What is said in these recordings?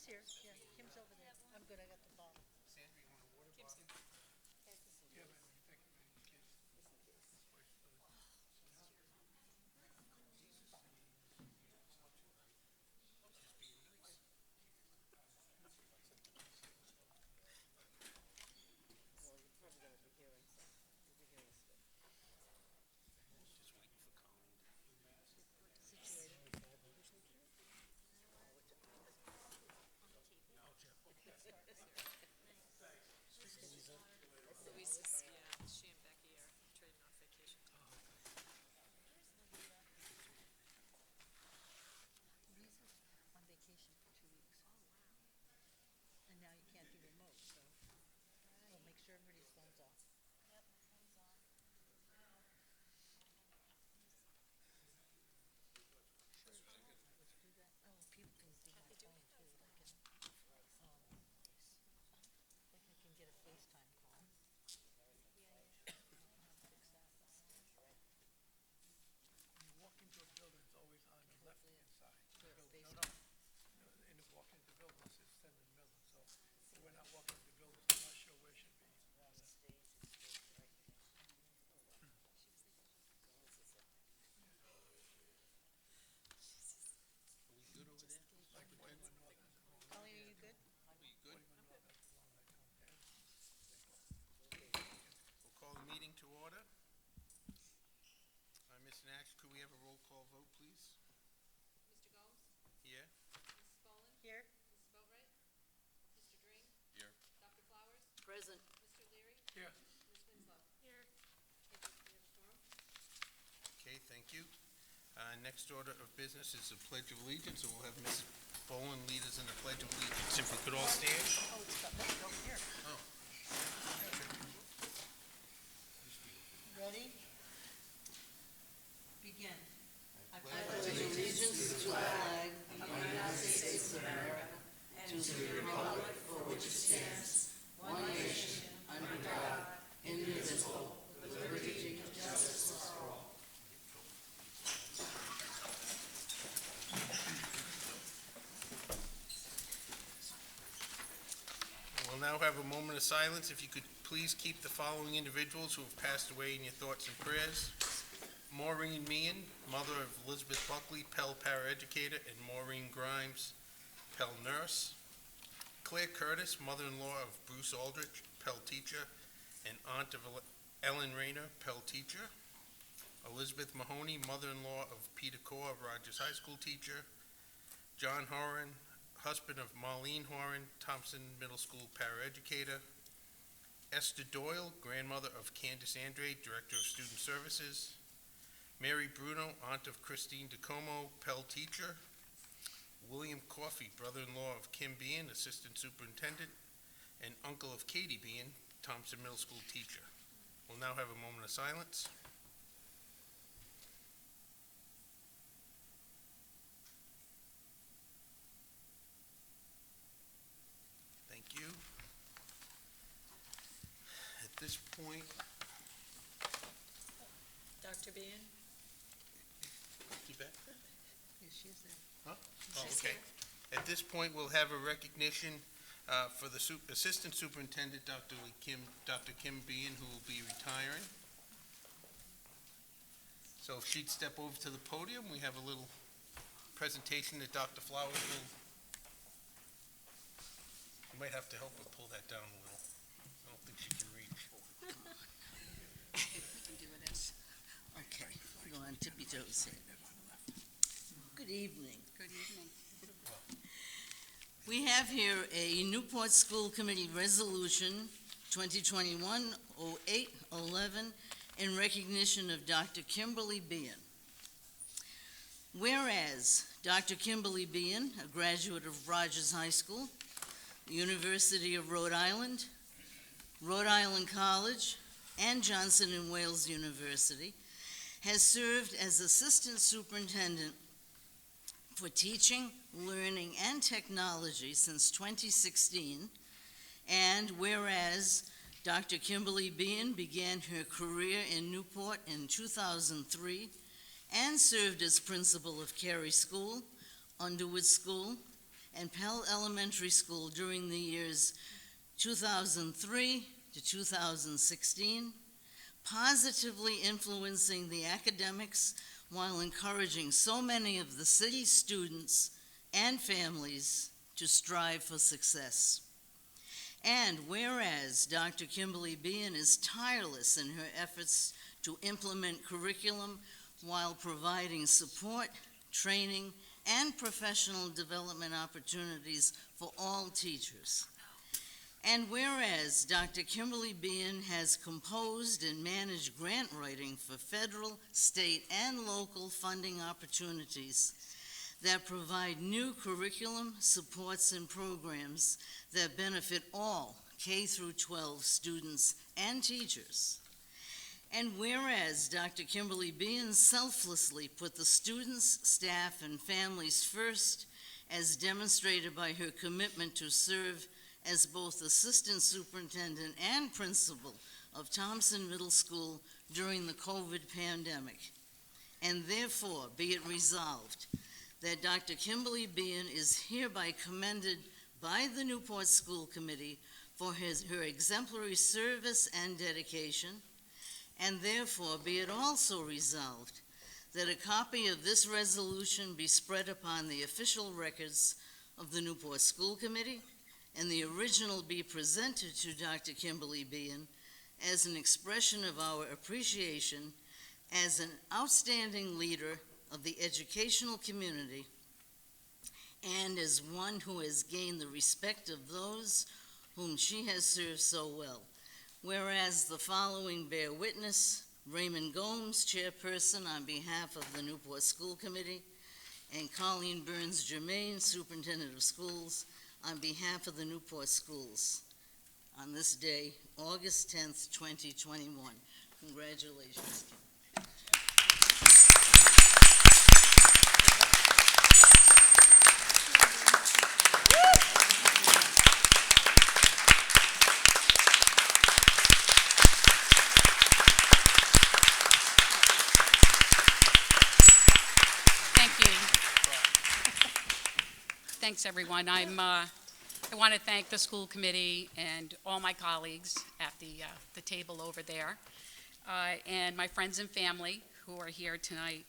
Kim's here, yeah, Kim's over there. I'm good, I got the bottle. Sandra, you want a water Kim's bottle? here. Yeah, but I think in case. Just being nice. Well, you're probably gonna be hearing some. You'll be hearing stuff. Just waiting for Colleen. Situated. Luis is, yeah, she and Becky are trading off vacation time. Lisa's on vacation for 2 weeks. Oh, wow. And now you can't do remote, so we'll make sure everybody's phone's off. Yep, my phone's on. Sure, let's do that. Oh, people can do my Kathy, do we phone too, have, like I can get a FaceTime call. yeah, I'll have to fix that. When you walk into a building, it's always on the left-hand side. Sure, No, FaceTime. no. In the walk into the building, it's in the middle, so if we're not walking into the building, I'm not sure where it should be. On the stage, it's just right there. Are we good over there? Like Whiteman North has it wrong. Colleen, are you good? Are you good? I'm good. We'll call the meeting to order. Ms. Nash, could we have a roll call vote, please? Mr. Gomes? Here? Mrs. Boland? Here? Mrs. Boatright? Mr. Drain? Here. Dr. Flowers? Present. Mr. Leary? Here. Ms. Winslow? Here. Okay, we have a quorum. Okay, thank you. Next order of business is the Pledge of Allegiance, and we'll have Ms. Boland lead us in the Pledge of Allegiance. If we could all stand. Oh, it's got, let's go here. Oh. Ready? Begin. I Pledge allegiance to the flag of the United States of America and to the republic for which it stands, one nation, under God, indivisible, with liberty and justice for all. We'll now have a moment of silence. If you could please keep the following individuals who have passed away in your thoughts and prayers. Maureen Meehan, mother of Elizabeth Buckley, Pell paraeducator, and Maureen Grimes, Pell nurse. Claire Curtis, mother-in-law of Bruce Aldrich, Pell teacher, and aunt of Ellen Rayner, Pell teacher. Elizabeth Mahoney, mother-in-law of Peter Core, Rogers High School teacher. John Horan, husband of Marlene Horan, Thompson Middle School paraeducator. Esther Doyle, grandmother of Candace Andre, Director of Student Services. Mary Bruno, aunt of Christine DeComo, Pell teacher. William Coffey, brother-in-law of Kim Bean, assistant superintendent, and uncle of Katie Bean, Thompson Middle School teacher. We'll now have a moment of silence. Thank you. At this point, Dr. Bean? you bet. Yeah, she's there. Huh? Oh, She's okay. At this point, we'll have a recognition for the Assistant Superintendent, Dr. Kim Bean, who will be retiring. So if she'd step over to the podium, we have a little presentation that Dr. Flowers will. You might have to help her pull that down a little. I don't think she can reach. We can do this. Okay, go on tippy toes here. Good evening. Good evening. We have here a Newport School Committee Resolution 2021-08-11 in recognition of Dr. Kimberly Bean. Whereas Dr. Kimberly Bean, a graduate of Rogers High School, the University of Rhode Island College, and Johnson & Wales University, has served as Assistant Superintendent for Teaching, Learning, and Technology since 2016, and whereas Dr. Kimberly Bean began her career in Newport in 2003 and served as principal of Cary School, Underwood School, and Pell Elementary School during the years 2003 to 2016, positively influencing the academics while encouraging so many of the city's students and families to strive for success. And whereas Dr. Kimberly Bean is tireless in her efforts to implement curriculum while providing support, training, and professional development opportunities for all teachers. And whereas Dr. Kimberly Bean has composed and managed grant writing for federal, state, and local funding opportunities that provide new curriculum, supports, and programs that benefit all K through 12 students and teachers. And whereas Dr. Kimberly Bean selflessly put the students, staff, and families first, as demonstrated by her commitment to serve as both Assistant Superintendent and Principal of Thompson Middle School during the COVID pandemic. And therefore, be it resolved that Dr. Kimberly Bean is hereby commended by the Newport School Committee for her exemplary service and dedication, and therefore be it also resolved that a copy of this resolution be spread upon the official records of the Newport School Committee, and the original be presented to Dr. Kimberly Bean as an expression of our appreciation as an outstanding leader of the educational community and as one who has gained the respect of those whom she has served so well. Whereas the following bear witness: Raymond Gomes, Chairperson on behalf of the Newport School Committee, and Colleen Burns Germain, Superintendent of Schools, on behalf of the Newport Schools, on this day, August 10th, 2021. Congratulations. Thanks, everyone. I want to thank the school committee and all my colleagues at the table over there, and my friends and family who are here tonight.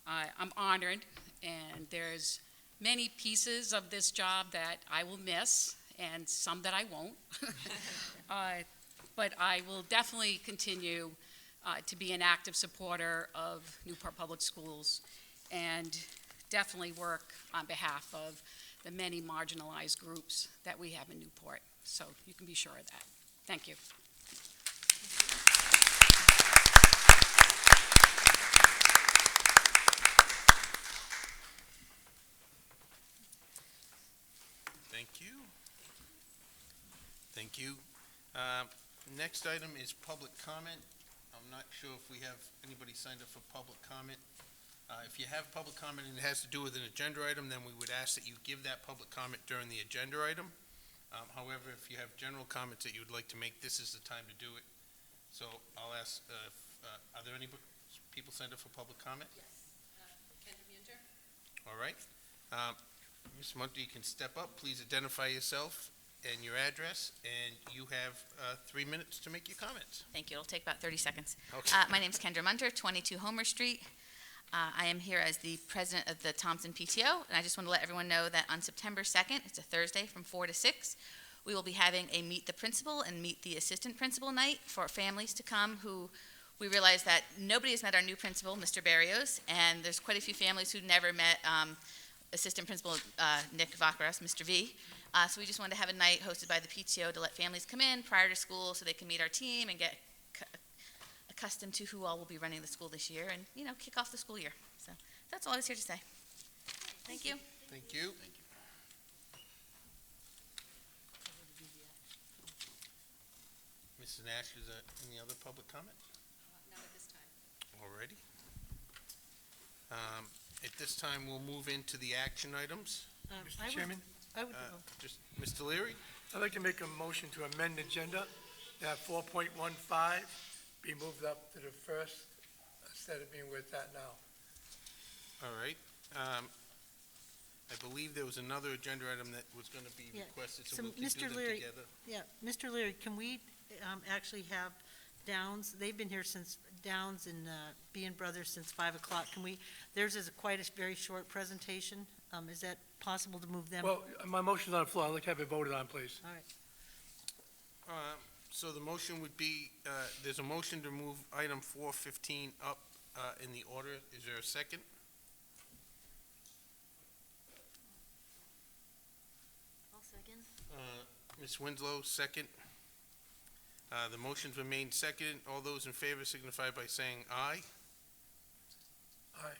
I'm honored, and there's many pieces of this job that I will miss, and some that I won't. But I will definitely continue to be an active supporter of Newport Public Schools, and definitely work on behalf of the many marginalized groups that we have in Newport. So you can be sure of that. Thank you. Thank you. Thank you. Next item is public comment. I'm not sure if we have anybody signed up for public comment. If you have public comment and it has to do with an agenda item, then we would ask that you give that public comment during the agenda item. However, if you have general comments that you would like to make, this is the time to do it. So I'll ask, are there any people signed up for public comment? Yes. Kendra Munter. All right. Ms. Munter, you can step up. Please identify yourself and your address, and you have 3 minutes to make your comments. Thank you. It'll take about 30 seconds. Okay. My name is Kendra Munter, 22 Homer Street. I am here as the president of the Thompson PTO, and I just want to let everyone know that on September 2nd, it's a Thursday from 4 to 6, we will be having a Meet the Principal and Meet the Assistant Principal night for families to come who we realize that nobody has met our new principal, Mr. Barrios, and there's quite a few families who never met Assistant Principal Nick Vakaras, Mr. V. So we just wanted to have a night hosted by the PTO to let families come in prior to school so they can meet our team and get accustomed to who all will be running the school this year and, you know, kick off the school year. So that's all I was here to say. Thank you. Thank you. Mrs. Nash, is there any other public comment? Not at this time. Already. At this time, we'll move into the action items. Mr. Chairman, Just, Mr. Leary? I'd like to make a motion to amend the agenda, that 4.15 be moved up to the first instead of being where it's at now. All right. I believe there was another agenda item that was going to be Yeah. requested, so So, we can do Mr. them Leary- together. Yeah, Mr. Leary, can we actually have Downs, they've been here since, Downs and Bean Brothers since 5 o'clock. Can we, theirs is quite a very short presentation. Is that possible to move them? Well, my motion's on the floor. I'd like to have it voted on, please. All right. So the motion would be, there's a motion to move item 415 up in the order. Is there a second? I'll second. Ms. Winslow, second. The motion's been made second. All those in favor signify by saying aye. Aye.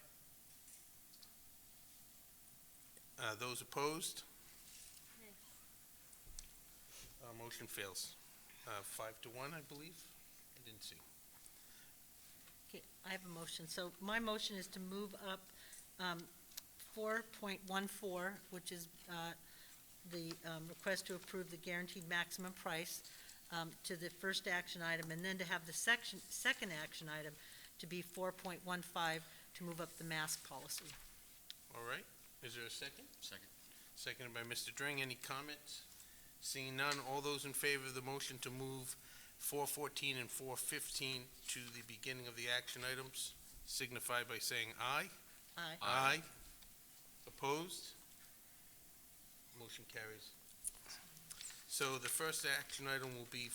Those opposed? Nay. Motion fails. 5-1, I believe. I didn't see. Okay, I have a motion. So my motion is to move up 4.14, which is the request to approve the guaranteed maximum price, to the first action item, and then to have the second action item to be 4.15, to move up the mask policy. All right. Is there a second? Second. Seconded by Mr. Dring. Any comments? Seeing none, all those in favor of the motion to move 414 and 415 to the beginning of the action items signify by saying aye. Aye. Aye. Opposed? Motion carries. So the first action item will be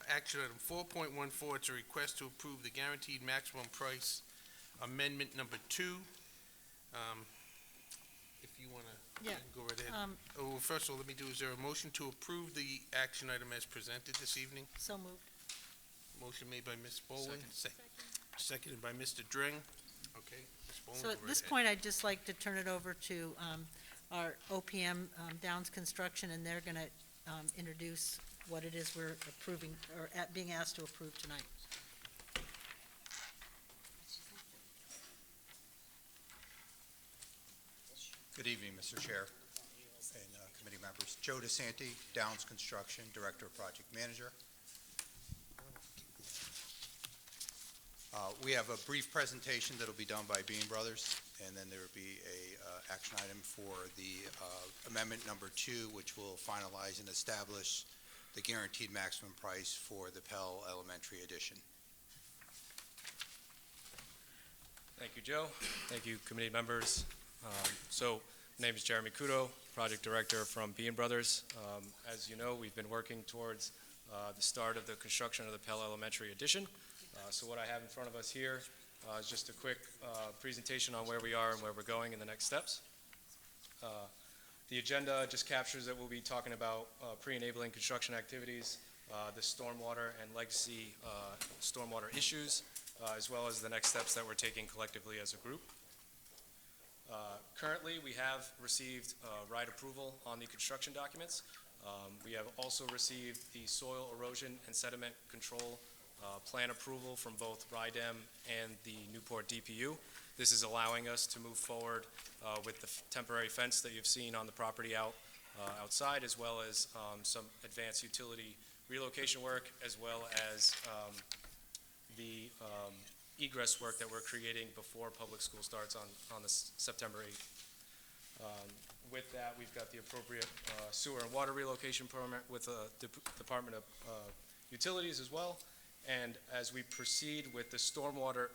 action item 4.14. It's a request to approve the guaranteed maximum price amendment number 2. If you want to Yeah. go right ahead. Well, first of all, let me do, is there a motion to approve the action item as presented this evening? So moved. Motion made by Ms. Boland. Second. Seconded by Mr. Dring. Okay, Ms. Boland, So go at right this ahead. point, I'd just like to turn it over to our OPM Downs Construction, and they're going to introduce what it is we're approving, or being asked to approve tonight. Good evening, Mr. Chair and committee members. Joe DeSanti, Downs Construction, Director of Project Manager. We have a brief presentation that'll be done by Bean Brothers, and then there will be a action item for the amendment number 2, which will finalize and establish the guaranteed maximum price for the Pell Elementary Edition. Thank you, Joe. Thank you, committee members. So, my name is Jeremy Kudo, Project Director from Bean Brothers. As you know, we've been working towards the start of the construction of the Pell Elementary Addition. So what I have in front of us here is just a quick presentation on where we are and where we're going in the next steps. The agenda just captures that we'll be talking about pre-enabling construction activities, the stormwater and legacy stormwater issues, as well as the next steps that we're taking collectively as a group. Currently, we have received right approval on the construction documents. We have also received the soil erosion and sediment control plan approval from both RIDEM and the Newport DPU. This is allowing us to move forward with the temporary fence that you've seen on the property outside, as well as some advanced utility relocation work, as well as the egress work that we're creating before public school starts on the September 8th. With that, we've got the appropriate sewer and water relocation permit with the Department of Utilities as well. And as we proceed with the stormwater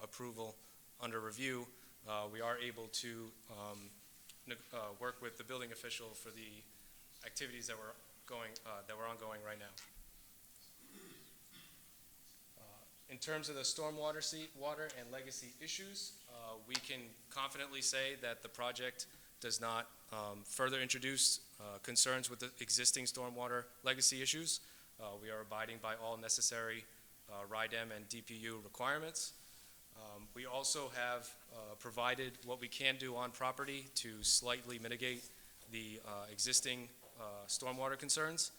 approval under review, we are able to work with the building official for the activities that we're ongoing right now. In terms of the stormwater, water, and legacy issues, we can confidently say that the project does not further introduce concerns with the existing stormwater legacy issues. We are abiding by all necessary RIDEM and DPU requirements. We also have provided what we can do on property to slightly mitigate the existing stormwater concerns.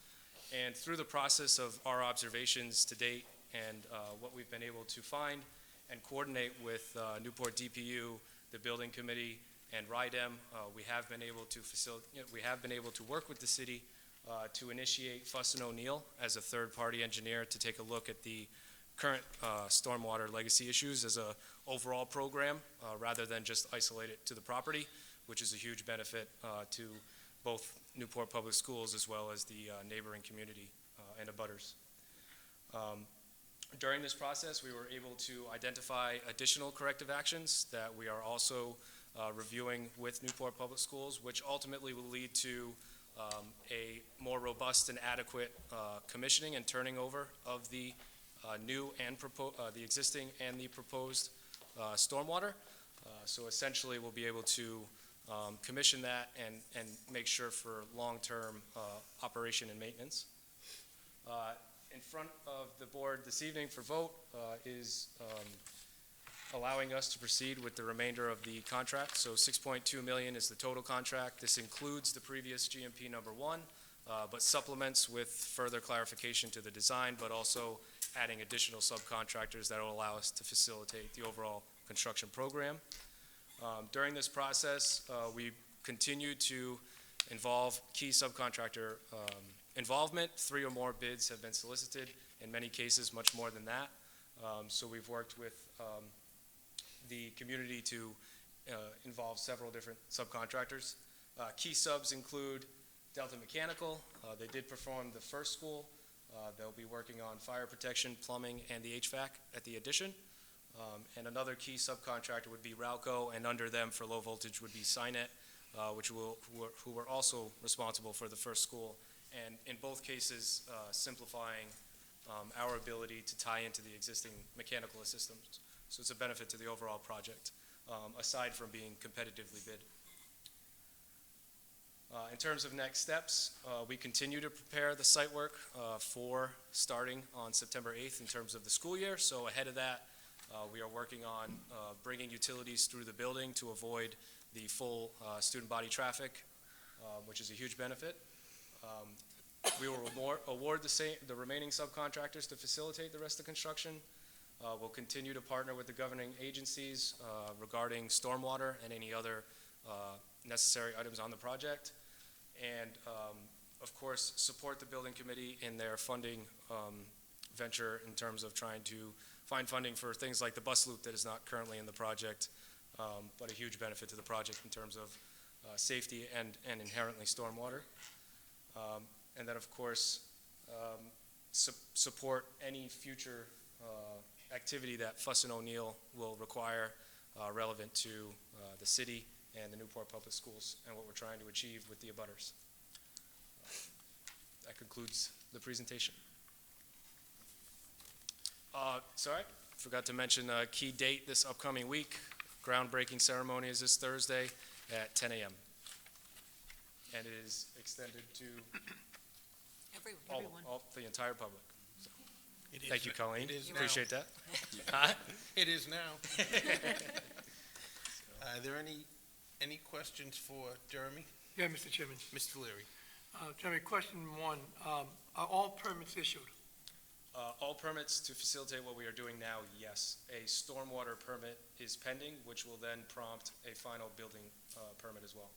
And through the process of our observations to date and what we've been able to find and coordinate with Newport DPU, the building committee, and RIDEM, we have been able to work with the city to initiate Fuss & O'Neill as a third-party engineer to take a look at the current stormwater legacy issues as a overall program rather than just isolate it to the property, which is a huge benefit to both Newport Public Schools as well as the neighboring community and abutters. During this process, we were able to identify additional corrective actions that we are also reviewing with Newport Public Schools, which ultimately will lead to a more robust and adequate commissioning and turning over of the new and the existing and the proposed stormwater. So essentially, we'll be able to commission that and make sure for long-term operation and maintenance. In front of the board this evening for vote is allowing us to proceed with the remainder of the contract. So $6.2 million is the total contract. This includes the previous GMP number 1, but supplements with further clarification to the design, but also adding additional subcontractors that will allow us to facilitate the overall construction program. During this process, we continue to involve key subcontractor involvement. 3 or more bids have been solicited, in many cases much more than that. So we've worked with the community to involve several different subcontractors. Key subs include Delta Mechanical. They did perform the first school. They'll be working on fire protection, plumbing, and the HVAC at the addition. And another key subcontractor would be Ralco, and under them for low voltage would be Synet, who were also responsible for the first school, and in both cases simplifying our ability to tie into the existing mechanical systems. So it's a benefit to the overall project, aside from being competitively bid. In terms of next steps, we continue to prepare the site work for starting on September 8th in terms of the school year. So ahead of that, we are working on bringing utilities through the building to avoid the full student body traffic, which is a huge benefit. We will award the remaining subcontractors to facilitate the rest of the construction. We'll continue to partner with the governing agencies regarding stormwater and any other necessary items on the project. And, of course, support the building committee in their funding venture in terms of trying to find funding for things like the bus loop that is not currently in the project, but a huge benefit to the project in terms of safety and inherently stormwater. And then, of course, support any future activity that Fuss and O'Neill will require relevant to the city and the Newport Public Schools and what we're trying to achieve with the abutters. That concludes the presentation. Sorry, forgot to mention a key date this upcoming week. Groundbreaking ceremony is this Thursday at 10 a.m. And it is extended to Everyone. the entire public. It is Thank you, Colleen. It is now. Appreciate that. It is now. Are there any questions for Jeremy? Yeah, Mr. Chairman. Mr. Leary? Jeremy, question 1, are all permits issued? All permits to facilitate what we are doing now, yes. A stormwater permit is pending, which will then prompt a final building permit as well.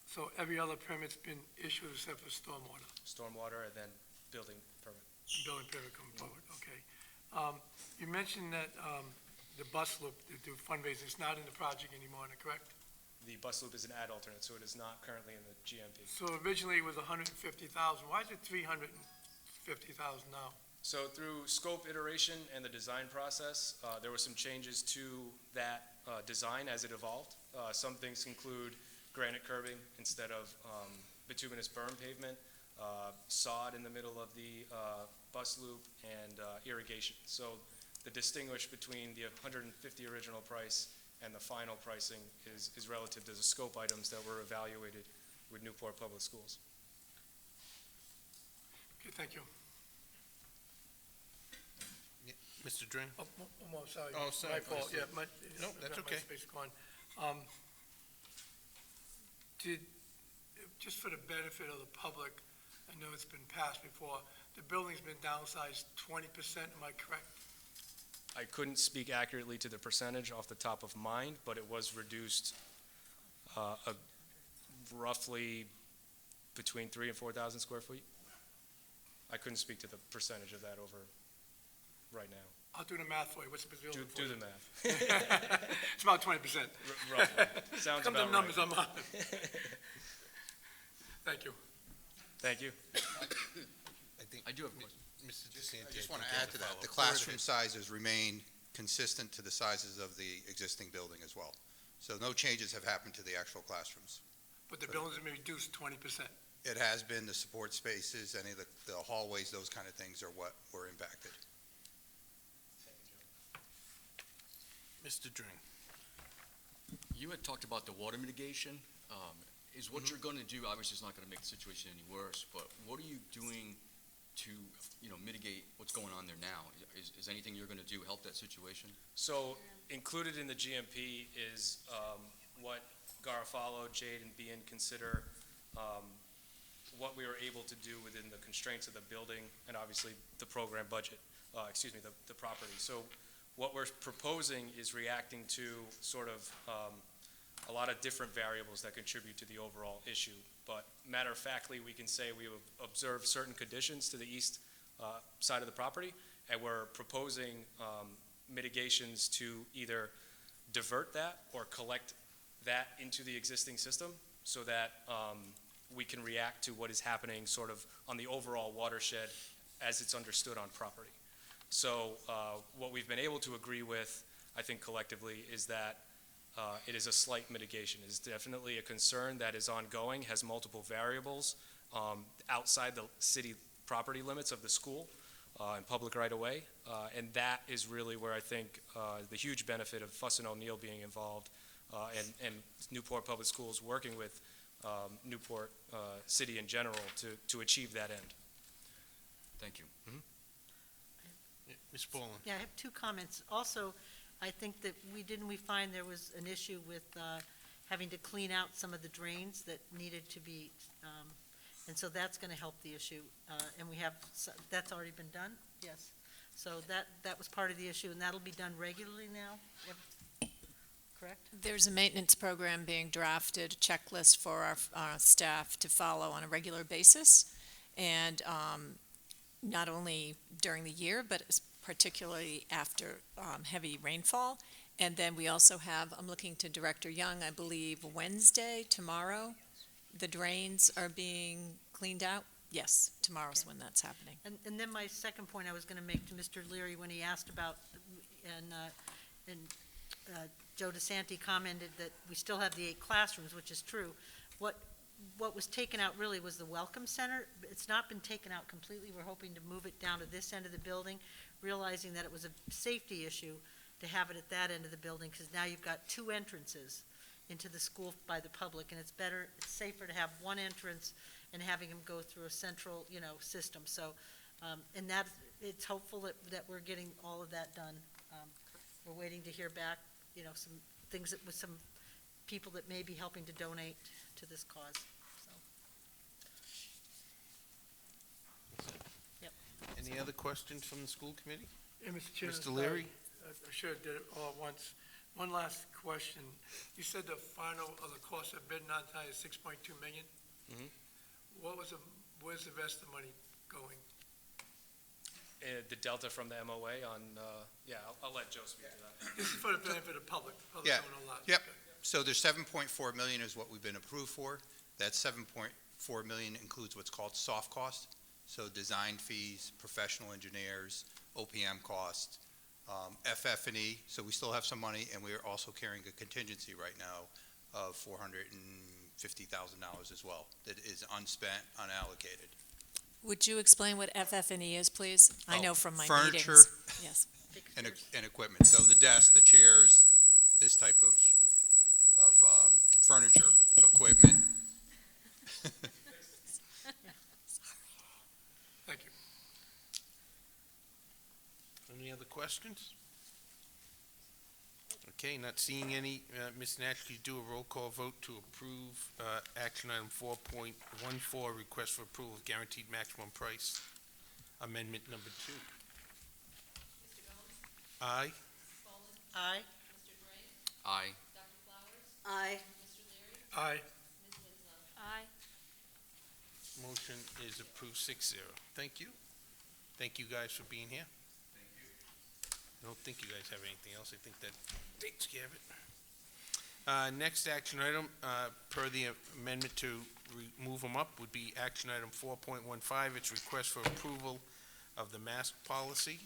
So every other permit's been issued except for stormwater? Stormwater and then building permit. Building permit coming forward, okay. You mentioned that the bus loop, to do fundraising, is not in the project anymore, am I correct? The bus loop is an ad alternate, so it is not currently in the GMP. So originally it was 150,000, why is it 350,000 now? So through scope iteration and the design process, there were some changes to that design as it evolved. Some things include granite curbing instead of bituminous berm pavement, sod in the middle of the bus loop, and irrigation. So the distinguish between the 150 original price and the final pricing is relative to the scope items that were evaluated with Newport Public Schools. Okay, thank you. Mr. Dring? Oh, sorry. Oh, sorry, My fault, please. yeah. No, that's my okay. space gone. Just for the benefit of the public, I know it's been passed before, the building's been downsized 20%, am I correct? I couldn't speak accurately to the percentage off the top of mind, but it was reduced roughly between 3,000 and 4,000 square feet. I couldn't speak to the percentage of that over right now. I'll do the math for you. What's the building for Do you? the math. It's about 20%. Roughly. Sounds Come to the about numbers right. I'm on. Thank you. Thank you. I do have a question. Mr. DeSanti, I just I want to think you add have to a that, follow-up. the Go right classroom ahead. sizes remain consistent to the sizes of the existing building as well. So no changes have happened to the actual classrooms. But the buildings have been reduced 20%. It has been the support spaces, any of the hallways, those kind of things are what were impacted. Mr. Dring. You had talked about the water mitigation. Is what you're going to do, obviously it's not going to make the situation any worse, but what are you doing to, mitigate what's going on there now? Is anything you're going to do help that situation? So included in the GMP is what Garofalo, Jade, and Bean consider what we were able to do within the constraints of the building and obviously the program budget, the property. So what we're proposing is reacting to sort of a lot of different variables that contribute to the overall issue. But matter of factly, we can say we have observed certain conditions to the east side of the property, and we're proposing mitigations to either divert that or collect that into the existing system so that we can react to what is happening sort of on the overall watershed as it's understood on property. So what we've been able to agree with, I think collectively, is that it is a slight mitigation. It is definitely a concern that is ongoing, has multiple variables outside the city property limits of the school and public right-of-way. And that is really where I think the huge benefit of Fuss and O'Neill being involved and Newport Public Schools working with Newport City in general to achieve that end. Thank you. Ms. Boland. Yeah, I have two comments. Also, I think that we find there was an issue with having to clean out some of the drains that needed to be, and so that's going to help the issue. And that's already been done? Yes. So that was part of the issue, and that'll be done regularly now? Correct? There's a maintenance program being drafted, a checklist for our staff to follow on a regular basis, and not only during the year, but particularly after heavy rainfall. And then we also have, I'm looking to Director Young, I believe Wednesday, tomorrow, the drains are being cleaned out? Yes, tomorrow's when that's happening. And then my second point I was going to make to Mr. Leary when he asked about, and Joe DeSanti commented that we still have the 8 classrooms, which is true. What was taken out really was the Welcome Center. It's not been taken out completely. We're hoping to move it down to this end of the building, realizing that it was a safety issue to have it at that end of the building, because now you've got 2 entrances into the school by the public, and it's safer to have one entrance and having them go through a central, system. So, and it's hopeful that we're getting all of that done. We're waiting to hear back, some things with some people that may be helping to donate to this cause. So. Yep. Any other questions from the school committee? Yeah, Mr. Chairman. Mr. Leary? I should have did it all at once. One last question. You said the final of the cost of bidding on tonight is $6.2 million? Mhm. Where's the rest of the money going? The delta from the MOA on, I'll let Joe speak to that. This is for the benefit of the public. Public Yeah. don't know a lot. Yep. Okay. So there's $7.4 million is what we've been approved for. That $7.4 million includes what's called soft cost, so design fees, professional engineers, OPM costs, FF&E, so we still have some money, and we are also carrying a contingency right now of $450,000 as well that is unspent, unallocated. Would you explain what FF&E is, please? I know from my Furniture meetings. Yes. and equipment, so the desks, the chairs, this type of furniture, equipment. Thank you. Any other questions? Okay, not seeing any. Ms. Nash, could you do a roll call vote to approve action item 4.14, request for approval of guaranteed maximum price, amendment number 2? Aye. Aye. Aye. Aye. Aye. Aye. Motion is approved 6-0. Thank you. Thank you guys for being here. I don't think you guys have anything else. I think that takes care of it. Next action item, per the amendment to move them up, would be action item 4.15. It's request for approval of the mask policy.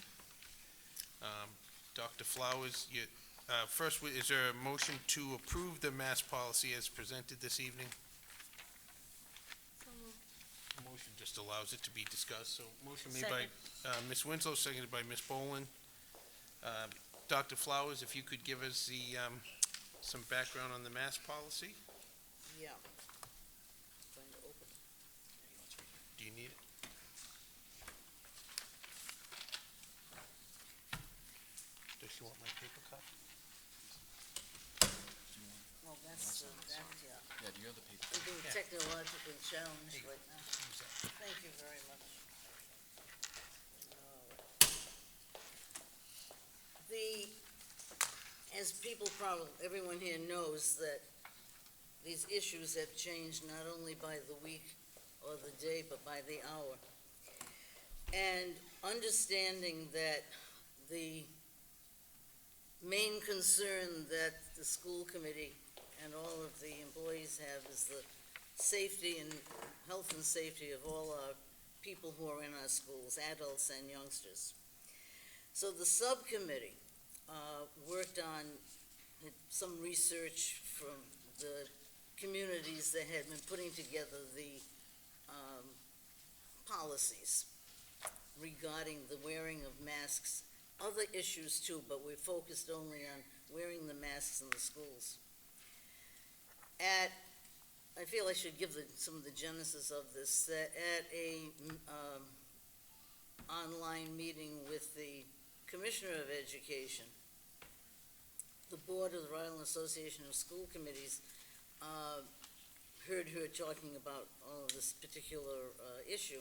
Dr. Flowers, first, is there a motion to approve the mask policy as presented this evening? So moved. Motion just allows it to be discussed, so motion made by Ms. Winslow, seconded by Ms. Boland. Dr. Flowers, if you could give us some background on the mask policy? Yeah. Do you need it? Does she want my paper copy? Well, that's, yeah. Yeah, do you have the paper? We're being Yeah. technologically challenged Hey. right now. Thank you very much. As people probably, everyone here knows that these issues have changed not only by the week or the day, but by the hour. And understanding that the main concern that the school committee and all of the employees have is the safety and health and safety of all our people who are in our schools, adults and youngsters. So the subcommittee worked on some research from the communities that had been putting together the policies regarding the wearing of masks, other issues too, but we focused only on wearing the masks in the schools. I feel I should give some of the genesis of this, that at a online meeting with the Commissioner of Education, the board of the Rhode Island Association of School Committees heard her talking about all of this particular issue,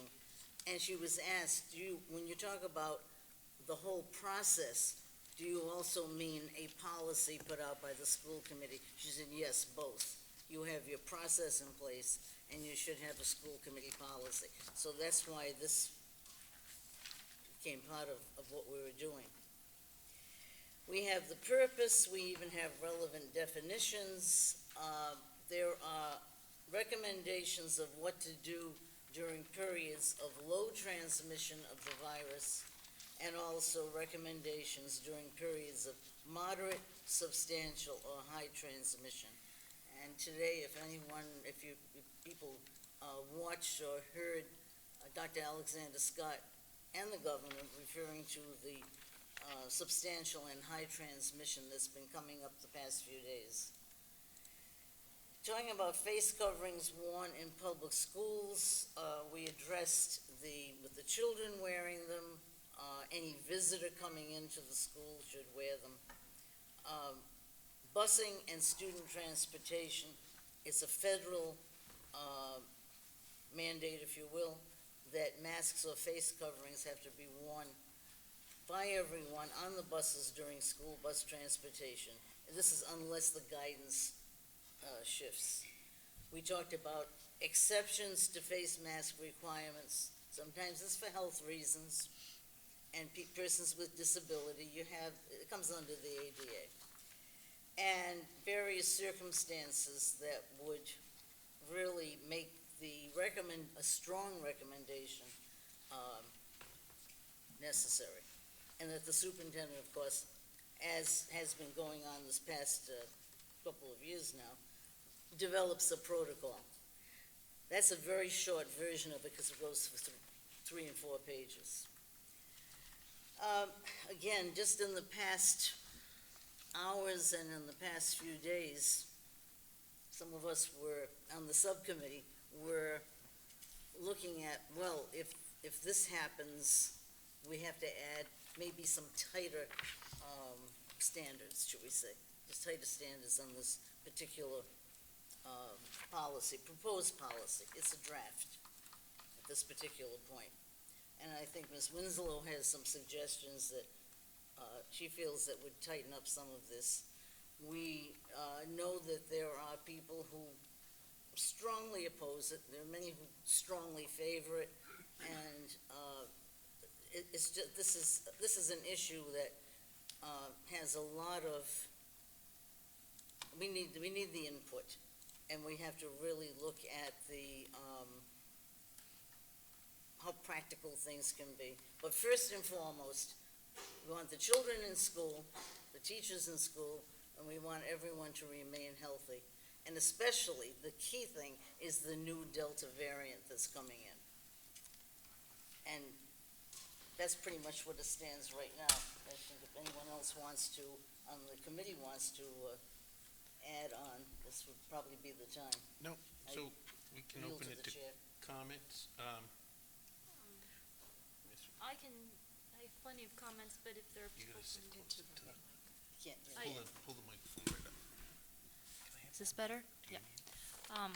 and she was asked, when you talk about the whole process, do you also mean a policy put out by the school committee? She said, yes, both. You have your process in place, and you should have a school committee policy. So that's why this became part of what we were doing. We have the purpose, we even have relevant definitions. There are recommendations of what to do during periods of low transmission of the virus, and also recommendations during periods of moderate, substantial, or high transmission. And today, if people watched or heard Dr. Alexander Scott and the government referring to the substantial and high transmission that's been coming up the past few days. Talking about face coverings worn in public schools, we addressed with the children wearing them, any visitor coming into the school should wear them. Busing and student transportation, it's a federal mandate, if you will, that masks or face coverings have to be worn by everyone on the buses during school bus transportation. And this is unless the guidance shifts. We talked about exceptions to face mask requirements. Sometimes it's for health reasons, and persons with disability, it comes under the ADA. And various circumstances that would really make a strong recommendation necessary. And that the superintendent, of course, as has been going on this past couple of years now, develops a protocol. That's a very short version of it because it goes for 3 and 4 pages. Again, just in the past hours and in the past few days, some of us were on the subcommittee were looking at, well, if this happens, we have to add maybe some tighter standards, should we say, just tighter standards on this particular proposed policy. It's a draft at this particular point. And I think Ms. Winslow has some suggestions that she feels that would tighten up some of this. We know that there are people who strongly oppose it. There are many who strongly favor it. And this is an issue that has a lot of, we need the input, and we have to really look at how practical things can be. But first and foremost, we want the children in school, the teachers in school, and we want everyone to remain healthy. And especially, the key thing is the new Delta variant that's coming in. And that's pretty much what it stands right now. I think if anyone else wants to, on the committee wants to add on, this would probably be the time. No, so we can Yield open to it the to chair. comments. I have plenty of comments, but if there are You people gotta sit from... close to the, Can't, pull the microphone right up. Is this better? Do you Yeah.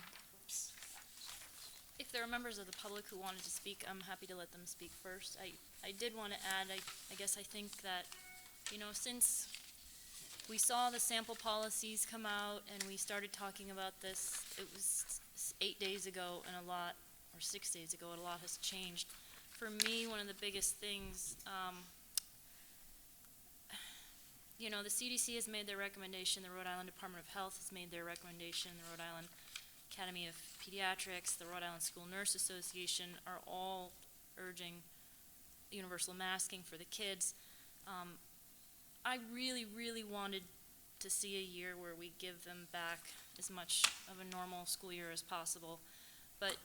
If there are members of the public who wanted to speak, I'm happy to let them speak first. I did want to add, I guess I think that, since we saw the sample policies come out and we started talking about this, it was 8 days ago and or 6 days ago, and a lot has changed. For me, one of the biggest things, the CDC has made their recommendation, the Rhode Island Department of Health has made their recommendation, the Rhode Island Academy of Pediatrics, the Rhode Island School Nurse Association are all urging universal masking for the kids. I really, really wanted to see a year where we give them back as much of a normal school year as possible. But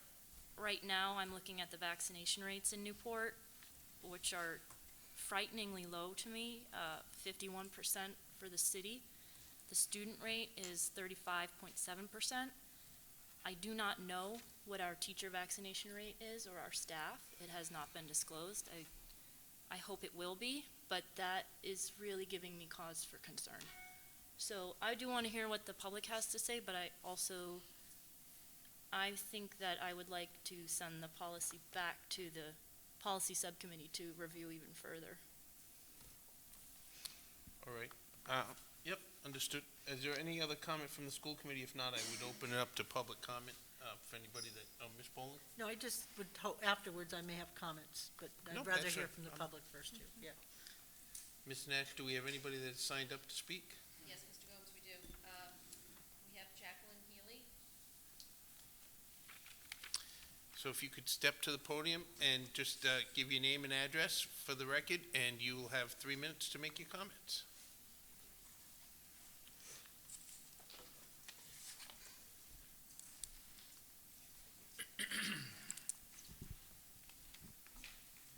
right now, I'm looking at the vaccination rates in Newport, which are frighteningly low to me, 51% for the city. The student rate is 35.7%. I do not know what our teacher vaccination rate is or our staff. It has not been disclosed. I hope it will be, but that is really giving me cause for concern. So I do want to hear what the public has to say, but I think that I would like to send the policy back to the policy subcommittee to review even further. All right. Yep, understood. Is there any other comment from the school committee? If not, I would open it up to public comment for anybody that, Ms. Bowling? No, I just would hope afterwards I may have comments, but No, I'd rather that's hear right. from the public first, too, yeah. Ms. Nash, do we have anybody that signed up to speak? Yes, Mr. Gomes, we do. We have Jacqueline Healy. So if you could step to the podium and just give your name and address for the record, and you will have 3 minutes to make your comments.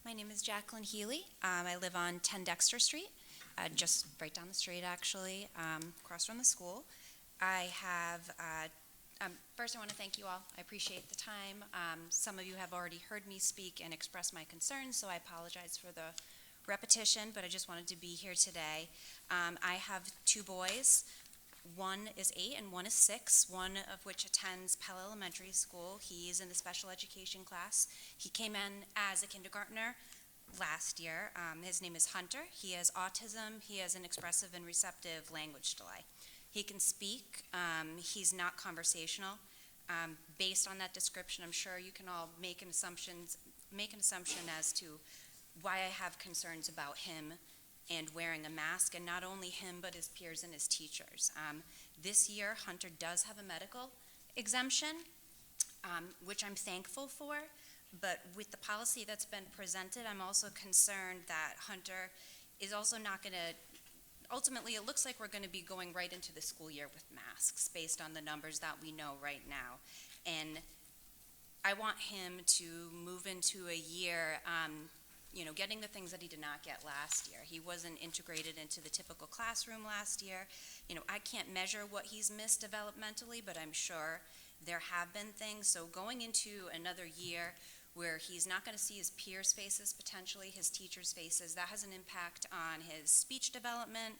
My name is Jacqueline Healy. I live on 10 Dexter Street, just right down the street, actually, across from the school. I have, first I want to thank you all. I appreciate the time. Some of you have already heard me speak and express my concerns, so I apologize for the repetition, but I just wanted to be here today. I have 2 boys. One is 8 and one is 6, one of which attends Pell Elementary School. He is in the special education class. He came in as a kindergartner last year. His name is Hunter. He has autism. He has an expressive and receptive language delay. He can speak. He's not conversational. Based on that description, I'm sure you can all make an assumption as to why I have concerns about him and wearing a mask, and not only him, but his peers and his teachers. This year, Hunter does have a medical exemption, which I'm thankful for, but with the policy that's been presented, I'm also concerned that Hunter is also not going to, ultimately, it looks like we're going to be going right into the school year with masks, based on the numbers that we know right now. And I want him to move into a year getting the things that he did not get last year. He wasn't integrated into the typical classroom last year. I can't measure what he's missed developmentally, but I'm sure there have been things. So going into another year where he's not going to see his peers' faces, potentially his teachers' faces, that has an impact on his speech development,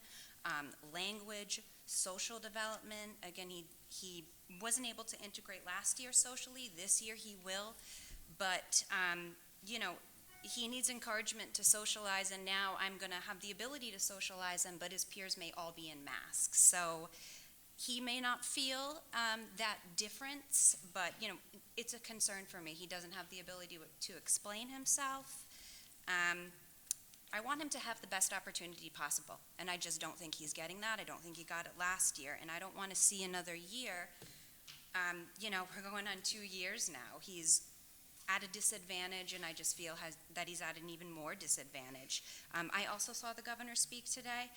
language, social development. Again, he wasn't able to integrate last year socially. This year he will. But, he needs encouragement to socialize, and now I'm going to have the ability to socialize him, but his peers may all be in masks. So he may not feel that difference, but, it's a concern for me. He doesn't have the ability to explain himself. I want him to have the best opportunity possible, and I just don't think he's getting that. I don't think he got it last year, and I don't want to see another year. We're going on 2 years now. He's at a disadvantage, and I just feel that he's at an even more disadvantage. I also saw the governor speak today,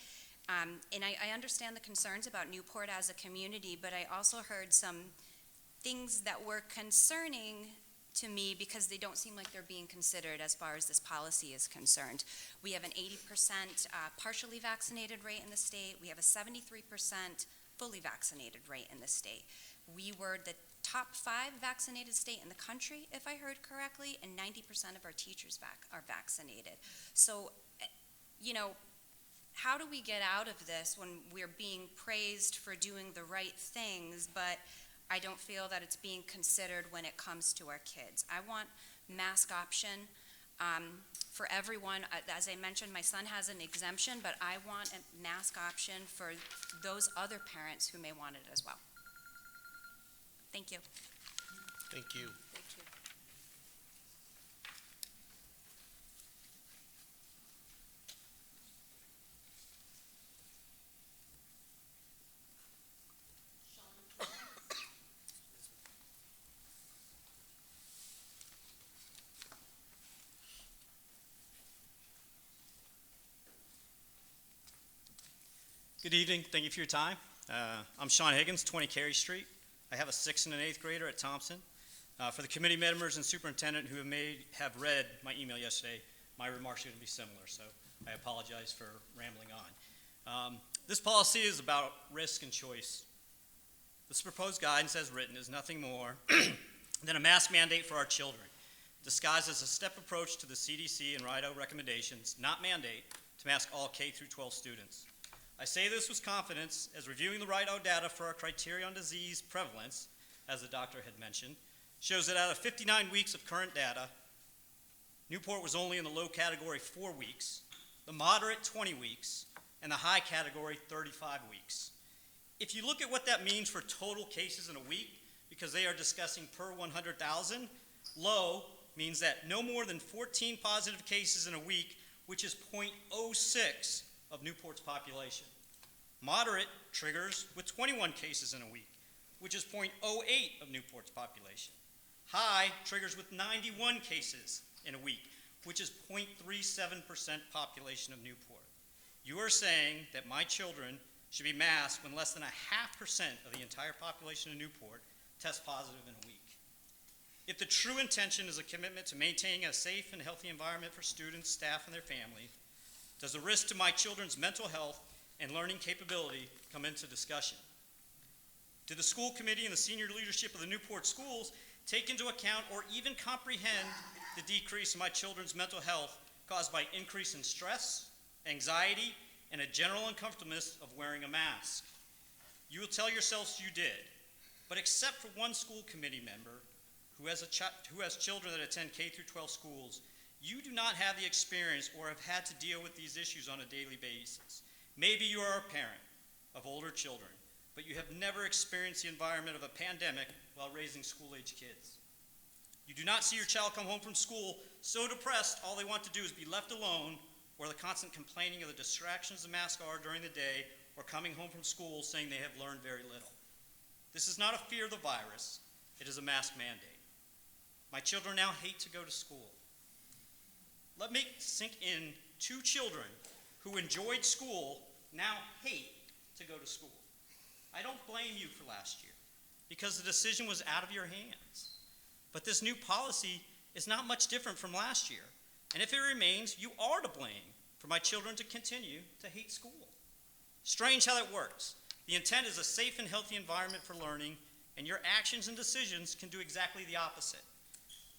and I understand the concerns about Newport as a community, but I also heard some things that were concerning to me because they don't seem like they're being considered as far as this policy is concerned. We have an 80% partially vaccinated rate in the state. We have a 73% fully vaccinated rate in the state. We were the top 5 vaccinated state in the country, if I heard correctly, and 90% of our teachers are vaccinated. So, how do we get out of this when we're being praised for doing the right things, but I don't feel that it's being considered when it comes to our kids? I want mask option for everyone. As I mentioned, my son has an exemption, but I want a mask option for those other parents who may want it as well. Thank you. Thank you. Thank you. Good evening. Thank you for your time. I'm Sean Higgins, 20 Cary Street. I have a 6th and an 8th grader at Thompson. For the committee members and superintendent who have read my email yesterday, my remarks are going to be similar, so I apologize for rambling on. This policy is about risk and choice. This proposed guidance as written is nothing more than a mask mandate for our children, disguised as a step approach to the CDC and RIDO recommendations, not mandate, to mask all K through 12 students. I say this with confidence, as reviewing the RIDO data for our criteria on disease prevalence, as the doctor had mentioned, shows that out of 59 weeks of current data, Newport was only in the low category 4 weeks, the moderate 20 weeks, and the high category 35 weeks. If you look at what that means for total cases in a week, because they are discussing per 100,000, low means that no more than 14 positive cases in a week, which is 0.06 of Newport's population. Moderate triggers with 21 cases in a week, which is 0.08 of Newport's population. High triggers with 91 cases in a week, which is 0.37% population of Newport. You are saying that my children should be masked when less than 0.5% of the entire population of Newport tests positive in a week. If the true intention is a commitment to maintaining a safe and healthy environment for students, staff, and their families, does the risk to my children's mental health and learning capability come into discussion? Do the school committee and the senior leadership of the Newport schools take into account or even comprehend the decrease in my children's mental health caused by increase in stress, anxiety, and a general uncomfortableness of wearing a mask? You will tell yourselves you did, but except for one school committee member who has children that attend K through 12 schools, you do not have the experience or have had to deal with these issues on a daily basis. Maybe you are a parent of older children, but you have never experienced the environment of a pandemic while raising school-age kids. You do not see your child come home from school so depressed all they want to do is be left alone, or the constant complaining of the distractions the masks are during the day, or coming home from school saying they have learned very little. This is not a fear of the virus, it is a mask mandate. My children now hate to go to school. Let me sink in 2 children who enjoyed school now hate to go to school. I don't blame you for last year because the decision was out of your hands. But this new policy is not much different from last year. And if it remains, you are to blame for my children to continue to hate school. Strange how that works. The intent is a safe and healthy environment for learning, and your actions and decisions can do exactly the opposite.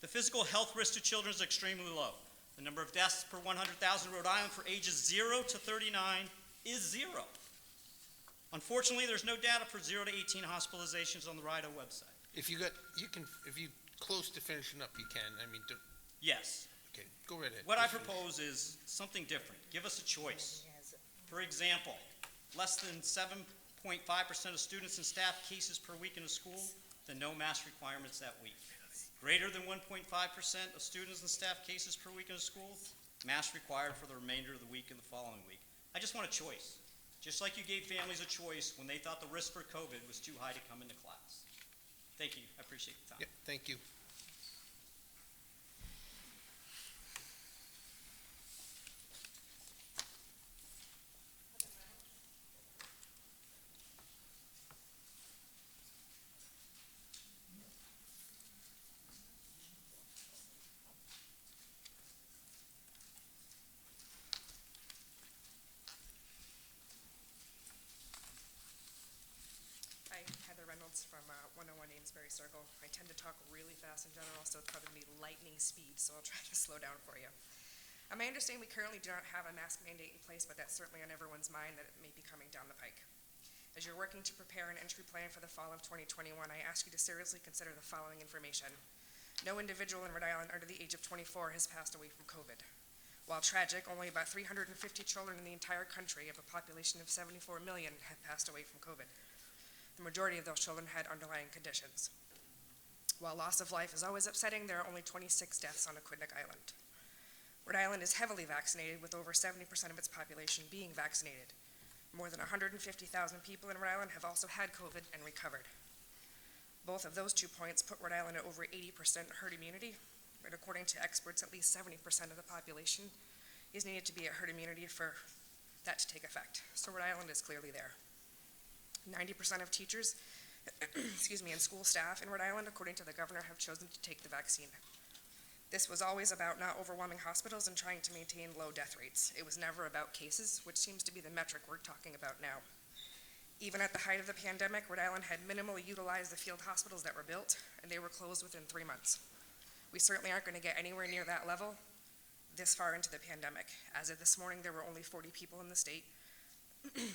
The physical health risk to children is extremely low. The number of deaths per 100,000 in Rhode Island for ages 0 to 39 is 0. Unfortunately, there's no data for 0 to 18 hospitalizations on the RIDO website. If you close to finishing up, you can. Yes. Okay, go right ahead. What I propose is something different. Give us a choice. For example, less than 7.5% of students and staff cases per week in a school, then no mask requirements that week. Greater than 1.5% of students and staff cases per week in a school, Masks required for the remainder of the week and the following week. I just want a choice. Just like you gave families a choice when they thought the risk for COVID was too high to come into class. Thank you. I appreciate the time. Yep, thank you. Hi, Heather Reynolds from 101 Amesbury Circle. I tend to talk really fast in general, so it's probably going to be lightning speed, so I'll try to slow down for you. I understand we currently do not have a mask mandate in place, but that's certainly on everyone's mind that it may be coming down the pike. As you're working to prepare an entry plan for the fall of 2021, I ask you to seriously consider the following information. No individual in Rhode Island under the age of 24 has passed away from COVID. While tragic, only about 350 children in the entire country of a population of 74 million have passed away from COVID. The majority of those children had underlying conditions. While loss of life is always upsetting, there are only 26 deaths on Aquidneck Island. Rhode Island is heavily vaccinated, with over 70% of its population being vaccinated. More than 150,000 people in Rhode Island have also had COVID and recovered. Both of those 2 points put Rhode Island at over 80% herd immunity, but according to experts, at least 70% of the population is needed to be at herd immunity for that to take effect. So Rhode Island is clearly there. 90% of teachers, and school staff in Rhode Island, according to the governor, have chosen to take the vaccine. This was always about not overwhelming hospitals and trying to maintain low death rates. It was never about cases, which seems to be the metric we're talking about now. Even at the height of the pandemic, Rhode Island had minimally utilized the field hospitals that were built, and they were closed within 3 months. We certainly aren't going to get anywhere near that level this far into the pandemic. As of this morning, there were only 40 people in the state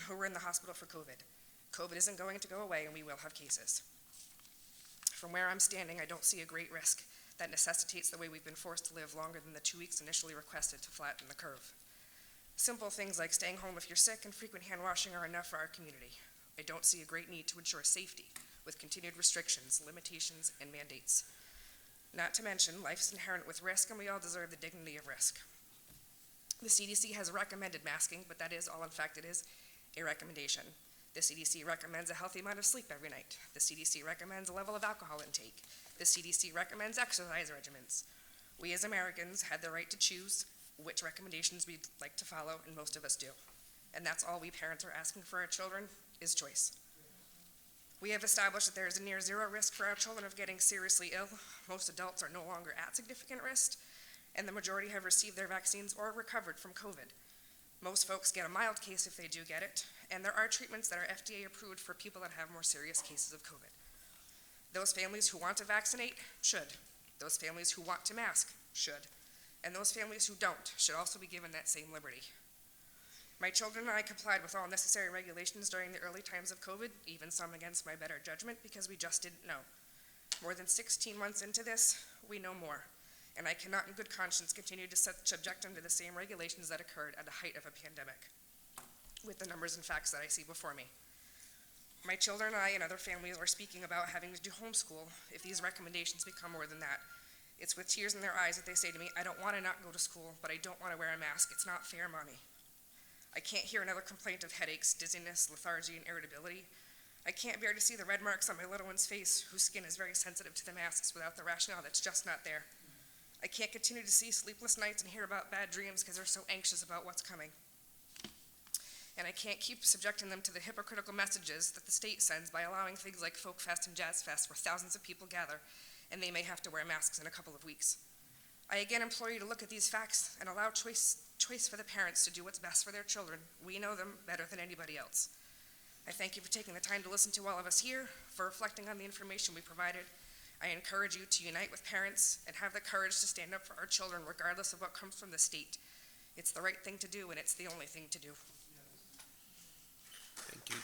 who were in the hospital for COVID. COVID isn't going to go away, and we will have cases. From where I'm standing, I don't see a great risk that necessitates the way we've been forced to live longer than the 2 weeks initially requested to flatten the curve. Simple things like staying home if you're sick and frequent hand washing are enough for our community. I don't see a great need to ensure safety with continued restrictions, limitations, and mandates. Not to mention, life is inherent with risk, and we all deserve the dignity of risk. The CDC has recommended masking, but that is all in fact it is, a recommendation. The CDC recommends a healthy amount of sleep every night. The CDC recommends a level of alcohol intake. The CDC recommends exercise regimens. We as Americans had the right to choose which recommendations we'd like to follow, and most of us do. And that's all we parents are asking for our children, is choice. We have established that there is a near zero risk for our children of getting seriously ill. Most adults are no longer at significant risk, and the majority have received their vaccines or recovered from COVID. Most folks get a mild case if they do get it, and there are treatments that are FDA approved for people that have more serious cases of COVID. Those families who want to vaccinate should. Those families who want to mask should. And those families who don't should also be given that same liberty. My children and I complied with all necessary regulations during the early times of COVID, even some against my better judgment, because we just didn't know. More than 16 months into this, we know more. And I cannot in good conscience continue to subject them to the same regulations that occurred at the height of a pandemic, with the numbers and facts that I see before me. My children and I and other families are speaking about having to do homeschool if these recommendations become more than that. It's with tears in their eyes that they say to me, I don't want to not go to school, but I don't want to wear a mask. It's not fair, Mommy. I can't hear another complaint of headaches, dizziness, lethargy, and irritability. I can't bear to see the red marks on my little one's face, whose skin is very sensitive to the masks, without the rationale that's just not there. I can't continue to see sleepless nights and hear about bad dreams because they're so anxious about what's coming. And I can't keep subjecting them to the hypocritical messages that the state sends by allowing things like Folk Fest and Jazz Fest, where thousands of people gather, and they may have to wear masks in a couple of weeks. I again implore you to look at these facts and allow choice for the parents to do what's best for their children. We know them better than anybody else. I thank you for taking the time to listen to all of us here, for reflecting on the information we provided. I encourage you to unite with parents and have the courage to stand up for our children, regardless of what comes from the state. It's the right thing to do, and it's the only thing to do. Thank you.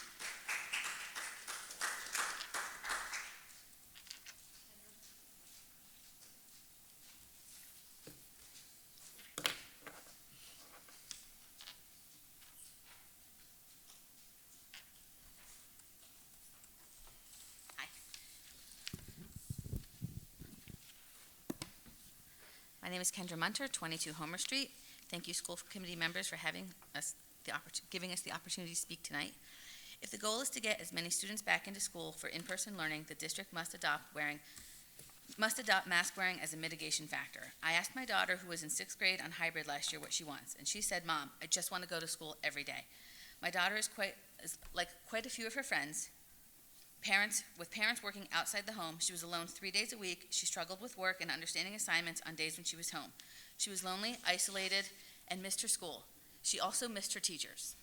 My name is Kendra Munter, 22 Homer Street, Thank you, school committee members, for giving us the opportunity to speak tonight. If the goal is to get as many students back into school for in-person learning, the district must adopt mask wearing as a mitigation factor. I asked my daughter, who was in 6th grade on hybrid last year, what she wants, and she said, "Mom, I just want to go to school every day." My daughter is like quite a few of her friends. With parents working outside the home, she was alone 3 days a week. She struggled with work and understanding assignments on days when she was home. She was lonely, isolated, and missed her school. She also missed her teachers.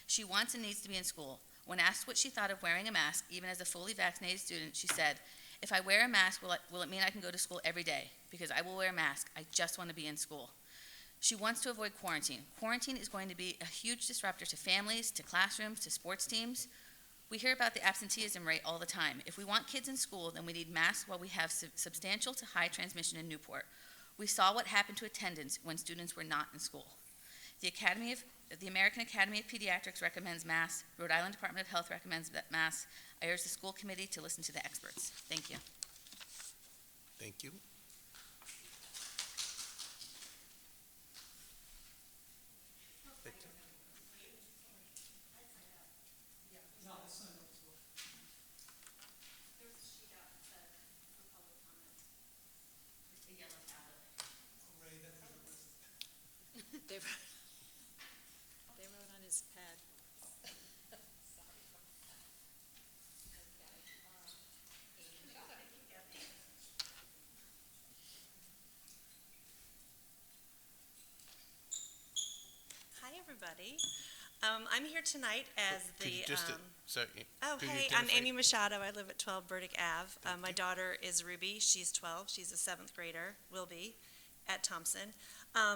She wants and needs to be in school. When asked what she thought of wearing a mask, even as a fully vaccinated student, she said, "If I wear a mask, will it mean I can go to school every day? Because I will wear a mask. I just want to be in school." She wants to avoid quarantine. Quarantine is going to be a huge disruptor to families, to classrooms, to sports teams. We hear about the absenteeism rate all the time. If we want kids in school, then we need masks while we have substantial to high transmission in Newport. We saw what happened to attendance when students were not in school. The American Academy of Pediatrics recommends masks. Rhode Island Department of Health recommends masks. I urge the school committee to listen to the experts. Thank you. Thank you. They wrote on his pad. Hi, everybody. I'm here tonight as Could you the, just, sorry, oh, could you hey, I'm identify- Amy Machado. I live at 12 Burdick Ave. My daughter is Ruby. She's 12. She's a 7th grader, will be, at Thompson.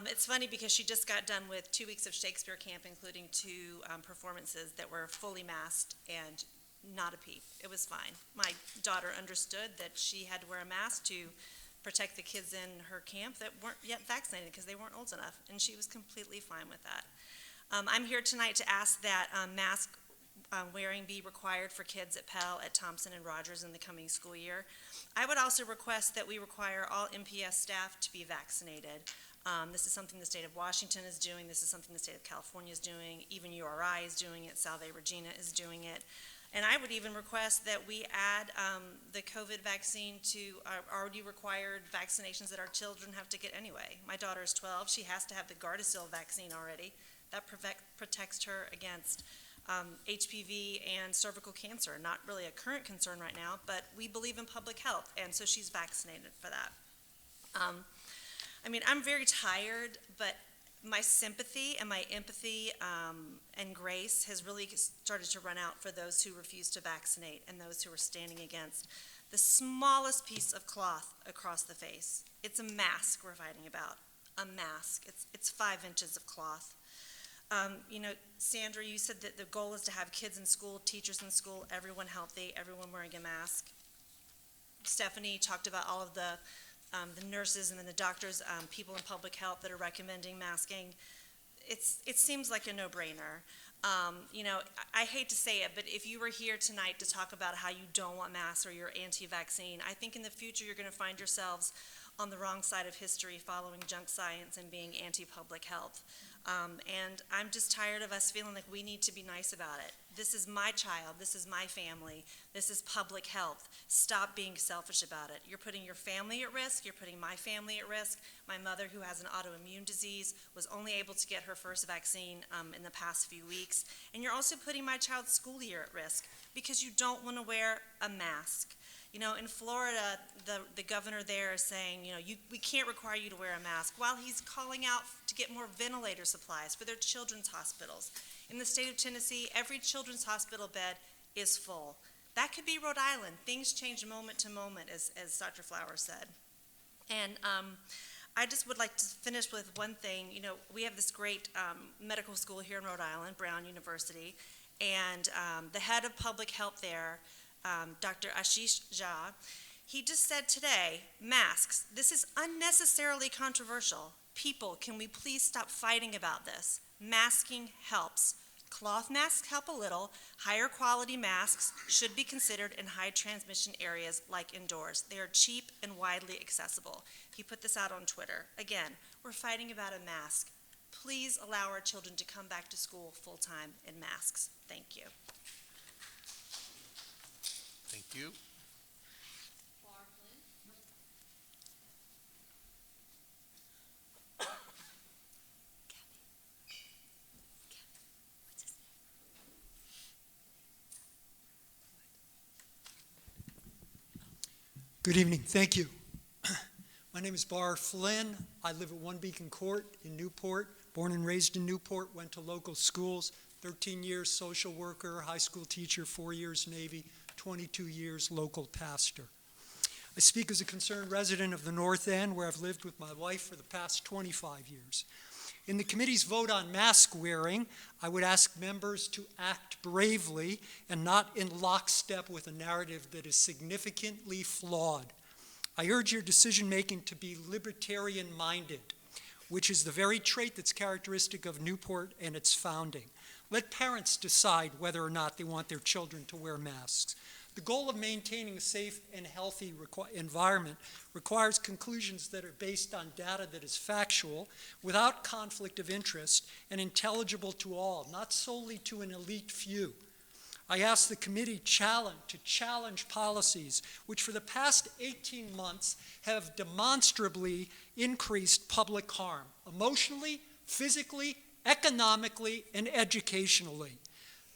It's funny because she just got done with 2 weeks of Shakespeare camp, including 2 performances that were fully masked and not a peep. It was fine. My daughter understood that she had to wear a mask to protect the kids in her camp that weren't yet vaccinated because they weren't old enough, and she was completely fine with that. I'm here tonight to ask that mask wearing be required for kids at Pell, at Thompson, and Rogers in the coming school year. I would also request that we require all MPS staff to be vaccinated. This is something the state of Washington is doing. This is something the state of California is doing. Even URI is doing it. Salve Regina is doing it. And I would even request that we add the COVID vaccine to our already required vaccinations that our children have to get anyway. My daughter is 12. She has to have the Gardasil vaccine already. That protects her against HPV and cervical cancer. Not really a current concern right now, but we believe in public health, and so she's vaccinated for that. I mean, I'm very tired, but my sympathy and my empathy and grace has really started to run out for those who refuse to vaccinate and those who are standing against the smallest piece of cloth across the face. It's a mask we're fighting about, a mask. It's 5 inches of cloth. You know, Sandra, you said that the goal is to have kids in school, teachers in school, everyone healthy, everyone wearing a mask. Stephanie talked about all of the nurses and then the doctors, people in public health that are recommending masking. It seems like a no-brainer. You know, I hate to say it, but if you were here tonight to talk about how you don't want masks or you're anti-vaccine, I think in the future you're going to find yourselves on the wrong side of history following junk science and being anti-public health. And I'm just tired of us feeling like we need to be nice about it. This is my child. This is my family. This is public health. Stop being selfish about it. You're putting your family at risk. You're putting my family at risk. My mother, who has an autoimmune disease, was only able to get her first vaccine in the past few weeks. And you're also putting my child's school year at risk because you don't want to wear a mask. You know, in Florida, the governor there is saying, you know, we can't require you to wear a mask, while he's calling out to get more ventilator supplies for their children's hospitals. In the state of Tennessee, every children's hospital bed is full. That could be Rhode Island. Things change moment to moment, as Dr. Flowers said. And I just would like to finish with one thing. You know, we have this great medical school here in Rhode Island, Brown University, and the head of public health there, Dr. Ashish Jha, he just said today, masks, this is unnecessarily controversial. People, can we please stop fighting about this? Masking helps. Cloth masks help a little. Higher quality masks should be considered in high transmission areas like indoors. They are cheap and widely accessible. He put this out on Twitter. Again, we're fighting about a mask. please allow our children to come back to school full-time in masks. Thank you. Thank you. Good evening. Thank you. My name is Bar Flynn. I live at One Beacon Court in Newport. Born and raised in Newport, went to local schools, 13 years social worker, high school teacher, 4 years Navy, 22 years local pastor. I speak as a concerned resident of the North End, where I've lived with my wife for the past 25 years. In the committee's vote on mask wearing, I would ask members to act bravely and not in lockstep with a narrative that is significantly flawed. I urge your decision-making to be libertarian-minded, which is the very trait that's characteristic of Newport and its founding. Let parents decide whether or not they want their children to wear masks. The goal of maintaining a safe and healthy environment requires conclusions that are based on data that is factual, without conflict of interest, and intelligible to all, not solely to an elite few. I ask the committee to challenge policies which for the past 18 months have demonstrably increased public harm, emotionally, physically, economically, and educationally.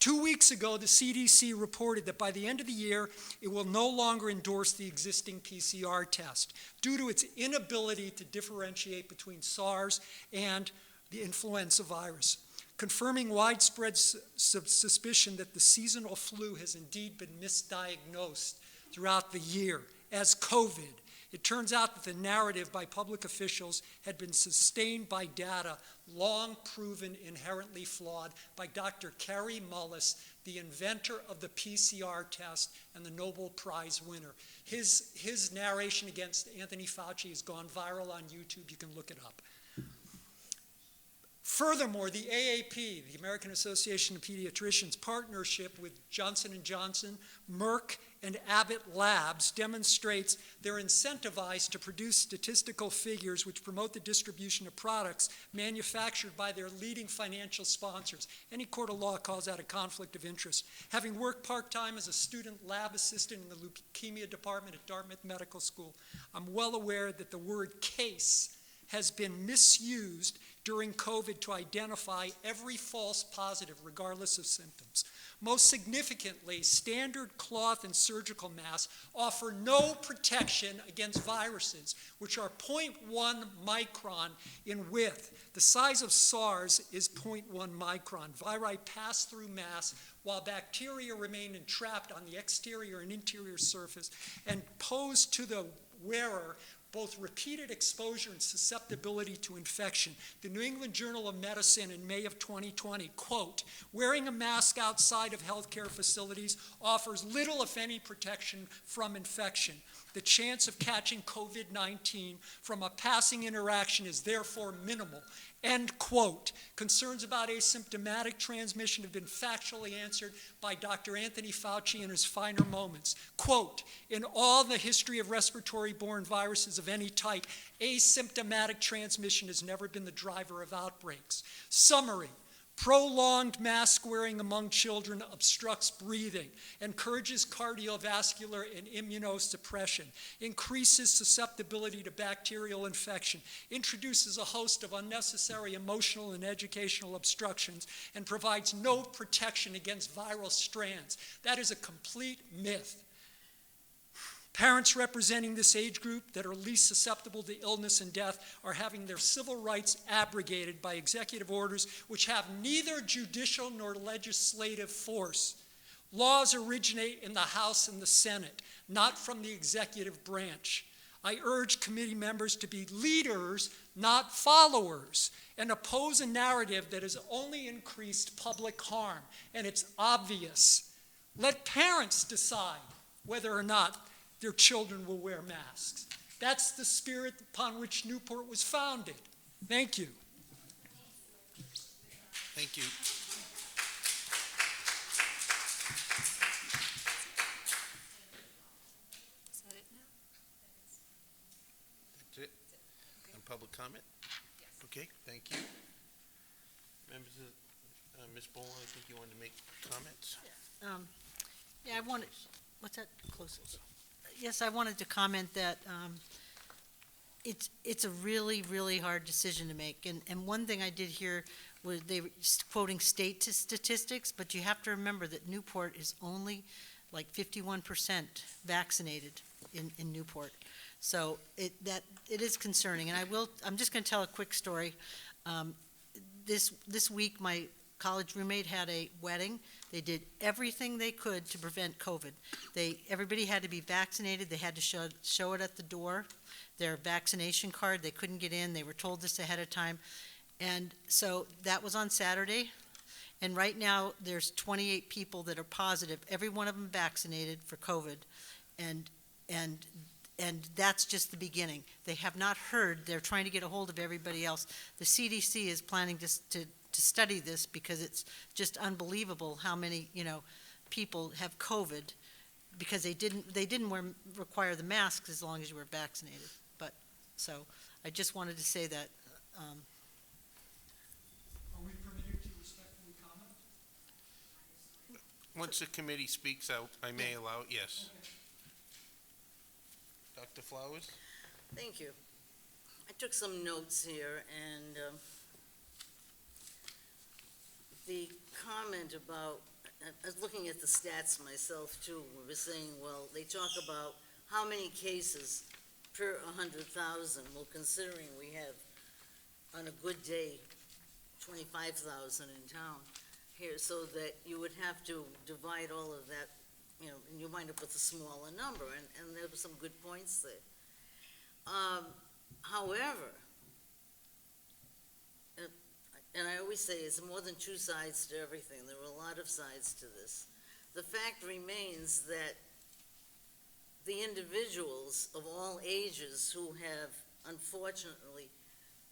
2 weeks ago, the CDC reported that by the end of the year, it will no longer endorse the existing PCR test due to its inability to differentiate between SARS and the influenza virus, confirming widespread suspicion that the seasonal flu has indeed been misdiagnosed throughout the year as COVID. It turns out that the narrative by public officials had been sustained by data long proven inherently flawed by Dr. Kerry Mullis, the inventor of the PCR test and the Nobel Prize winner. His narration against Anthony Fauci has gone viral on YouTube. You can look it up. Furthermore, the AAP, the American Association of Pediatricians, partnership with Johnson & Johnson, Merck, and Abbott Labs demonstrates they're incentivized to produce statistical figures which promote the distribution of products manufactured by their leading financial sponsors. Any court of law calls that a conflict of interest. Having worked part-time as a student lab assistant in the leukemia department at Dartmouth Medical School, I'm well aware that the word case has been misused during COVID to identify every false positive, regardless of symptoms. Most significantly, standard cloth and surgical masks offer no protection against viruses, which are 0.1 micron in width. The size of SARS is 0.1 micron. Viri pass through masks while bacteria remain entrapped on the exterior and interior surface and pose to the wearer both repeated exposure and susceptibility to infection. The New England Journal of Medicine in May of 2020, quote, "Wearing a mask outside of healthcare facilities offers little, if any, protection from infection. The chance of catching COVID-19 from a passing interaction is therefore minimal." End quote. Concerns about asymptomatic transmission have been factually answered by Dr. Anthony Fauci in his finer moments. Quote, "In all the history of respiratory-borne viruses of any type, asymptomatic transmission has never been the driver of outbreaks." Summary. Prolonged mask wearing among children obstructs breathing, encourages cardiovascular and immunosuppression, increases susceptibility to bacterial infection, introduces a host of unnecessary emotional and educational obstructions, and provides no protection against viral strands. That is a complete myth. Parents representing this age group that are least susceptible to illness and death are having their civil rights abrogated by executive orders which have neither judicial nor legislative force. Laws originate in the House and the Senate, not from the executive branch. I urge committee members to be leaders, not followers, and oppose a narrative that has only increased public harm, and it's obvious. Let parents decide whether or not their children will wear masks. That's the spirit upon which Newport was founded. Thank you. Thank you. Is that it now? That's it? And public comment? Okay, thank you. Members of, Ms. Boland, I think you wanted to make comments? Yeah, I wanted, what's that, close? Yes, I wanted to comment that it's a really, really hard decision to make. And one thing I did hear was they were quoting state statistics, but you have to remember that Newport is only like 51% vaccinated in Newport. So it is concerning. And I'm just going to tell a quick story. This week, my college roommate had a wedding. They did everything they could to prevent COVID. Everybody had to be vaccinated. They had to show it at the door, their vaccination card. They couldn't get in. They were told this ahead of time. And so that was on Saturday. And right now, there's 28 people that are positive, every one of them vaccinated for COVID. And that's just the beginning. They have not heard. They're trying to get a hold of everybody else. The CDC is planning to study this because it's just unbelievable how many, people have COVID because they didn't require the masks as long as you were vaccinated. But, so, I just wanted to say that. Are we permitted to respectfully comment? Once the committee speaks out, I may allow it, yes. Okay. Dr. Flowers? Thank you. I took some notes here, and the comment about, I was looking at the stats myself too, we were saying, well, they talk about how many cases per 100,000, well, considering we have, on a good day, 25,000 in town here, so that you would have to divide all of that, and you wind up with a smaller number, and there were some good points there. However, and I always say it's more than two sides to everything. There are a lot of sides to this. The fact remains that the individuals of all ages who have unfortunately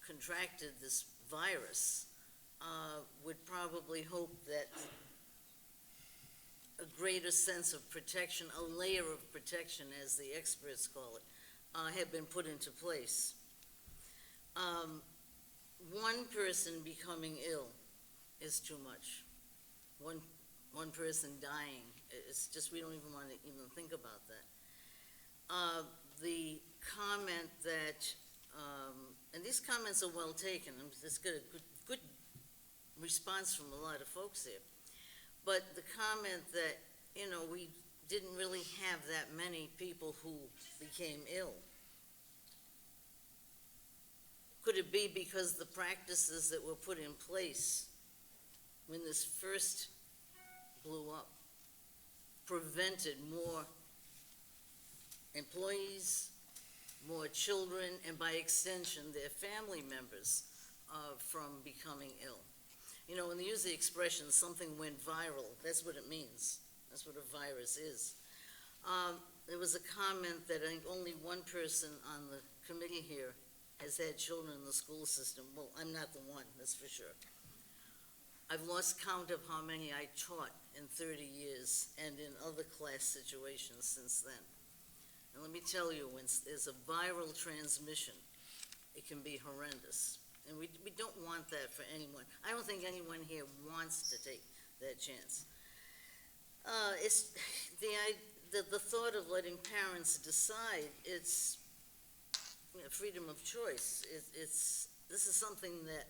contracted this virus would probably hope that a greater sense of protection, a layer of protection, as the experts call it, have been put into place. One person becoming ill is too much. One person dying, it's just, we don't even want to even think about that. The comment that, and these comments are well taken, it's got a good response from a lot of folks here, but the comment that, we didn't really have that many people who became ill. Could it be because the practices that were put in place when this first blew up prevented more employees, more children, and by extension, their family members from becoming ill? When they use the expression, something went viral, that's what it means. That's what a virus is. There was a comment that I think only one person on the committee here has had children in the school system. Well, I'm not the one, that's for sure. I've lost count of how many I taught in 30 years and in other class situations since then. And let me tell you, when there's a viral transmission, it can be horrendous. And we don't want that for anyone. I don't think anyone here wants to take that chance. It's the thought of letting parents decide, it's freedom of choice. This is something that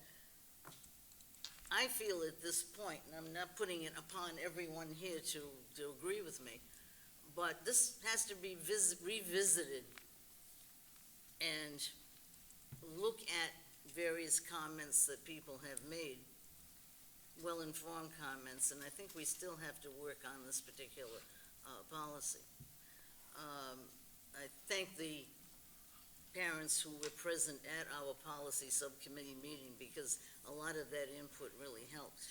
I feel at this point, and I'm not putting it upon everyone here to agree with me, but this has to be revisited and look at various comments that people have made, well-informed comments, and I think we still have to work on this particular policy. I thank the parents who were present at our policy subcommittee meeting because a lot of that input really helped.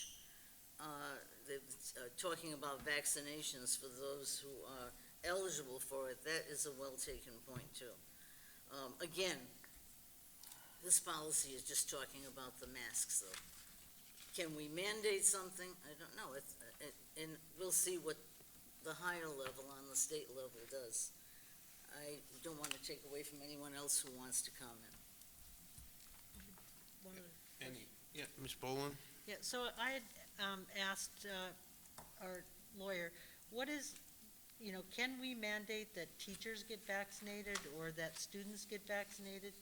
Talking about vaccinations for those who are eligible for it, that is a well-taken point too. Again, this policy is just talking about the masks though. Can we mandate something? I don't know. And we'll see what the higher level on the state level does. I don't want to take away from anyone else who wants to comment. Yeah, Ms. Boland? Yeah, so I had asked our lawyer, what is, can we mandate that teachers get vaccinated or that students get vaccinated?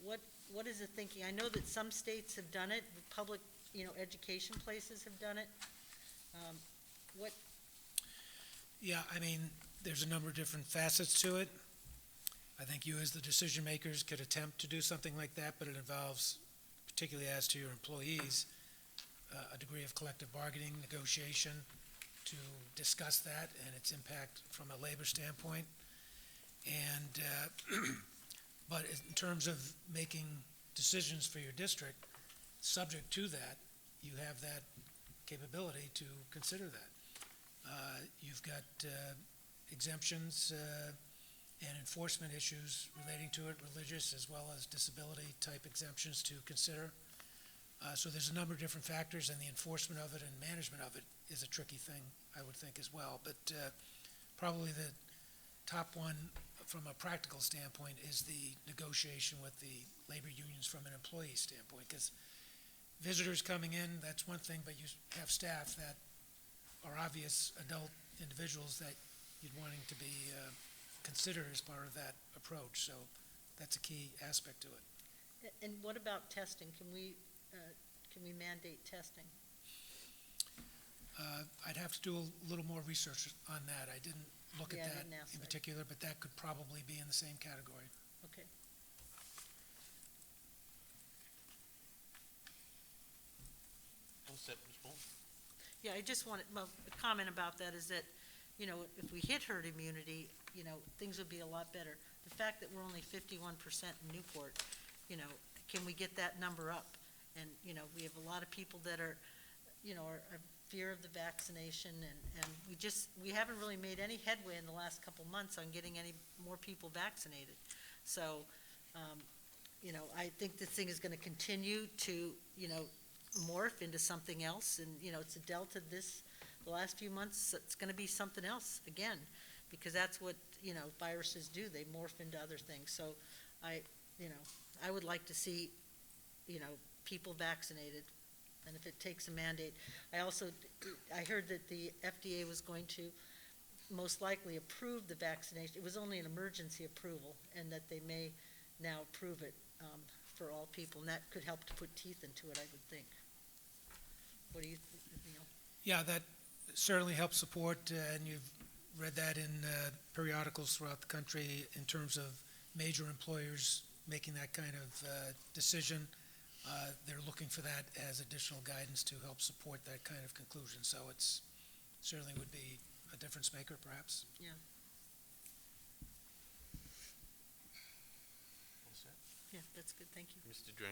What is the thinking? I know that some states have done it, the public, education places have done it. What, Yeah, I mean, there's a number of different facets to it. I think you as the decision makers could attempt to do something like that, but it involves, particularly as to your employees, a degree of collective bargaining, negotiation to discuss that and its impact from a labor standpoint. And, but in terms of making decisions for your district, subject to that, you have that capability to consider that. You've got exemptions and enforcement issues relating to it, religious as well as disability type exemptions to consider. So there's a number of different factors, and the enforcement of it and management of it is a tricky thing, I would think, as well. But probably the top one from a practical standpoint is the negotiation with the labor unions from an employee standpoint, because visitors coming in, that's one thing, but you have staff that are obvious adult individuals that you'd wanting to be considered as part of that approach. So that's a key aspect to it. and what about testing? Can we mandate testing? I'd have to do a little more research on that. I didn't look Yeah, I at that didn't ask in that. particular, but that could probably be in the same category. Okay. All set, Ms. Bolt? Yeah, I just wanted, well, a comment about that is that, if we hit herd immunity, things would be a lot better. The fact that we're only 51% in Newport, can we get that number up? And, we have a lot of people that are, are fear of the vaccination, and we haven't really made any headway in the last couple months on getting any more people vaccinated. So, I think this thing is gonna continue to, morph into something else, and, it's a delta the last few months, it's gonna be something else again, because that's what, viruses do, they morph into other things. So I would like to see, people vaccinated, and if it takes a mandate. I heard that the FDA was going to most likely approve the vaccination. It was only an emergency approval, and that they may now approve it for all people, and that could help to put teeth into it, I would think. What do you, Yeah, that certainly helps support, and you've read that in periodicals throughout the country in terms of major employers making that kind of decision. They're looking for that as additional guidance to help support that kind of conclusion. So it's certainly would be a difference maker, perhaps. Yeah. All set? Yeah, that's good, thank you. Mr. Drain?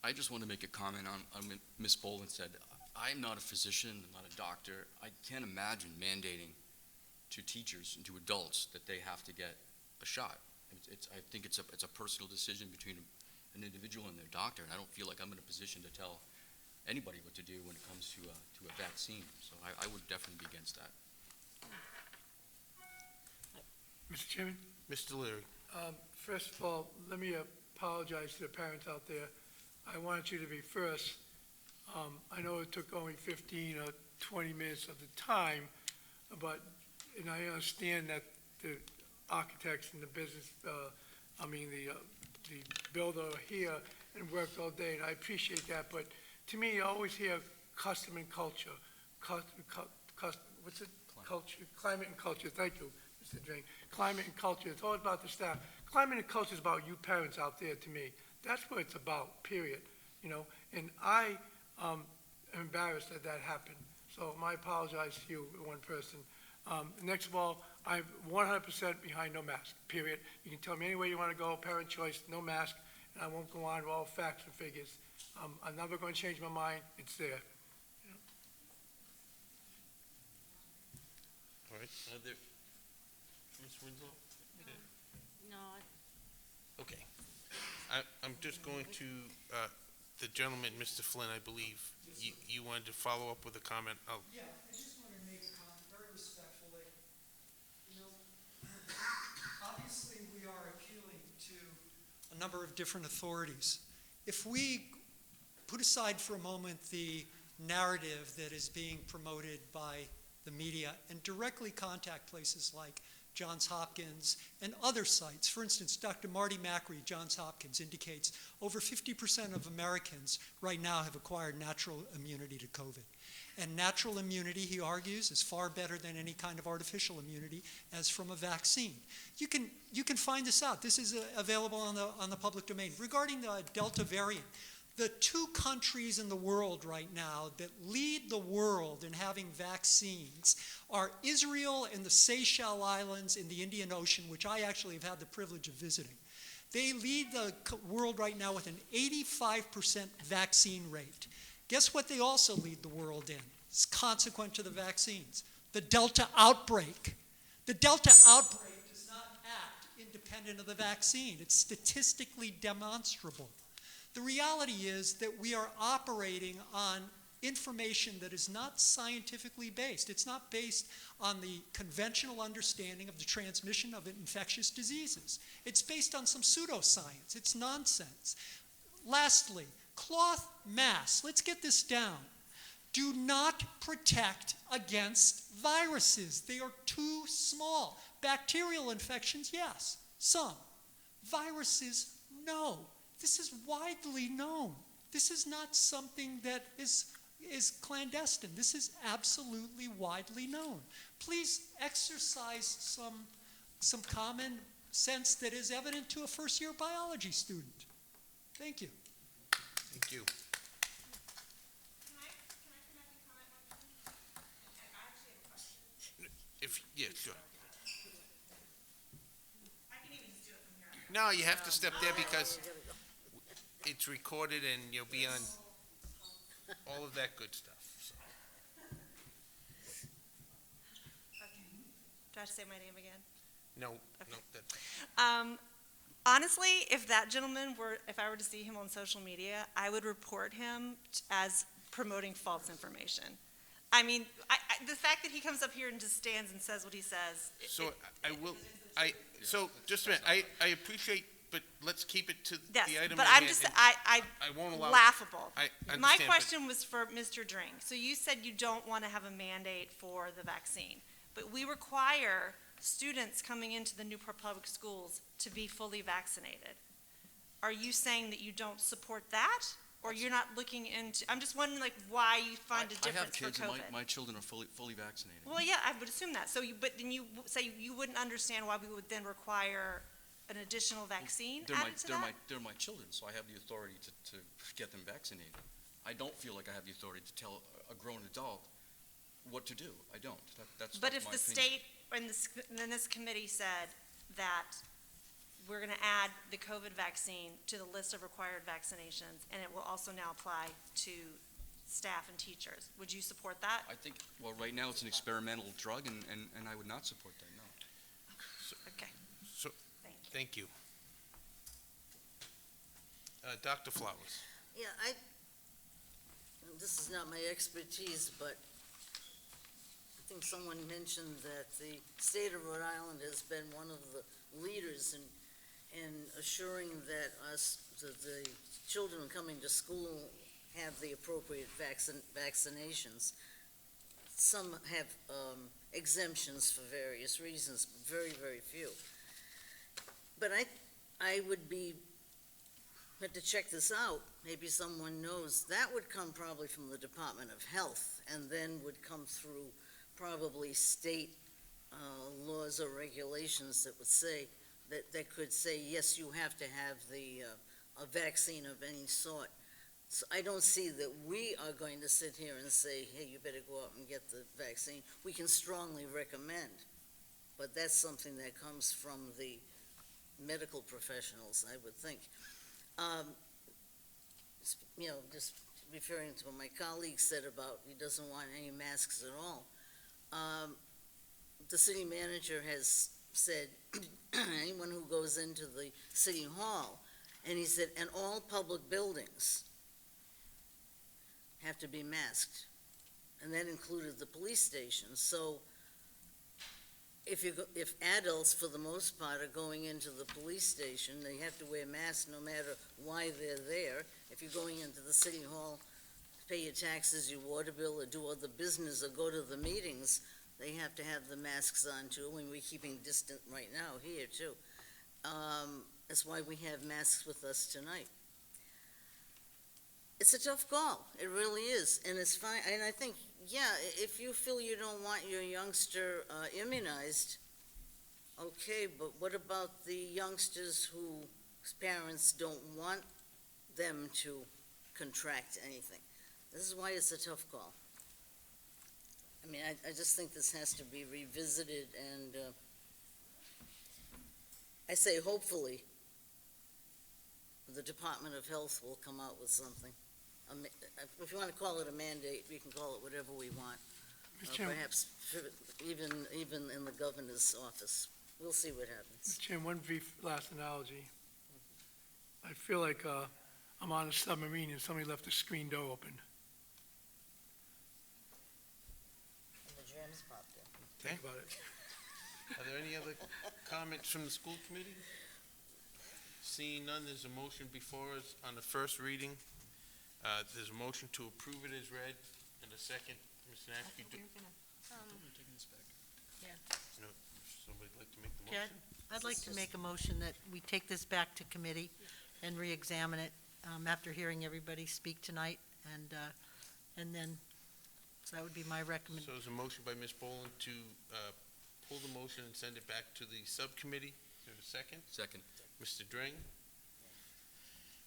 I just want to make a comment on what Ms. Boland said. I'm not a physician, I'm not a doctor. I can't imagine mandating to teachers and to adults that they have to get a shot. I think it's a personal decision between an individual and their doctor, and I don't feel like I'm in a position to tell anybody what to do when it comes to a vaccine. So I would definitely be against that. Mr. Chairman? Mr. Leary? First of all, let me apologize to the parents out there. I wanted you to be first. I know it took only 15 or 20 minutes of the time, and I understand that the architects and the business, the builder are here and worked all day, and I appreciate that, but to me, you always hear custom and culture. What's it? Culture, climate and culture. Thank you, Mr. Drain. Climate and culture. It's all about the staff. Climate and culture is about you parents out there to me. That's what it's about, period. And I am embarrassed that that happened. So I apologize to you, one person. Next of all, I'm 100% behind no mask, period. You can tell me any way you want to go, parent choice, no mask, and I won't go on with all facts and figures. I'm never going to change my mind. It's there. All right, Ms. Winslow? No, Okay. I'm just going to, the gentleman, Mr. Flynn, I believe, you wanted to follow up with a comment. Yeah, I just want to make a comment very respectfully. Obviously, we are appealing to a number of different authorities. If we put aside for a moment the narrative that is being promoted by the media and directly contact places like Johns Hopkins and other sites. For instance, Dr. Marty Macri, Johns Hopkins, indicates over 50% of Americans right now have acquired natural immunity to COVID. And natural immunity, he argues, is far better than any kind of artificial immunity as from a vaccine. You can find this out. This is available on the public domain. Regarding the Delta variant, the two countries in the world right now that lead the world in having vaccines are Israel and the Seychelles Islands in the Indian Ocean, which I actually have had the privilege of visiting. They lead the world right now with an 85% vaccine rate. Guess what they also lead the world in? It's consequent to the vaccines. The Delta outbreak. The Delta outbreak does not act independent of the vaccine. It's statistically demonstrable. The reality is that we are operating on information that is not scientifically based. It's not based on the conventional understanding of the transmission of infectious diseases. It's based on some pseudoscience. It's nonsense. Lastly, cloth masks, let's get this down, do not protect against viruses. They are too small. Bacterial infections, yes, some. Viruses, no. This is widely known. This is not something that is clandestine. This is absolutely widely known. Please exercise some common sense that is evident to a first-year biology student. Thank you. Thank you. Yeah, sure. No, you have to step there because it's recorded and you'll be on all of that good stuff. So. Okay. Do I have to say my name again? No, Okay. no, that's. Honestly, if that gentleman if I were to see him on social media, I would report him as promoting false information. I mean, the fact that he comes up here and just stands and says what he says. So just a minute, I appreciate, but let's keep it to Yes, the item but at I'm hand, just, and I won't allow. laughable. I understand, My but- question was for Mr. Drink. So you said you don't want to have a mandate for the vaccine, but we require students coming into the Newport Public Schools to be fully vaccinated. Are you saying that you don't support that? Or you're not looking into, I'm just wondering like why you find a difference for I have kids, COVID? and my children are fully vaccinated. Well, yeah, I would assume that. So but then you say you wouldn't understand why we would then require an additional vaccine added to that? They're my children, so I have the authority to get them vaccinated. I don't feel like I have the authority to tell a grown adult what to do. I don't. That's But my if the opinion. state and this committee said that we're going to add the COVID vaccine to the list of required vaccinations, and it will also now apply to staff and teachers, would you support that? I think, well, right now it's an experimental drug, and I would not support that, no. Okay. So, Thank you. thank you. Dr. Flowers. Yeah, this is not my expertise, but I think someone mentioned that the state of Rhode Island has been one of the leaders in assuring that the children coming to school have the appropriate vaccinations. Some have exemptions for various reasons, very, very few. But I would had to check this out, maybe someone knows, that would come probably from the Department of Health, and then would come through probably state laws or regulations that would say, that could say, yes, you have to have a vaccine of any sort. So I don't see that we are going to sit here and say, hey, you better go out and get the vaccine. We can strongly recommend, but that's something that comes from the medical professionals, I would think. Just referring to what my colleague said about he doesn't want any masks at all. The city manager has said, anyone who goes into the city hall, and he said, and all public buildings have to be masked, and that included the police station. So if adults, for the most part, are going into the police station, they have to wear masks no matter why they're there. If you're going into the city hall pay your taxes, your water bill, or do other business, or go to the meetings, they have to have the masks on too, and we're keeping distant right now here too. That's why we have masks with us tonight. It's a tough call, it really is, and it's fine, and I think, yeah, if you feel you don't want your youngster immunized, okay, but what about the youngsters whose parents don't want them to contract anything? This is why it's a tough call. I mean, I just think this has to be revisited, and I say hopefully the Department of Health will come out with something. If you want to call it a mandate, we can call it whatever we want. Mr. Chairman, Perhaps even in the governor's office. We'll see what happens. Mr. Chairman, one brief last analogy. I feel like I'm on a submarine and somebody left the screen door open. And the germs popped in. Think about it. Are there any other comments from the school committee? Seeing none, there's a motion before us on the first reading. There's a motion to approve it as read, and a second. Ms. Nash, you do, somebody'd like to make the Yeah, motion? I'd like to make a motion that we take this back to committee and re-examine it after hearing everybody speak tonight, and then, so that would be my recommendation. So there's a motion by Ms. Boland to pull the motion and send it back to the subcommittee. Is there a second? Second. Mr. Dring?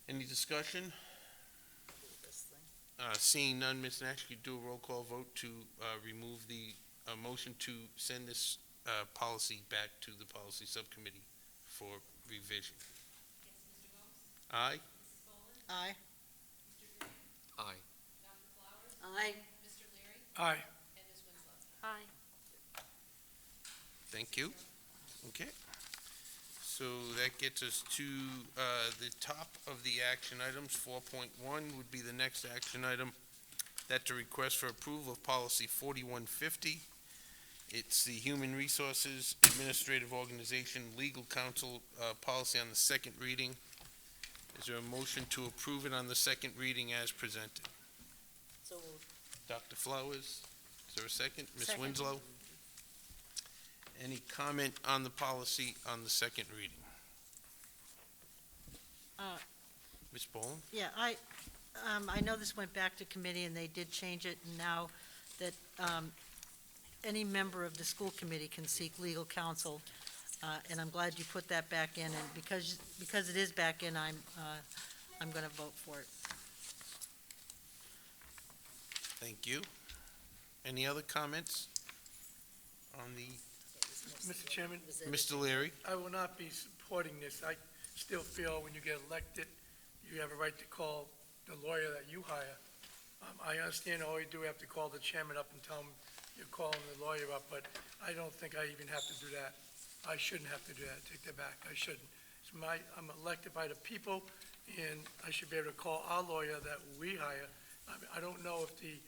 Any discussion? Seeing none, Ms. Nash, you do a roll call vote to remove the motion to send this policy back to the policy subcommittee for revision. Aye? Aye. Aye. Aye. Aye. Aye. Thank you. Okay. So that gets us to the top of the action items. 4.1 would be the next action item. That's a request for approval of policy 4150. It's the Human Resources Administrative Organization Legal Counsel policy on the second reading. Is there a motion to approve it on the second reading as presented? So moved. Dr. Flowers, is there a second? Ms. Second. Winslow? Any comment on the policy on the second reading? Ms. Boland? Yeah, I know this went back to committee and they did change it, and now that any member of the school committee can seek legal counsel, and I'm glad you put that back in, and because it is back in, I'm going to vote for it. Thank you. Any other comments on the, Mr. Chairman, Mr. Leary? I will not be supporting this. I still feel when you get elected, you have a right to call the lawyer that you hire. I understand all you do, have to call the chairman up and tell him you're calling the lawyer up, but I don't think I even have to do that. I shouldn't have to do that. Take that back. I shouldn't. I'm elected by the people, and I should be able to call our lawyer that we hire. I don't know if the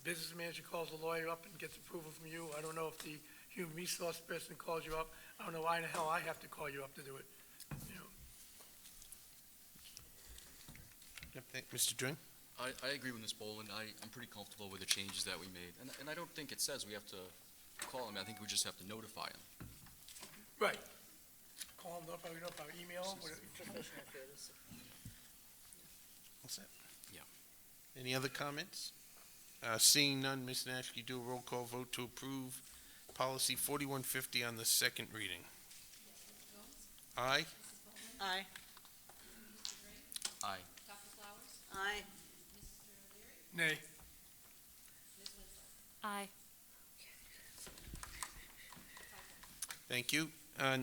business manager calls the lawyer up and gets approval from you. I don't know if the human resource person calls you up. I don't know why in the hell I have to call you up to do it. Mr. Dring? I agree with Ms. Boland. I'm pretty comfortable with the changes that we made. And I don't think it says we have to call him. I think we just have to notify him. Right. Call them up, email them, whatever. What's that? Yeah. Any other comments? Seeing none, Ms. Nash, you do a roll call vote to approve policy 4150 on the second reading. Aye? Aye. Aye. Aye. Nay. Aye. Thank you.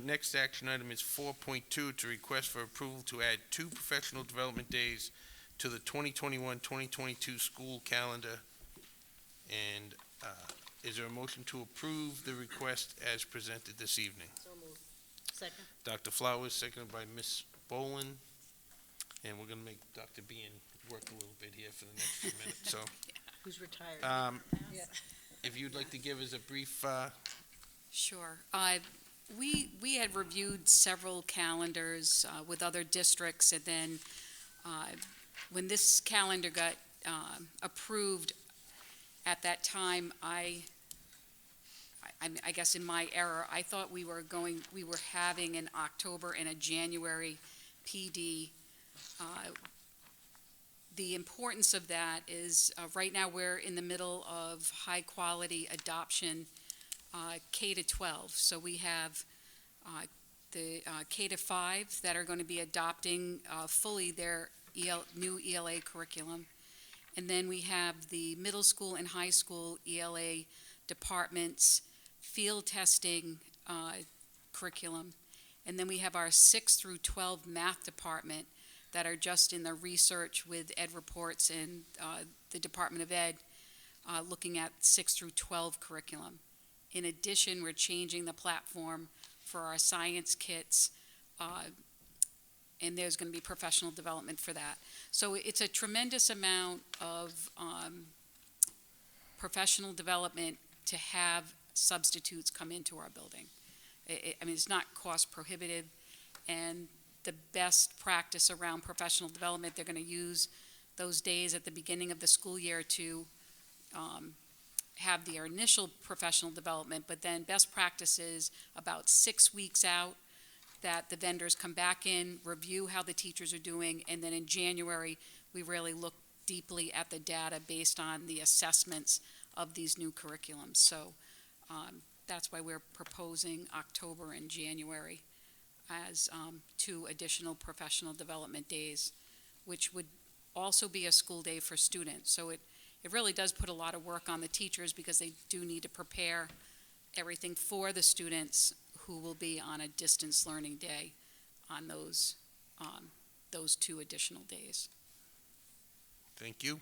Next action item is 4.2, to request for approval to add 2 professional development days to the 2021-2022 school calendar. And is there a motion to approve the request as presented this evening? So moved. Second. Dr. Flowers, seconded by Ms. Boland. And we're going to make Dr. Bean work a little bit here for the next few minutes. So Who's retired? Yeah. if you'd like to give us a brief, Sure. We had reviewed several calendars with other districts, and then when this calendar got approved at that time, I guess in my error, I thought we were having an October and a January PD. The importance of that is, right now, we're in the middle of high-quality adoption, K to 12. So we have the K to 5 that are going to be adopting fully their new ELA curriculum. And then we have the middle school and high school ELA departments field testing curriculum. And then we have our 6 through 12 math department that are just in the research with Ed Reports and the Department of Ed looking at 6 through 12 curriculum. In addition, we're changing the platform for our science kits, and there's going to be professional development for that. So it's a tremendous amount of professional development to have substitutes come into our building. I mean, it's not cost prohibitive, and the best practice around professional development, they're going to use those days at the beginning of the school year to have their initial professional development, but then best practices about 6 weeks out that the vendors come back in, review how the teachers are doing, and then in January, we really look deeply at the data based on the assessments of these new curriculums. So that's why we're proposing October and January as 2 additional professional development days, which would also be a school day for students. So it really does put a lot of work on the teachers because they do need to prepare everything for the students who will be on a distance learning day on those 2 additional days. Thank you.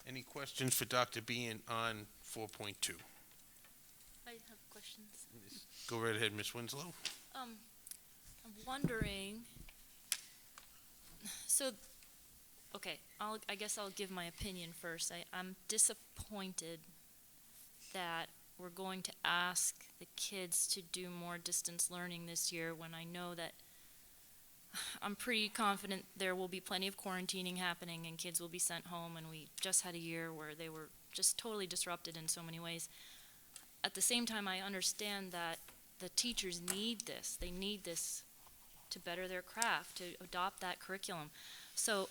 Any questions for Dr. Bean on 4.2? I have questions. Go right ahead, Ms. Winslow. I'm wondering, so, okay, I guess I'll give my opinion first. I'm disappointed that we're going to ask the kids to do more distance learning this year when I know that I'm pretty confident there will be plenty of quarantining happening and kids will be sent home, and we just had a year where they were just totally disrupted in so many ways. At the same time, I understand that the teachers need this. They need this to better their craft, to adopt that curriculum. So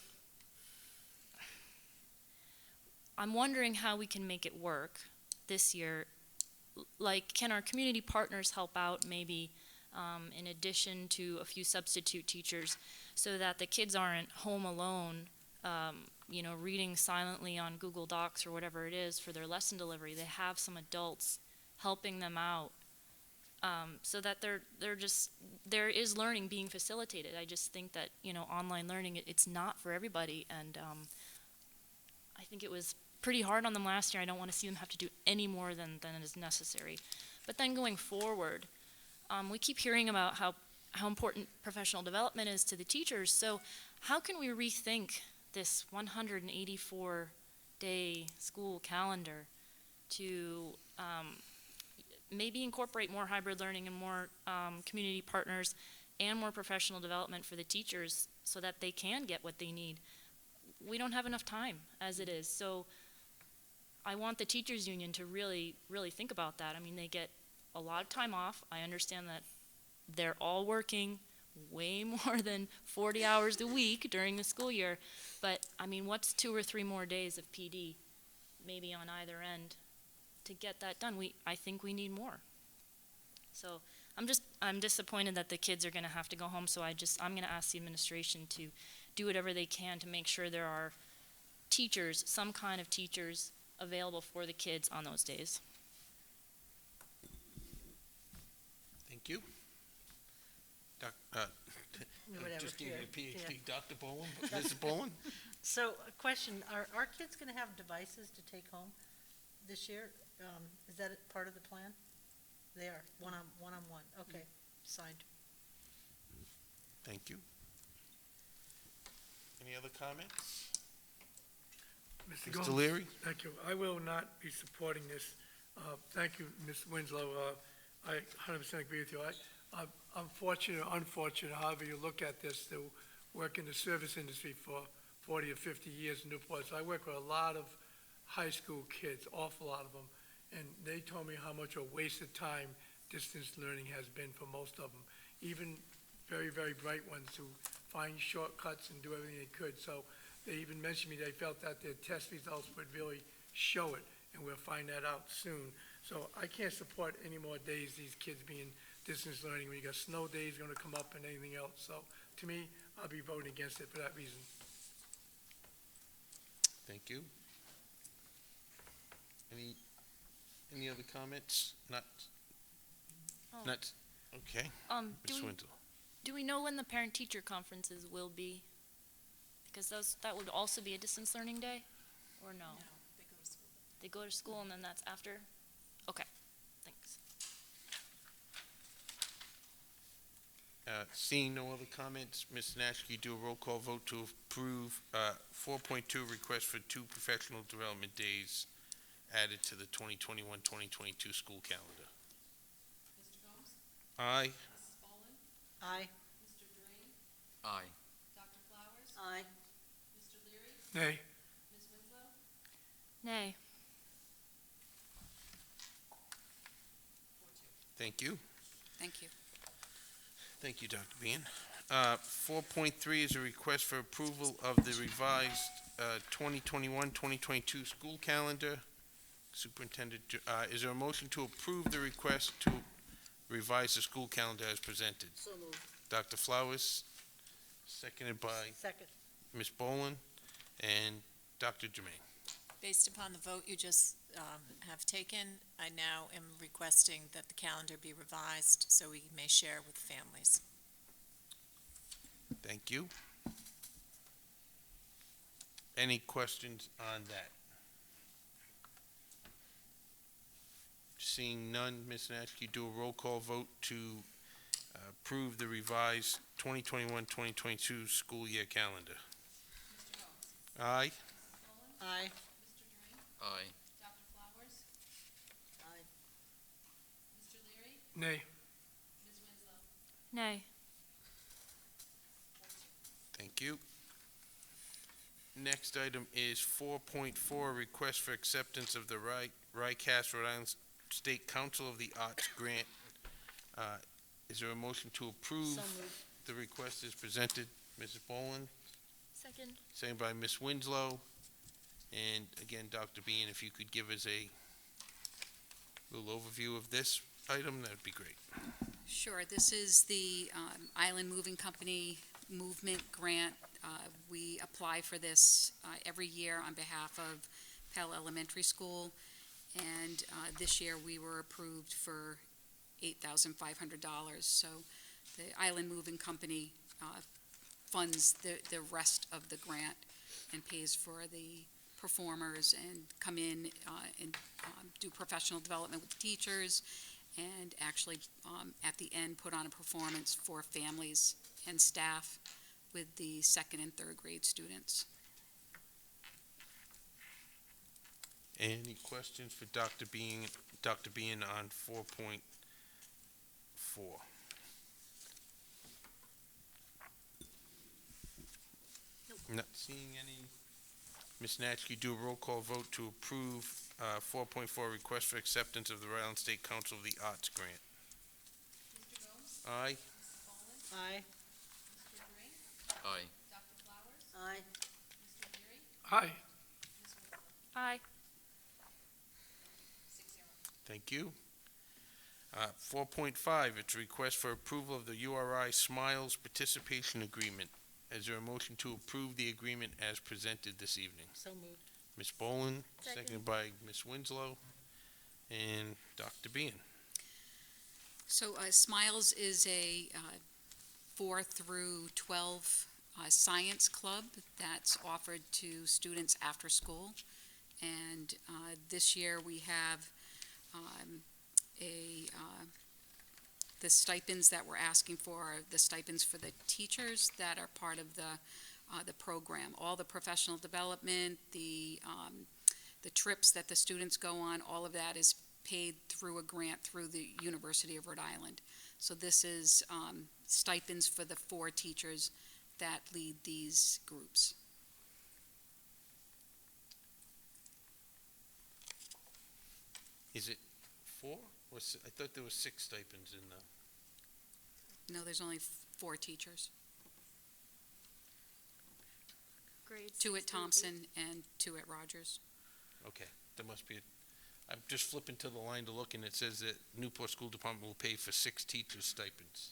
I'm wondering how we can make it work this year. Like, can our community partners help out maybe in addition to a few substitute teachers so that the kids aren't home alone, reading silently on Google Docs or whatever it is for their lesson delivery. They have some adults helping them out so that there is learning being facilitated. I just think that, online learning, it's not for everybody, and I think it was pretty hard on them last year. I don't want to see them have to do any more than is necessary. But then going forward, we keep hearing about how important professional development is to the teachers. So how can we rethink this 184-day school calendar to maybe incorporate more hybrid learning and more community partners and more professional development for the teachers so that they can get what they need? We don't have enough time as it is. So I want the teachers union to really, really think about that. I mean, they get a lot of time off. I understand that they're all working way more than 40 hours a week during the school year. But, I mean, what's 2 or 3 more days of PD, maybe on either end, to get that done? I think we need more. So I'm disappointed that the kids are going to have to go home. So I'm going to ask the administration to do whatever they can to make sure there are teachers, some kind of teachers, available for the kids on those days. Thank you. Just gave you a PhD, Yeah. Dr. Bowen, Mrs. Bowen? So, a question, are our kids going to have devices to take home this year? Is that part of the plan? They are, one-on-one, okay, signed. Thank you. Any other comments? Mr. Mr. Gomes? Leary? Thank you. I will not be supporting this. Thank you, Ms. Winslow. I 100% agree with you. I'm fortunate or unfortunate, however you look at this, to work in the service industry for 40 or 50 years in Newport, so I work with a lot of high school kids, awful lot of them, and they told me how much a waste of time distance learning has been for most of them, even very, very bright ones who find shortcuts and do everything they could. So they even mentioned to me they felt that their test results would really show it, and we'll find that out soon. So I can't support any more days these kids being distance learning when you got snow days going to come up and anything else. So to me, I'll be voting against it for that reason. Thank you. Any other comments? Not, okay. Do we know when the parent-teacher conferences will be? Because that would also be a distance learning day, or no? No, they go to school. They go to school and then that's after? Okay, thanks. Seeing no other comments, Ms. Nash, can you do a roll call vote to approve 4.2 request for 2 professional development days added to the 2021-2022 school calendar? Mr. Gomes? Aye. Mrs. Boland? Aye. Mr. Drain? Aye. Dr. Flowers? Aye. Mr. Leary? Nay. Ms. Winslow? Nay. 4-2. Thank you. Thank you. Thank you, Dr. Bean. 4.3 is a request for approval of the revised 2021-2022 school calendar. Superintendent, is there a motion to approve the request to revise the school calendar as presented? So moved. Dr. Flowers, seconded by Second. Ms. Boland and Dr. Jermaine. Based upon the vote you just have taken, I now am requesting that the calendar be revised so we may share with families. Thank you. Any questions on that? Seeing none, Ms. Nash, can you do a roll call vote to approve the revised 2021-2022 school year calendar? Mr. Gomes? Aye. Mrs. Boland? Aye. Mr. Drain? Aye. Dr. Flowers? Aye. Mr. Leary? Nay. Ms. Winslow? Nay. 4-2. Thank you. Next item is 4.4, request for acceptance of the RICAS Rhode Island State Council of the Arts grant. Is there a motion to approve So moved. the request as presented? Mrs. Boland, Second. seconded by Ms. Winslow. And again, Dr. Bean, if you could give us a little overview of this item, that'd be great. Sure. This is the Island Moving Company Movement Grant. We apply for this every year on behalf of Pell Elementary School, and this year we were approved for $8,500. So the Island Moving Company funds the rest of the grant and pays for the performers and come in and do professional development with teachers, and actually at the end put on a performance for families and staff with the 2nd and 3rd grade students. Any questions for Dr. Bean on 4.4? Not seeing any. Ms. Natch, can you do a roll call vote to approve 4.4, request for acceptance of the Rhode Island State Council of the Arts grant? Mr. Gomes? Aye. Mrs. Boland? Aye. Mr. Drain? Aye. Dr. Flowers? Aye. Mr. Leary? Aye. Ms. Winslow? Aye. 6-0. Thank you. 4.5, it's a request for approval of the URI Smiles Participation Agreement. Is there a motion to approve the agreement as presented this evening? So moved. Ms. Boland, Second. seconded by Ms. Winslow, and Dr. Bean. So Smiles is a 4 through 12 science club that's offered to students after school. And this year we have the stipends that we're asking for are the stipends for the teachers that are part of the program. All the professional development, the trips that the students go on, all of that is paid through a grant through the University of Rhode Island. So this is stipends for the 4 teachers that lead these groups. Is it 4 or I thought there were 6 stipends in the, No, there's only 4 teachers. Grades 2 6 at through 8. Thompson and 2 at Rogers. okay, there must be, I'm just flipping to the line to look, and it says that Newport School Department will pay for 6 teachers' stipends.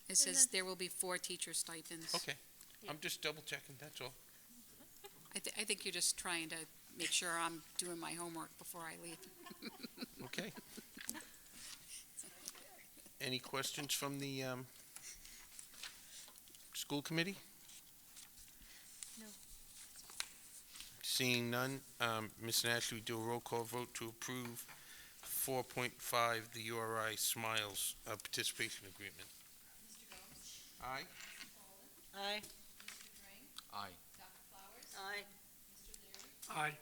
It says there will be 4 teacher stipends. Okay, I'm just double checking, that's all. I think you're just trying to make sure I'm doing my homework before I leave. Okay. Any questions from the school committee? No. Seeing none, Ms. Nash, we do a roll call vote to approve 4.5, the URI Smiles Participation Agreement. Aye? Aye. Aye. Aye. Aye.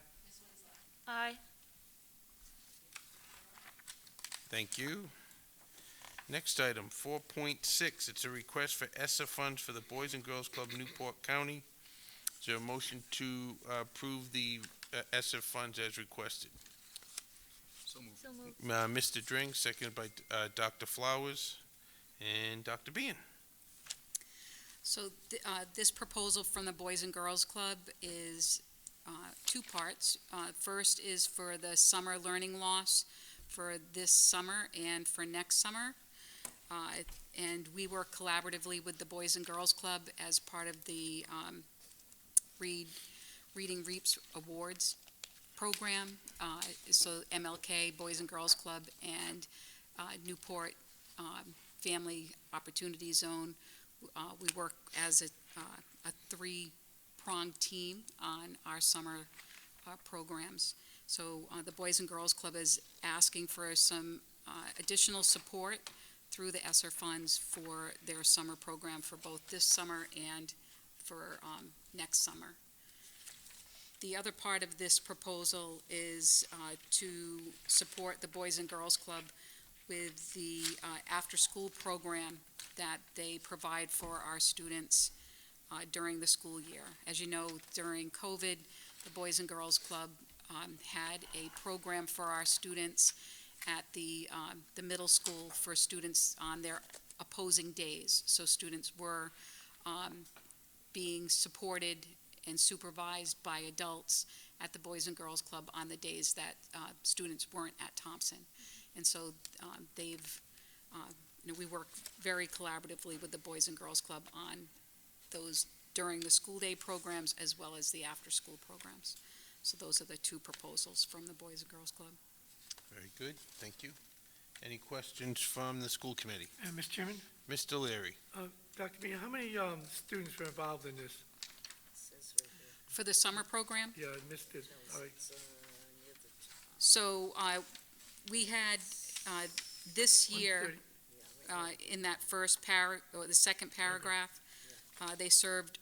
Aye. Thank you. Next item, 4.6, it's a request for ESSA funds for the Boys and Girls Club Newport County. Is there a motion to approve the ESSA funds as requested? So moved. So moved. Mr. Dring, seconded by Dr. Flowers and Dr. Bean. So this proposal from the Boys and Girls Club is 2 parts. First is for the summer learning loss for this summer and for next summer. And we work collaboratively with the Boys and Girls Club as part of the Reading Reaps Awards program. So MLK, Boys and Girls Club, and Newport Family Opportunity Zone. We work as a 3-pronged team on our summer programs. So the Boys and Girls Club is asking for some additional support through the ESSER funds for their summer program for both this summer and for next summer. The other part of this proposal is to support the Boys and Girls Club with the after-school program that they provide for our students during the school year. As you know, during COVID, the Boys and Girls Club had a program for our students at the middle school for students on their opposing days. So students were being supported and supervised by adults at the Boys and Girls Club on the days that students weren't at Thompson. And so we work very collaboratively with the Boys and Girls Club on those during the school day programs as well as the after-school programs. So those are the 2 proposals from the Boys and Girls Club. Very good, thank you. Any questions from the school committee? Mr. Chairman, Mr. Leary? Dr. Bean, how many students were involved in this? For the summer program, Yeah, I missed it. All right. so we had this year, 130. in that first or the second paragraph, they served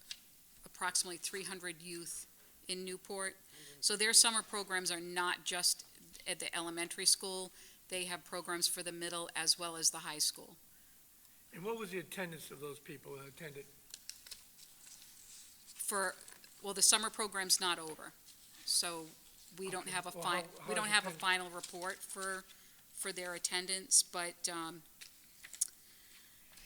approximately 300 youth in Newport. So their summer programs are not just at the elementary school. They have programs for the middle as well as the high school. And what was the attendance of those people that attended? Well, the summer program's not over, so we don't have a Well, how we don't is have a attendance? final report for their attendance, but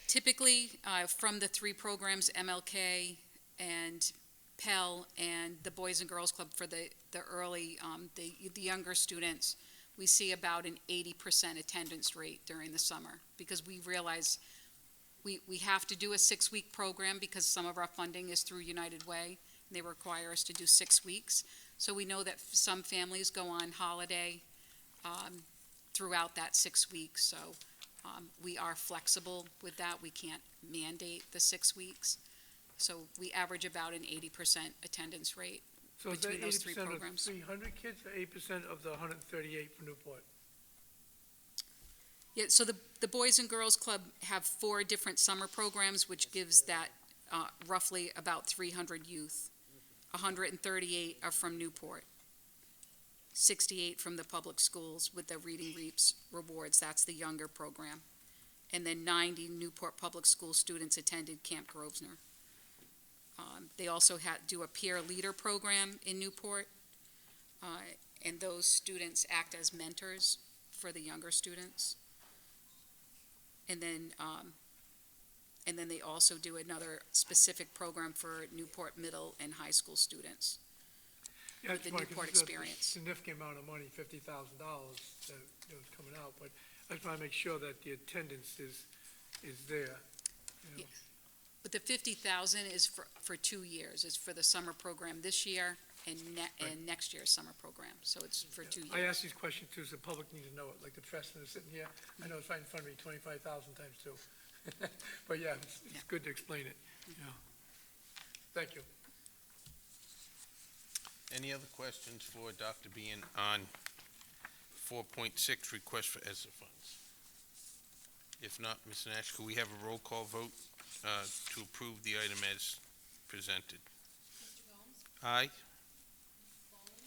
typically, from the 3 programs, MLK and Pell and the Boys and Girls Club for the early, the younger students, we see about an 80% attendance rate during the summer, because we realize we have to do a 6-week program because some of our funding is through United Way. They require us to do 6 weeks. So we know that some families go on holiday throughout that 6 weeks. So we are flexible with that. We can't mandate the 6 weeks. So we average about an 80% attendance rate So is that between those 3 80% of programs. 300 kids or 8% of the 138 from Newport? Yeah, so the Boys and Girls Club have 4 different summer programs, which gives that roughly about 300 youth. 138 are from Newport. 68 from the public schools with the Reading Reaps Rewards, that's the younger program. And then 90 Newport Public School students attended Camp Grosvenor. They also do a peer leader program in Newport. and those students act as mentors for the younger students. And then they also do another specific program for Newport middle and high school students. Yeah, with that's the right, 'cause Newport it's a experience. significant amount of money, $50,000 that was coming out, but I just want to make sure that the attendance is there, you know. But the 50,000 is for 2 years. It's for the summer program this year and and next year's summer program. So it's for 2 years. I ask these questions too, so the public needs to know it, like the pressmen are sitting here. I know it's right in front of me 25,000 times two. But yeah, it's good to explain it, yeah. Thank you. Any other questions for Dr. Bean on 4.6, request for ESSER funds? If not, Ms. Nash, could we have a roll call vote to approve the item as presented? Aye.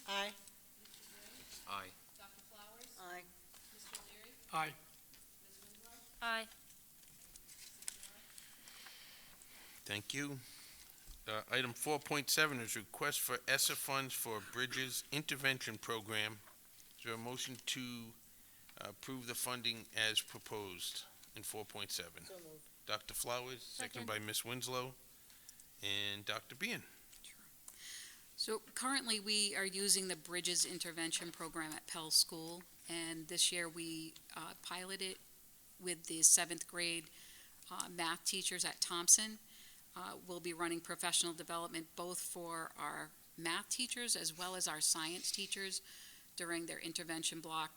Aye. Aye. Aye. Aye. Aye. Thank you. Item 4.7 is request for ESSER funds for Bridges Intervention Program. Is there a motion to approve the funding as proposed in 4.7? So moved. Dr. Flowers, second by Ms. Winslow, and Dr. Bean. So currently, we are using the Bridges Intervention Program at Pell School, and this year we piloted with the 7th grade math teachers at Thompson. We'll be running professional development both for our math teachers as well as our science teachers during their intervention block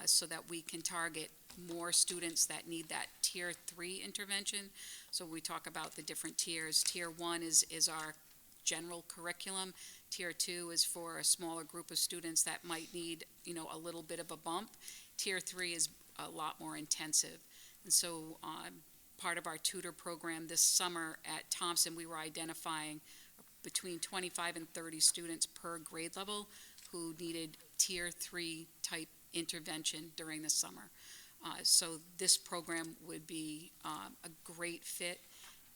so that we can target more students that need that Tier 3 intervention. So we talk about the different tiers. Tier 1 is our general curriculum. Tier 2 is for a smaller group of students that might need, a little bit of a bump. Tier 3 is a lot more intensive. And so part of our tutor program this summer at Thompson, we were identifying between 25 and 30 students per grade level who needed Tier 3 type intervention during the summer. So this program would be a great fit.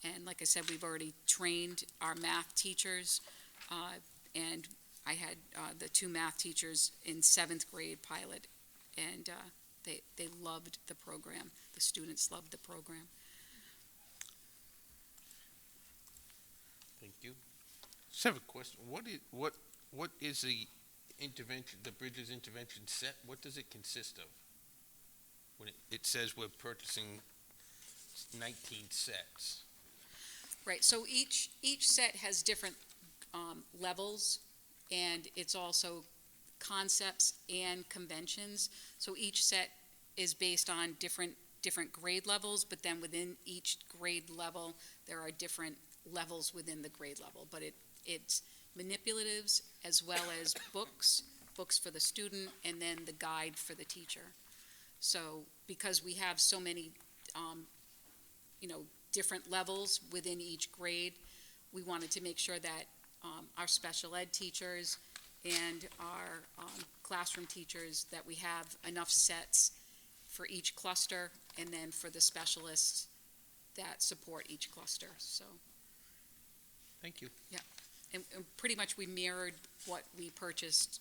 And like I said, we've already trained our math teachers, and I had the 2 math teachers in 7th grade pilot, and they loved the program. The students loved the program. Thank you. Just have a question. What is the intervention, the Bridges intervention set? What does it consist of? When it says we're purchasing 19 sets. Right, so each set has different levels, and it's also concepts and conventions. So each set is based on different grade levels, but then within each grade level, there are different levels within the grade level. But it's manipulatives as well as books for the student, and then the guide for the teacher. So because we have so many, different levels within each grade, we wanted to make sure that our special ed teachers and our classroom teachers, that we have enough sets for each cluster, and then for the specialists that support each cluster, so. Thank you. Yeah, and pretty much we mirrored what we purchased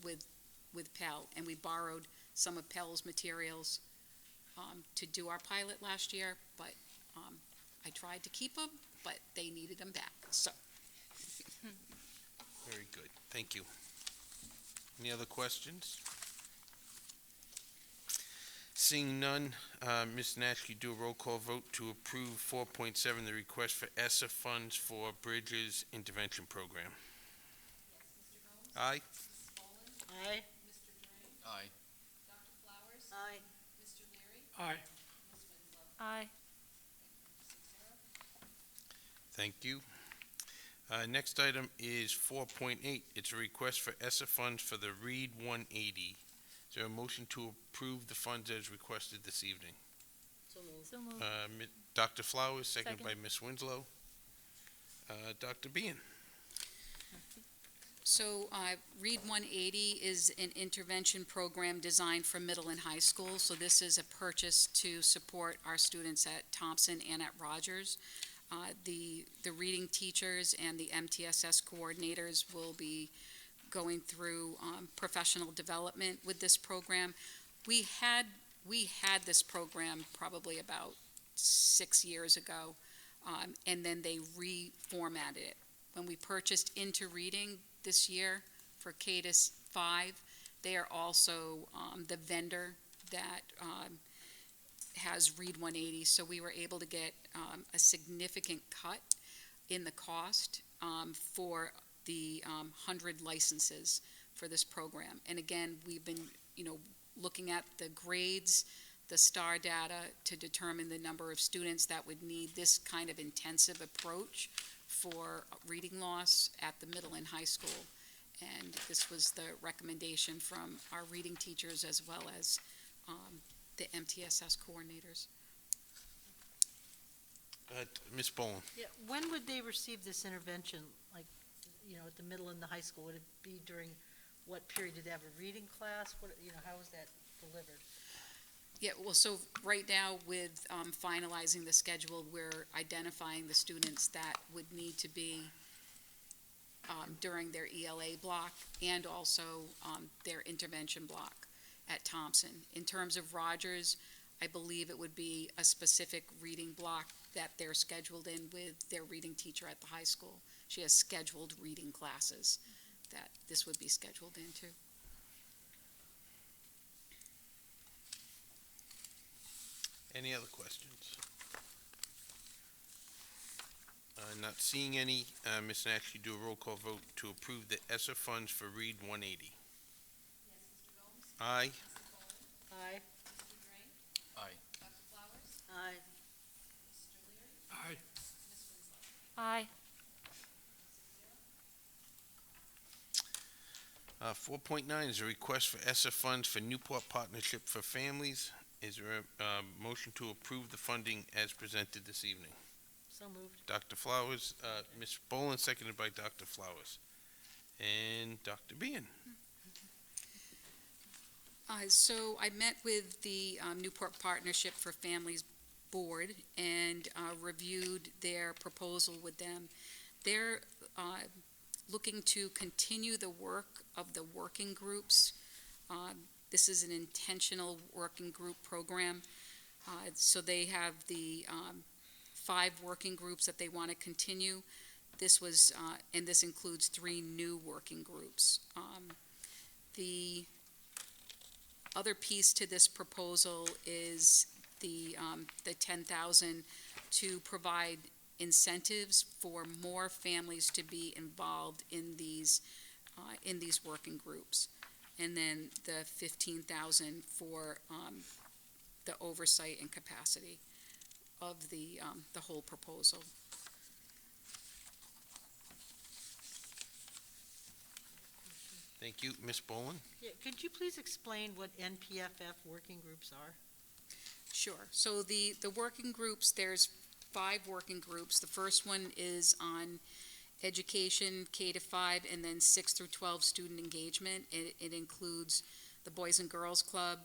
with Pell, and we borrowed some of Pell's materials to do our pilot last year, but I tried to keep them, but they needed them back, so. Very good. Thank you. Any other questions? Seeing none, Ms. Nash, you do a roll call vote to approve 4.7, the request for ESSER funds for Bridges Intervention Program. Aye. Aye. Aye. Aye. Aye. Aye. Thank you. Next item is 4.8. It's a request for ESSER funds for the Read 180. Is there a motion to approve the funds as requested this evening? So moved. So moved. Dr. Flowers, second by Second. Ms. Winslow. Dr. Bean. So Read 180 is an intervention program designed for middle and high school. So this is a purchase to support our students at Thompson and at Rogers. The reading teachers and the MTSS coordinators will be going through professional development with this program. We had this program probably about 6 years ago, and then they reformatted it. When we purchased Into Reading this year for K to 5, they are also the vendor that has Read 180, so we were able to get a significant cut in the cost for the 100 licenses for this program. And again, we've been, looking at the grades, the STAR data to determine the number of students that would need this kind of intensive approach for reading loss at the middle and high school. And this was the recommendation from our reading teachers as well as the MTSS coordinators. Ms. Bowen? Yeah, when would they receive this intervention, like, at the middle and the high school? Would it be during what period? Did they have a reading class? How was that delivered? Yeah, well, so right now with finalizing the schedule, we're identifying the students that would need to be during their ELA block and also their intervention block at Thompson. In terms of Rogers, I believe it would be a specific reading block that they're scheduled in with their reading teacher at the high school. She has scheduled reading classes that this would be scheduled into. Any other questions? Not seeing any, Ms. Nash, you do a roll call vote to approve the ESSER funds for Read 180. Aye. Aye. Aye. Aye. Aye. Aye. 4.9 is a request for ESSER funds for Newport Partnership for Families. Is there a motion to approve the funding as presented this evening? So moved. Dr. Flowers, Ms. Boland, seconded by Dr. Flowers. And Dr. Bean. So I met with the Newport Partnership for Families Board and reviewed their proposal with them. They're looking to continue the work of the working groups. This is an intentional working group program. So they have the 5 working groups that they want to continue. This was, and this includes 3 new working groups. The other piece to this proposal is the $10,000 to provide incentives for more families to be involved in these working groups, and then the $15,000 for the oversight and capacity of the whole proposal. Thank you. Ms. Boland? Yeah, could you please explain what NPFF working groups are? Sure. So the working groups, there's 5 working groups. The first one is on education, K to 5, and then 6 through 12 student engagement. It includes the Boys and Girls Club,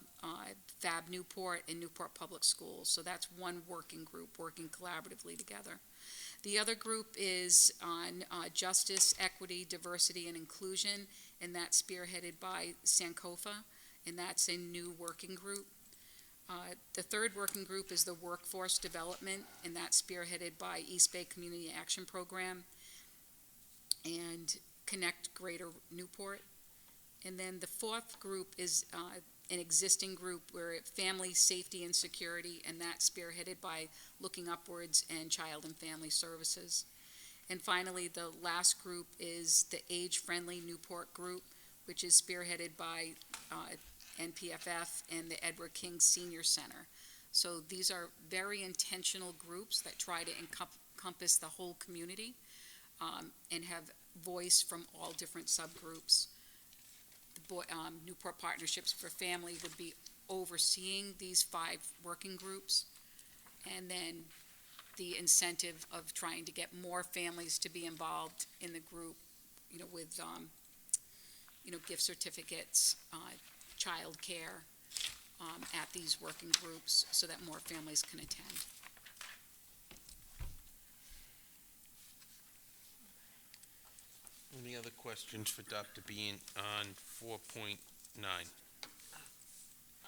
FAB Newport, and Newport Public Schools. So that's one working group working collaboratively together. The other group is on justice, equity, diversity, and inclusion, and that's spearheaded by Sankofa, and that's a new working group. The third working group is the workforce development, and that's spearheaded by East Bay Community Action Program and Connect Greater Newport. And then the fourth group is an existing group where family safety and security, and that's spearheaded by Looking Upwards and Child and Family Services. And finally, the last group is the Age-Friendly Newport group, which is spearheaded by NPFF and the Edward King Senior Center. So these are very intentional groups that try to encompass the whole community and have voice from all different subgroups. The Newport Partnerships for Family would be overseeing these 5 working groups, and then the incentive of trying to get more families to be involved in the group, with, gift certificates, child care at these working groups so that more families can attend. Any other questions for Dr. Bean on 4.9?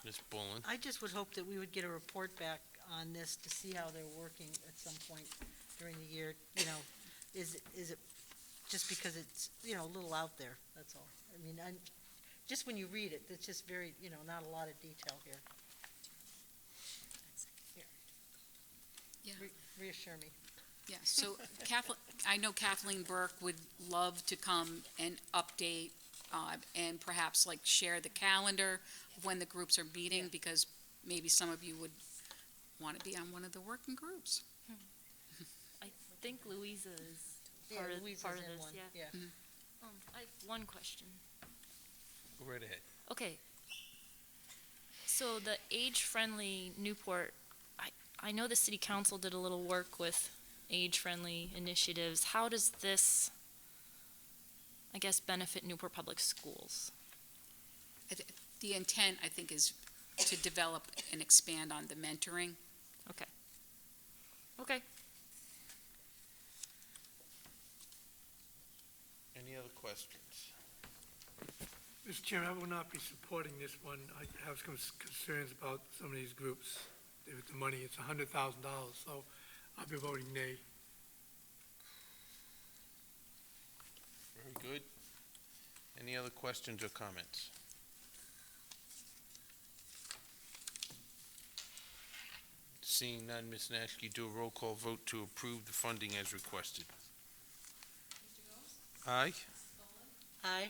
Ms. Bullen? I just would hope that we would get a report back on this to see how they're working at some point during the year. You know, is it just because it's, you know, a little out there, that's all. I mean, just when you read it, it's just very, you know, not a lot of detail here. Yeah. Reassure me. Yeah, so I know Kathleen Burke would love to come and update and perhaps like share the calendar of when the groups are meeting, because maybe some of you would want to be on one of the working groups. I think Louisa is Yeah, part of Louisa's this, in one, yeah. yeah. I have one question. Go right ahead. Okay. So the age-friendly Newport, I know the city council did a little work with age-friendly initiatives. How does this, I guess, benefit Newport Public Schools? The intent, I think, is to develop and expand on the mentoring. Okay. Okay. Any other questions? Mr. Chairman, I will not be supporting this one. I have some concerns about some of these groups. With the money, it's $100,000, so I'll be voting nay. Very good. Any other questions or comments? Seeing none, Ms. Nash, can you do a roll call vote to approve the funding as requested? Aye? Aye.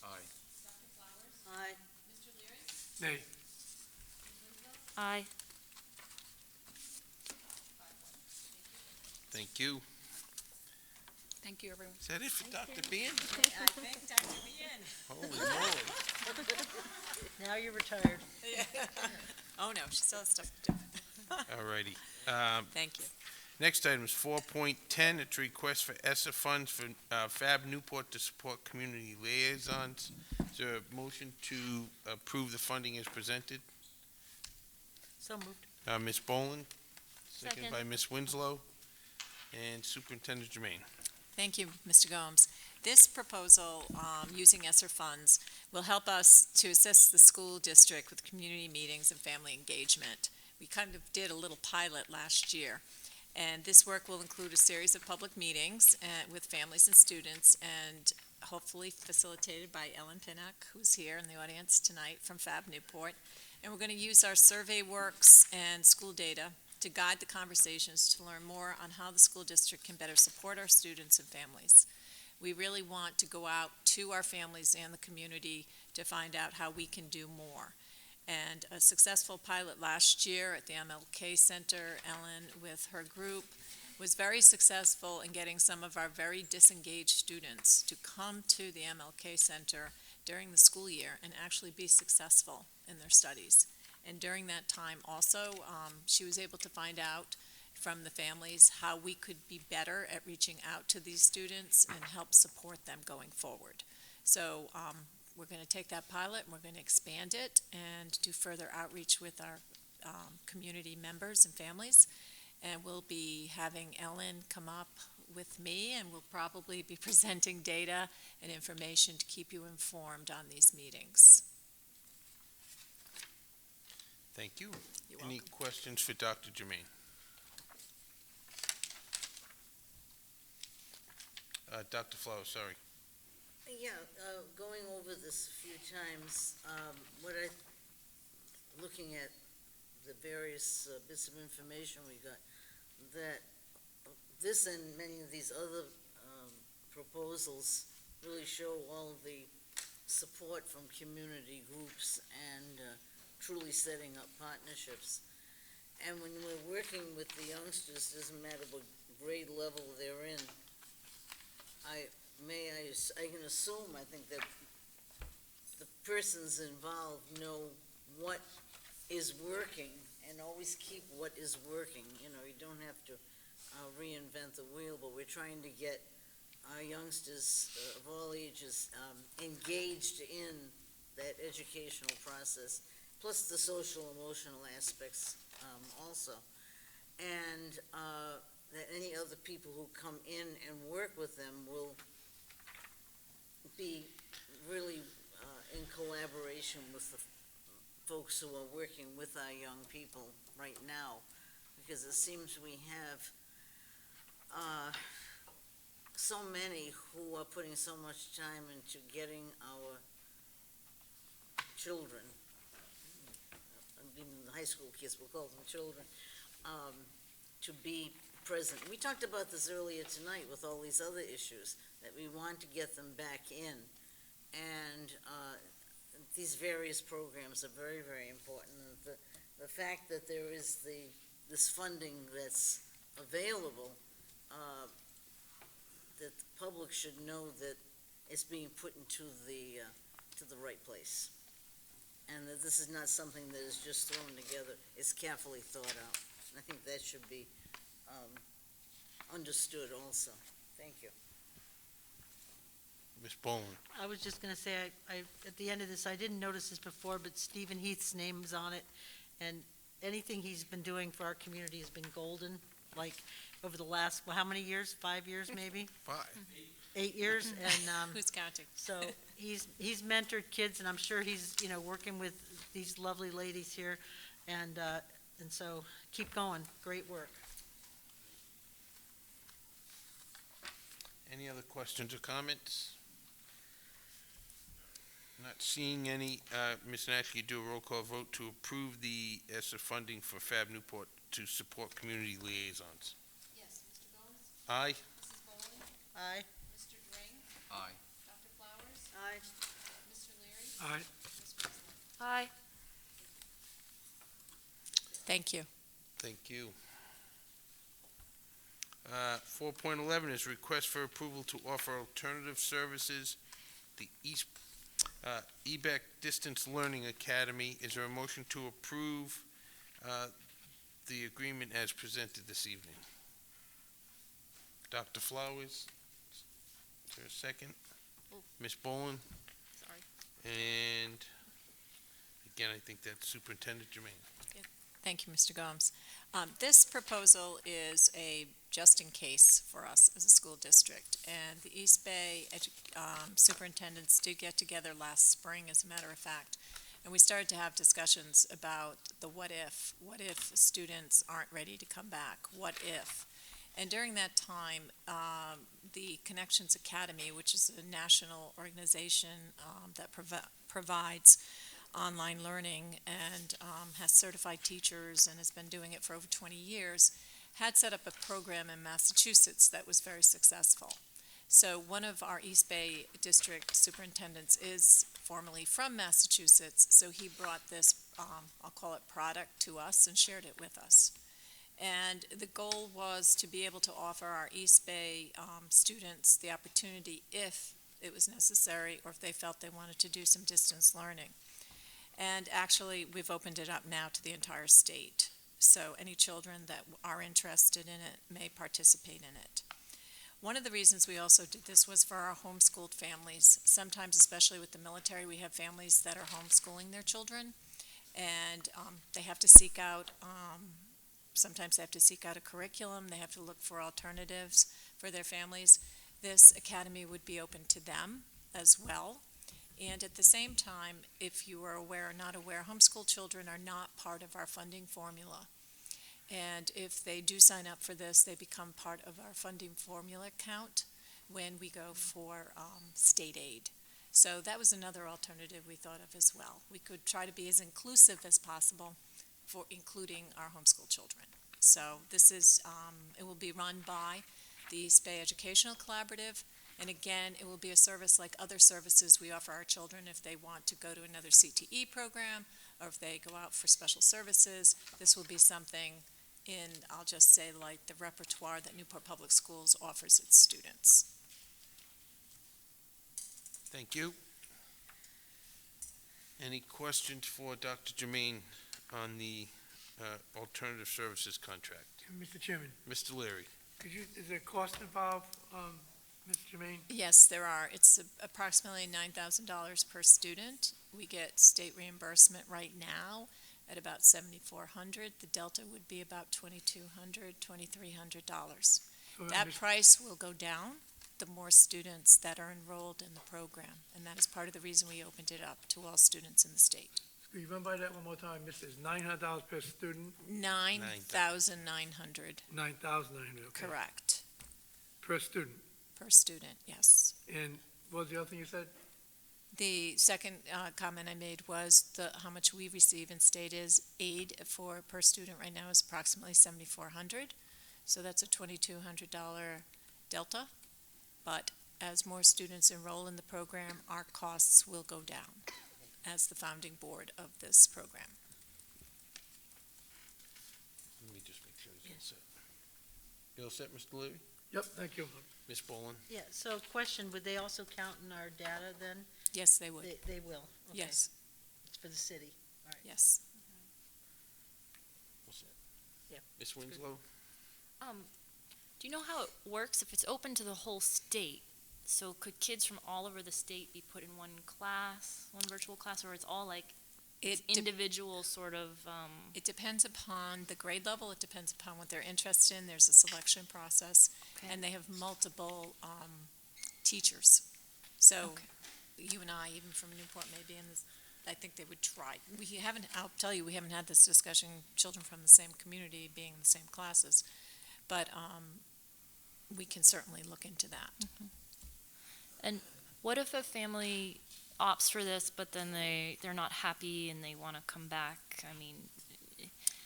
Aye. Aye. Nay. Aye. Thank you. Thank you, everyone. Is that it for Dr. Bean? I think Dr. Bien. Holy moly. Now you're retired. Oh, no, she still has stuff to do. All righty. Thank you. Next item is 4.10. It's a request for ESSA funds for Fab Newport to support community liaisons. Is there a motion to approve the funding as presented? So moved. Ms. Boland, second Second. by Ms. Winslow, and Superintendent Jermaine. Thank you, Mr. Gomes. This proposal, using ESSER funds, will help us to assist the school district with community meetings and family engagement. We kind of did a little pilot last year, and this work will include a series of public meetings with families and students, and hopefully facilitated by Ellen Pinnock, who's here in the audience tonight from Fab Newport. And we're going to use our survey works and school data to guide the conversations to learn more on how the school district can better support our students and families. We really want to go out to our families and the community to find out how we can do more. And a successful pilot last year at the MLK Center, Ellen with her group was very successful in getting some of our very disengaged students to come to the MLK Center during the school year and actually be successful in their studies. And during that time also, she was able to find out from the families how we could be better at reaching out to these students and help support them going forward. So we're going to take that pilot and we're going to expand it and do further outreach with our community members and families. And we'll be having Ellen come up with me, and we'll probably be presenting data and information to keep you informed on these meetings. Thank you. You're Any welcome. questions for Dr. Jermaine? Dr. Flower, sorry. Yeah, going over this a few times, looking at the various bits of information we got, that this and many of these other proposals really show all of the support from community groups and truly setting up partnerships. And when we're working with the youngsters, doesn't matter what grade level they're in, I can assume, I think that the persons involved know what is working and always keep what is working. You know, you don't have to reinvent the wheel, but we're trying to get our youngsters of all ages engaged in that educational process, plus the social emotional aspects also. And that any other people who come in and work with them will conversation with the folks who are working with our young people right now, because it seems we have so many who are putting so much time into getting our children, even the high school kids, we'll call them children, to be present. We talked about this earlier tonight with all these other issues, that we want to get them back in. And these various programs are very, very important. And the fact that there is this funding that's available, that the public should know that it's being put into to the right place. And that this is not something that is just thrown together, it's carefully thought out. And I think that should be understood also. Thank you. Ms. Bowen? I was just gonna say, at the end of this, I didn't notice this before, but Stephen Heath's name is on it, and anything he's been doing for our community has been golden, like, over the last, well, how many years? 5 years, maybe? 5. 8 years, and, Who's counting? so, he's mentored kids, and I'm sure he's, working with these lovely ladies here, and so, keep going, great work. Any other questions or comments? Not seeing any. Ms. Nash, you do a roll call vote to approve the ESSER funding for Fab Newport to support community liaisons. Yes, Mr. Gomes? Aye? Mrs. Boland? Aye. Mr. Dring? Aye. Dr. Flowers? Aye. Mr. Leary? Aye. Ms. Bresler? Aye. Thank you. Thank you. 4.11 is request for approval to offer alternative services, the EBEC Distance Learning Academy. Is there a motion to approve the agreement as presented this evening? Dr. Flowers? Is there a second? Ms. Boland? Sorry. And again, I think that's Superintendent Jermaine. Thank you, Mr. Gomes. This proposal is a just-in-case for us as a school district, and the East Bay superintendents did get together last spring, as a matter of fact, and we started to have discussions about the what if students aren't ready to come back, what if? And during that time, the Connections Academy, which is a national organization that provides online learning and has certified teachers and has been doing it for over 20 years, had set up a program in Massachusetts that was very successful. So one of our East Bay district superintendents is formerly from Massachusetts, so he brought this, I'll call it product, to us and shared it with us. And the goal was to be able to offer our East Bay students the opportunity, if it was necessary or if they felt they wanted to do some distance learning. And actually, we've opened it up now to the entire state. So any children that are interested in it may participate in it. One of the reasons we also did this was for our homeschooled families. Sometimes, especially with the military, we have families that are homeschooling their children, and they have to seek out, sometimes they have to seek out a curriculum, they have to look for alternatives for their families. This academy would be open to them as well. And at the same time, if you are aware or not aware, homeschool children are not part of our funding formula. And if they do sign up for this, they become part of our funding formula count when we go for state aid. So that was another alternative we thought of as well. We could try to be as inclusive as possible for including our homeschool children. So this is, it will be run by the East Bay Educational Collaborative. And again, it will be a service like other services we offer our children if they want to go to another CTE program or if they go out for special services. This will be something in, I'll just say, like the repertoire that Newport Public Schools offers its students. Thank you. Any questions for Dr. Jermaine on the alternative services contract? Mr. Chairman, Mr. Leary? is there a cost involved, Mr. Jermaine? Yes, there are. It's approximately $9,000 per student. We get state reimbursement right now at about $7,400. The delta would be about $2,200, $2,300. So, That price will go down the more students that are enrolled in the program. And that is part of the reason we opened it up to all students in the state. Could you run by that one more time? Miss, it's $900 per student, 9,900, 9,900, okay. correct, Per student. per student, yes. And what was the other thing you said? The second comment I made was how much we receive in state is aid for per student right now is approximately $7,400. So that's a $2,200 delta. But as more students enroll in the program, our costs will go down as the founding board of this program. Let me just make sure it's all set. You all set, Mr. Leary? Yep, thank you. Ms. Boland? Yeah, so question, would they also count in our data then? Yes, they would. They will? Okay. Yes, It's for the city? All right. yes. All set. Yeah. Ms. Winslow? Do you know how it works if it's open to the whole state? So could kids from all over the state be put in one class, one virtual class, or it's all like individual sort of, It depends upon the grade level, it depends upon what they're interested in, there's a selection process, Okay. and they have multiple teachers. So Okay. you and I, even from Newport, may be in this, I think they would try. We haven't, I'll tell you, we haven't had this discussion, children from the same community being in the same classes, but we can certainly look into that. and what if a family opts for this, but then they're not happy and they want to come back? I mean,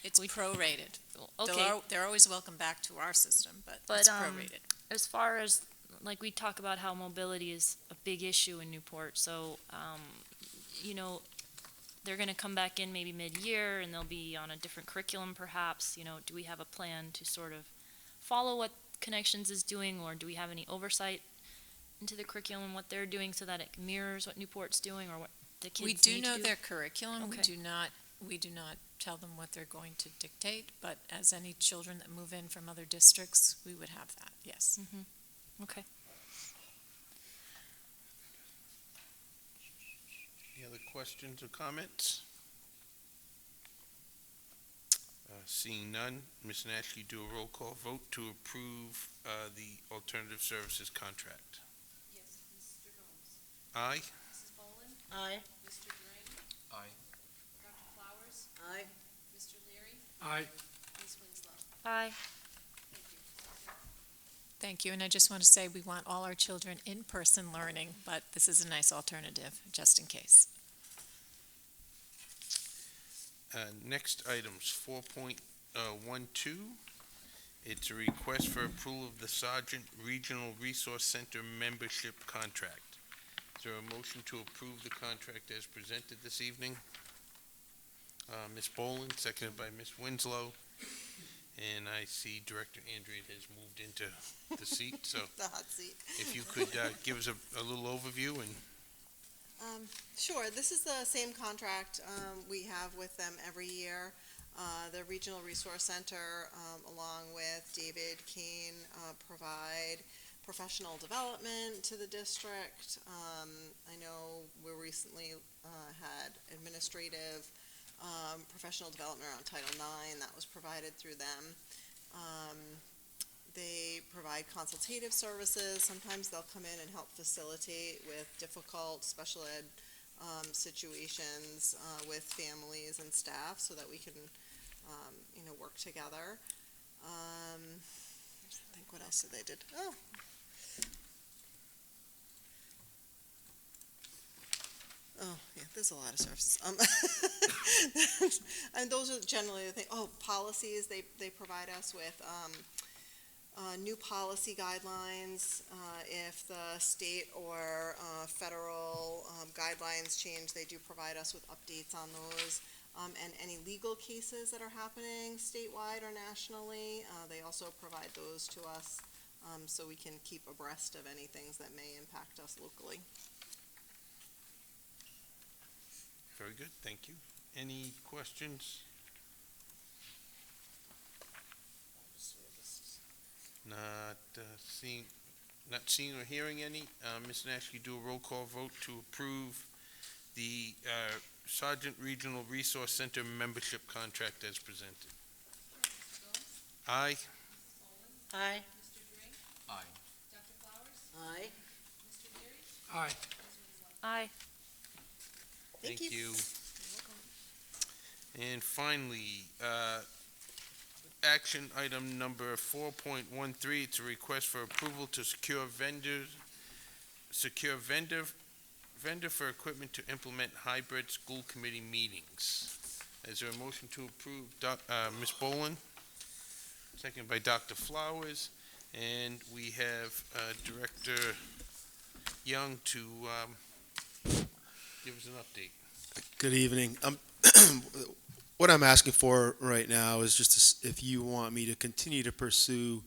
It's prorated. okay, They're always welcome back to our system, but But, it's prorated. as far as, like, we talk about how mobility is a big issue in Newport, so, they're gonna come back in maybe mid-year, and they'll be on a different curriculum perhaps, do we have a plan to sort of follow what Connections is doing, or do we have any oversight into the curriculum, what they're doing, so that it mirrors what Newport's doing, or what the kids We need to do? do know their curriculum. Okay. We do not tell them what they're going to dictate, but as any children that move in from other districts, we would have that, yes. Okay. Any other questions or comments? Seeing none, Ms. Nash, you do a roll call vote to approve the alternative services contract. Yes, Mr. Gomes. Aye? Mrs. Boland. Aye. Mr. Drain. Aye. Dr. Flowers. Aye. Mr. Leary. Aye. Ms. Winslow. Aye. Thank you. Thank you, and I just want to say we want all our children in person learning, but this is a nice alternative, just in case. Next items, 4.12. It's a request for approval of the Sergeant Regional Resource Center membership contract. Is there a motion to approve the contract as presented this evening? Ms. Boland, seconded by Ms. Winslow. And I see Director Andrade has moved into the seat, so The hot seat. if you could give us a little overview and Sure, this is the same contract we have with them every year. The Regional Resource Center, along with David Kane, provide professional development to the district. I know we recently had administrative professional development around Title IX that was provided through them. They provide consultative services. Sometimes they'll come in and help facilitate with difficult special ed situations with families and staff so that we can, work together. I think what else did they did? Oh, yeah, there's a lot of services. And those are generally the things. Oh, policies, they provide us with new policy guidelines. If the state or federal guidelines change, they do provide us with updates on those. And any legal cases that are happening statewide or nationally, they also provide those to us so we can keep abreast of any things that may impact us locally. very good, thank you. Any questions? Not seeing or hearing any. Ms. Nash, you do a roll call vote to approve the Sergeant Regional Resource Center membership contract as presented. Aye? Aye. Mr. Drain. Aye. Dr. Flowers. Aye. Aye. Aye. Thank you. And finally, action item number 4.13, it's a request for approval to secure vendor for equipment to implement hybrid school committee meetings. Is there a motion to approve, Ms. Boland? Second by Dr. Flowers, and we have Director Young to give us an update. Good evening. What I'm asking for right now is just if you want me to continue to pursue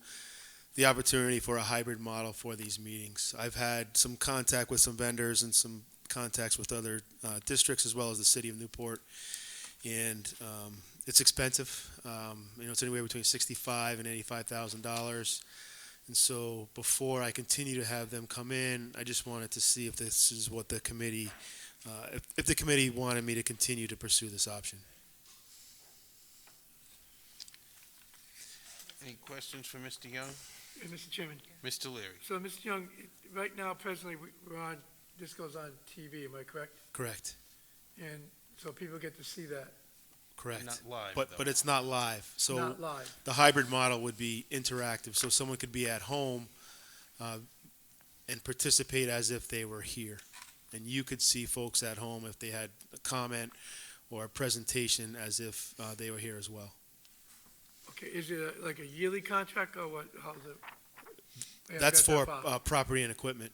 the opportunity for a hybrid model for these meetings. I've had some contact with some vendors and some contacts with other districts as well as the city of Newport, and it's expensive. It's anywhere between $65,000 and $85,000. And so before I continue to have them come in, I just wanted to see if this is what the committee, if the committee wanted me to continue to pursue this option. Any questions for Mr. Young? Mr. Chairman. Mr. Leary? So, Mr. Young, right now, presently, we're on, this goes on TV, am I correct? Correct. And so people get to see that. Correct. Not live, But though. it's not live. So Not live. the hybrid model would be interactive. So someone could be at home and participate as if they were here. And you could see folks at home if they had a comment or a presentation as if they were here as well. Okay, is it like a yearly contract or what, how's it? We haven't That's got for that far. property and equipment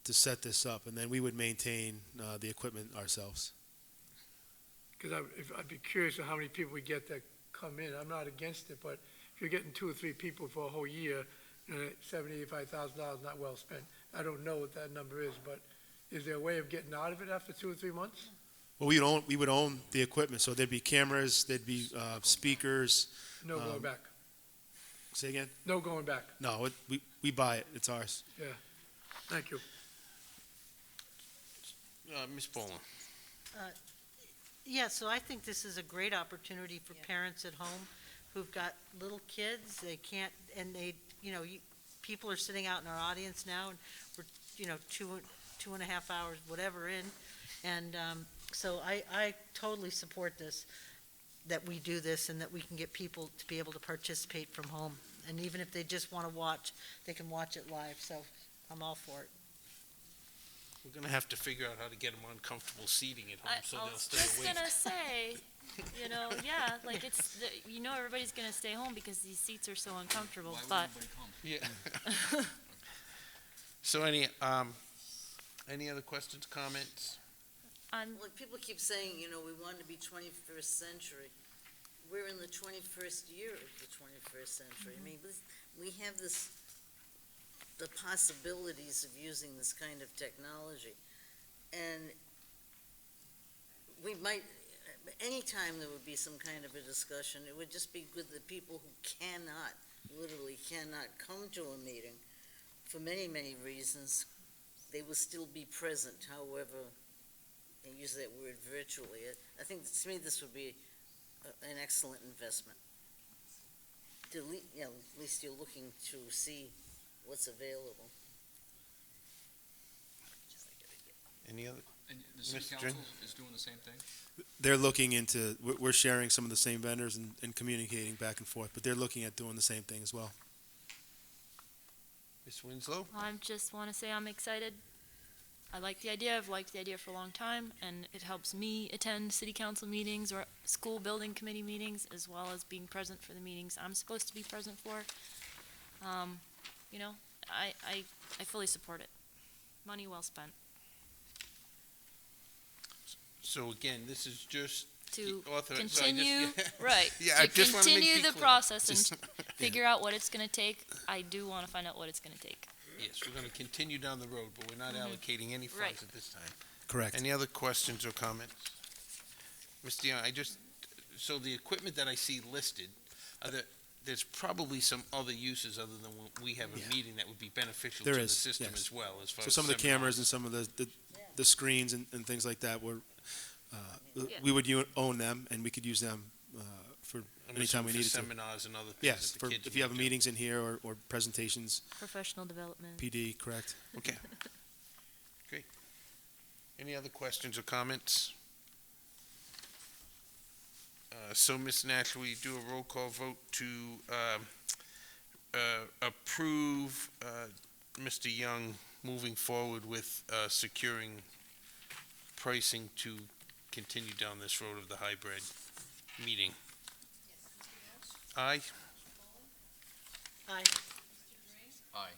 to set this up, and then we would maintain the equipment ourselves. Because I'd be curious of how many people we get that come in. I'm not against it, but if you're getting 2 or 3 people for a whole year, $75,000 not well spent. I don't know what that number is, but is there a way of getting out of it after 2 or 3 months? Well, we would own the equipment, so there'd be cameras, there'd be speakers. No going back. Say again? No going back. No, we buy it. It's ours. Yeah. Thank you. Ms. Boland? Yeah, so I think this is a great opportunity for parents at home who've got little kids, they can't, and they, people are sitting out in our audience now, and we're, 2.5 hours, whatever in, and so I totally support this, that we do this, and that we can get people to be able to participate from home, and even if they just want to watch, they can watch it live, so I'm all for it. We're going to have to figure out how to get them on comfortable seating at home so I they'll was stay just awake. gonna say, yeah, like everybody's gonna stay home because these seats are so uncomfortable, but. Yeah. So any other questions, comments? Well, people keep saying, we want to be 21st century. We're in the 21st year of the 21st century. I mean, we have the possibilities of using this kind of technology. And we might, anytime there would be some kind of a discussion, it would just be with the people who literally cannot come to a meeting for many, many reasons. They will still be present, however, and use that word virtually. I think, to me, this would be an excellent investment. At least you're looking to see what's available. Any other? And the city Mr. council is doing the same thing? They're looking into, we're sharing some of the same vendors and communicating back and forth, but they're looking at doing the same thing as well. Ms. Winslow? I just want to say I'm excited. I like the idea. I've liked the idea for a long time, and it helps me attend city council meetings or school building committee meetings, as well as being present for the meetings I'm supposed to be present for. I fully support it. Money well spent. So again, this is just To author- so I continue, just- right, Yeah, I to just wanna make continue it the clear. process Just- and figure out what it's going to take. I do want to find out what it's going to take. Yes, we're going to continue down the road, but we're not allocating any Right. funds at this time. Correct. Any other questions or comments? Mr. Young, so the equipment that I see listed, there's probably some other uses other than when we have a meeting that would be beneficial to There the is, system yes. as well, as far So as some of the seminars. cameras and some of the screens and things like that, we would own them, and we could use them for I'm anytime we assuming need for it to. seminars and other things Yes, that the kids if you have need to- meetings in here or presentations, Professional development. PD, correct? Okay. Any other questions or comments? So, Ms. Nash, will you do a roll call vote to approve Mr. Young moving forward with securing pricing to continue down this road of the hybrid meeting? Aye? Aye. Aye.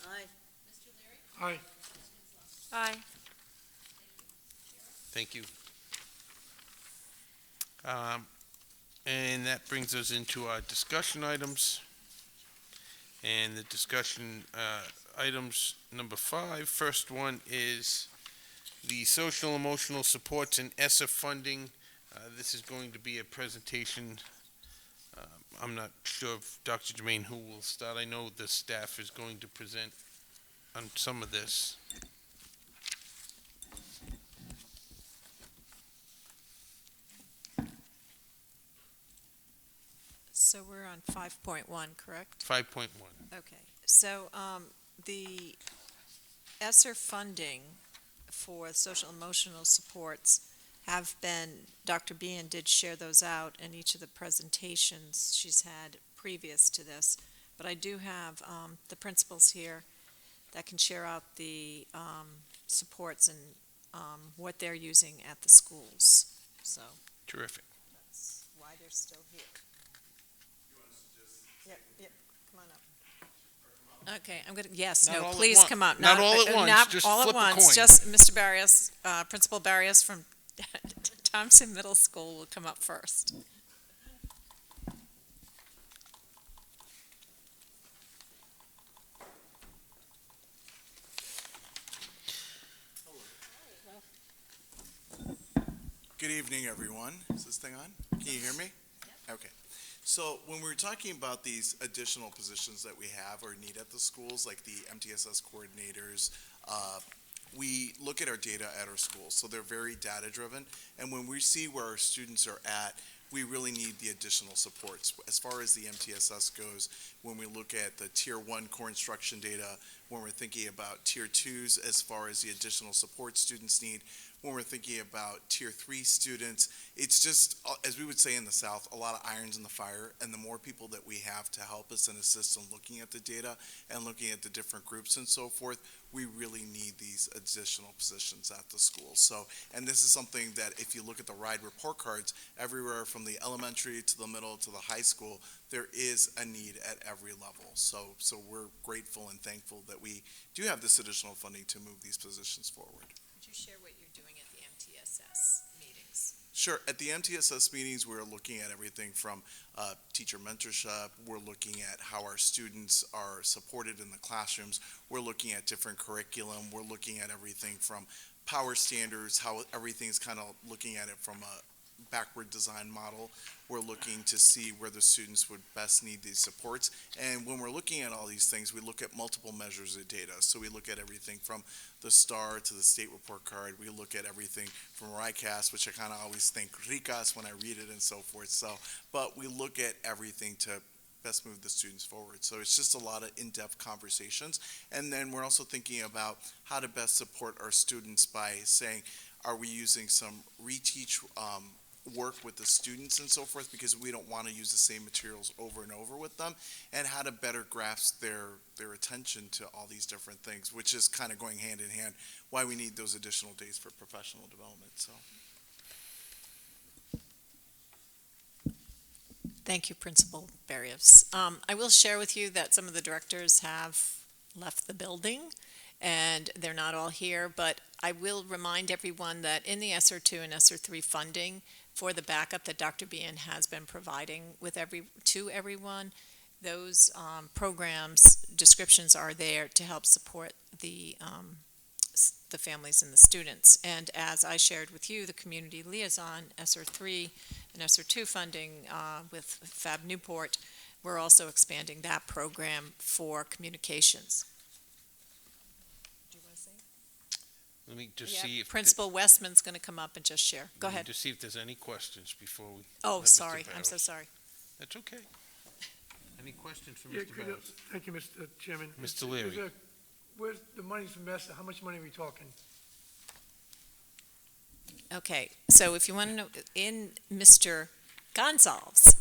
Aye. Aye. Aye. Thank you. And that brings us into our discussion items. And the discussion items number 5, first one is the social emotional supports and ESSA funding. This is going to be a presentation. I'm not sure if Dr. Jermaine who will start. I know the staff is going to present on some of this. So we're on 5.1, correct? 5.1. Okay, so the ESSER funding for social emotional supports have been, Dr. Bean did share those out in each of the presentations she's had previous to this, but I do have the principals here that can share out the supports and what they're using at the schools, so Terrific. that's why they're still here. Yep, come on up. Okay, I'm gonna, yes, Not no, all at please once. come up. Not all at once, Not just all at flip a once, coin. just Mr. Barrios, Principal Barrios from Thompson Middle School will come up first. Good evening, everyone. Is this thing on? Can you hear me? Okay. So when we're talking about these additional positions that we have or need at the schools, like the MTSS coordinators, we look at our data at our schools. So they're very data-driven. And when we see where our students are at, we really need the additional supports. As far as the MTSS goes, when we look at the Tier 1 core instruction data, when we're thinking about Tier 2s as far as the additional support students need, when we're thinking about Tier 3 students, it's just, as we would say in the South, a lot of irons in the fire, and the more people that we have to help us and assist in looking at the data and looking at the different groups and so forth, we really need these additional positions at the schools. So, and this is something that if you look at the RIDE report cards, everywhere from the elementary to the middle to the high school, there is a need at every level. So we're grateful and thankful that we do have this additional funding to move these positions forward. Could you share what you're doing at the MTSS meetings? Sure. At the MTSS meetings, we're looking at everything from teacher mentorship. We're looking at how our students are supported in the classrooms. We're looking at different curriculum. We're looking at everything from power standards, how everything's kind of looking at it from a backward design model. We're looking to see where the students would best need these supports. And when we're looking at all these things, we look at multiple measures of data. So we look at everything from the STAR to the state report card. We look at everything from RICAS, which I kind of always think RICAS when I read it and so forth. So, but we look at everything to best move the students forward. So it's just a lot of in-depth conversations. And then we're also thinking about how to best support our students by saying, are we using some reteach work with the students and so forth, because we don't want to use the same materials over and over with them, and how to better grasp their attention to all these different things, which is kind of going hand in hand, why we need those additional days for professional development. So. Thank you, Principal Barrios. I will share with you that some of the directors have left the building, and they're not all here, but I will remind everyone that in the ESSER 2 and ESSER 3 funding for the backup that Dr. Bean has been providing to everyone, those programs, descriptions are there to help support the families and the students. And as I shared with you, the community liaison, ESSER 3 and ESSER 2 funding with Fab Newport, we're also expanding that program for communications. Do you want to say? Let me just Yeah, see if. Principal Westman's going to come up and just share. Go let me ahead. just see if there's any questions before we. Oh, let Mr. sorry, I'm so Barrows. sorry. That's okay. Any questions for Yeah, Mr. could you- Barrows? Thank you, Mr. Chairman. Mr. Leary. Where's the money's invested? How much money are we talking? Okay, so if you want to know, in Mr. Gonzalez's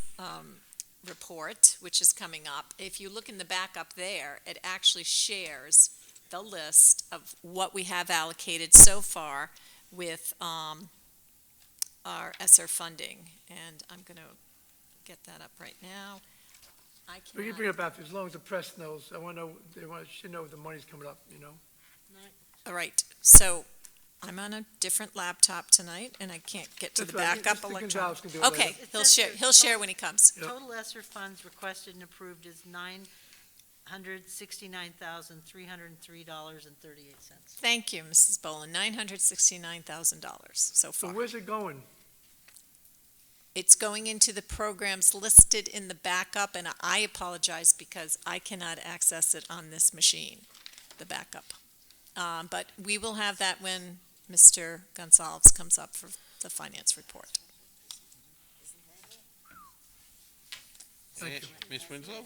report, which is coming up, if you look in the back up there, it actually shares the list of what we have allocated so far with our ESSER funding, and I'm going to get that up right now. I We can cannot, bring it back, as long as the press knows. I want to know, should know the money's coming up, you know? all right, so I'm on a different laptop tonight, and I can't get to the That's right. backup Mr. electronic. Gonzalez can do it Okay, later. It he'll says share, here he'll share when he comes. Yep. Total ESSER funds requested and approved is $969,303.38. Thank you, Mrs. Boland, $969,000 so So far. where's it going? It's going into the programs listed in the backup, and I apologize because I cannot access it on this machine, the backup. But we will have that when Mr. Gonzalez comes up for the finance report. Thank you. Ms. Winslow? I'm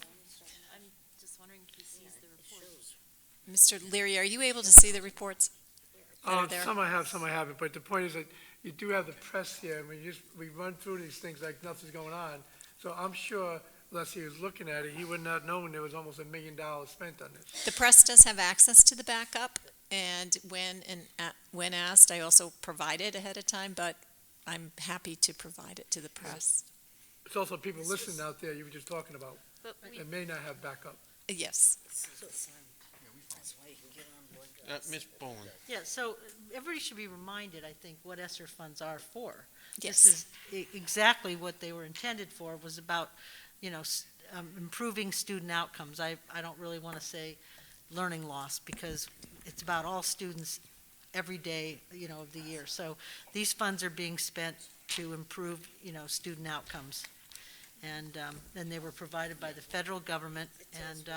just wondering if he sees the report. Mr. Leary, are you able to see the reports that are there? Some I have, some I haven't, but the point is that you do have the press here, and we run through these things like nothing's going on. So I'm sure, unless he was looking at it, he would not know there was almost $1 million spent on this. The press does have access to the backup, and when asked, I also provide it ahead of time, but I'm happy to provide it to the press. It's also people listening out there you were just talking about, But we, that may not have backup. Yes. Ms. Boland? Yeah, so everybody should be reminded, I think, what ESSER funds are for. Yes. This is exactly what they were intended for, was about, improving student outcomes. I don't really want to say learning loss, because it's about all students every day, of the year. So these funds are being spent to improve, student outcomes. And then they were provided by the federal government, and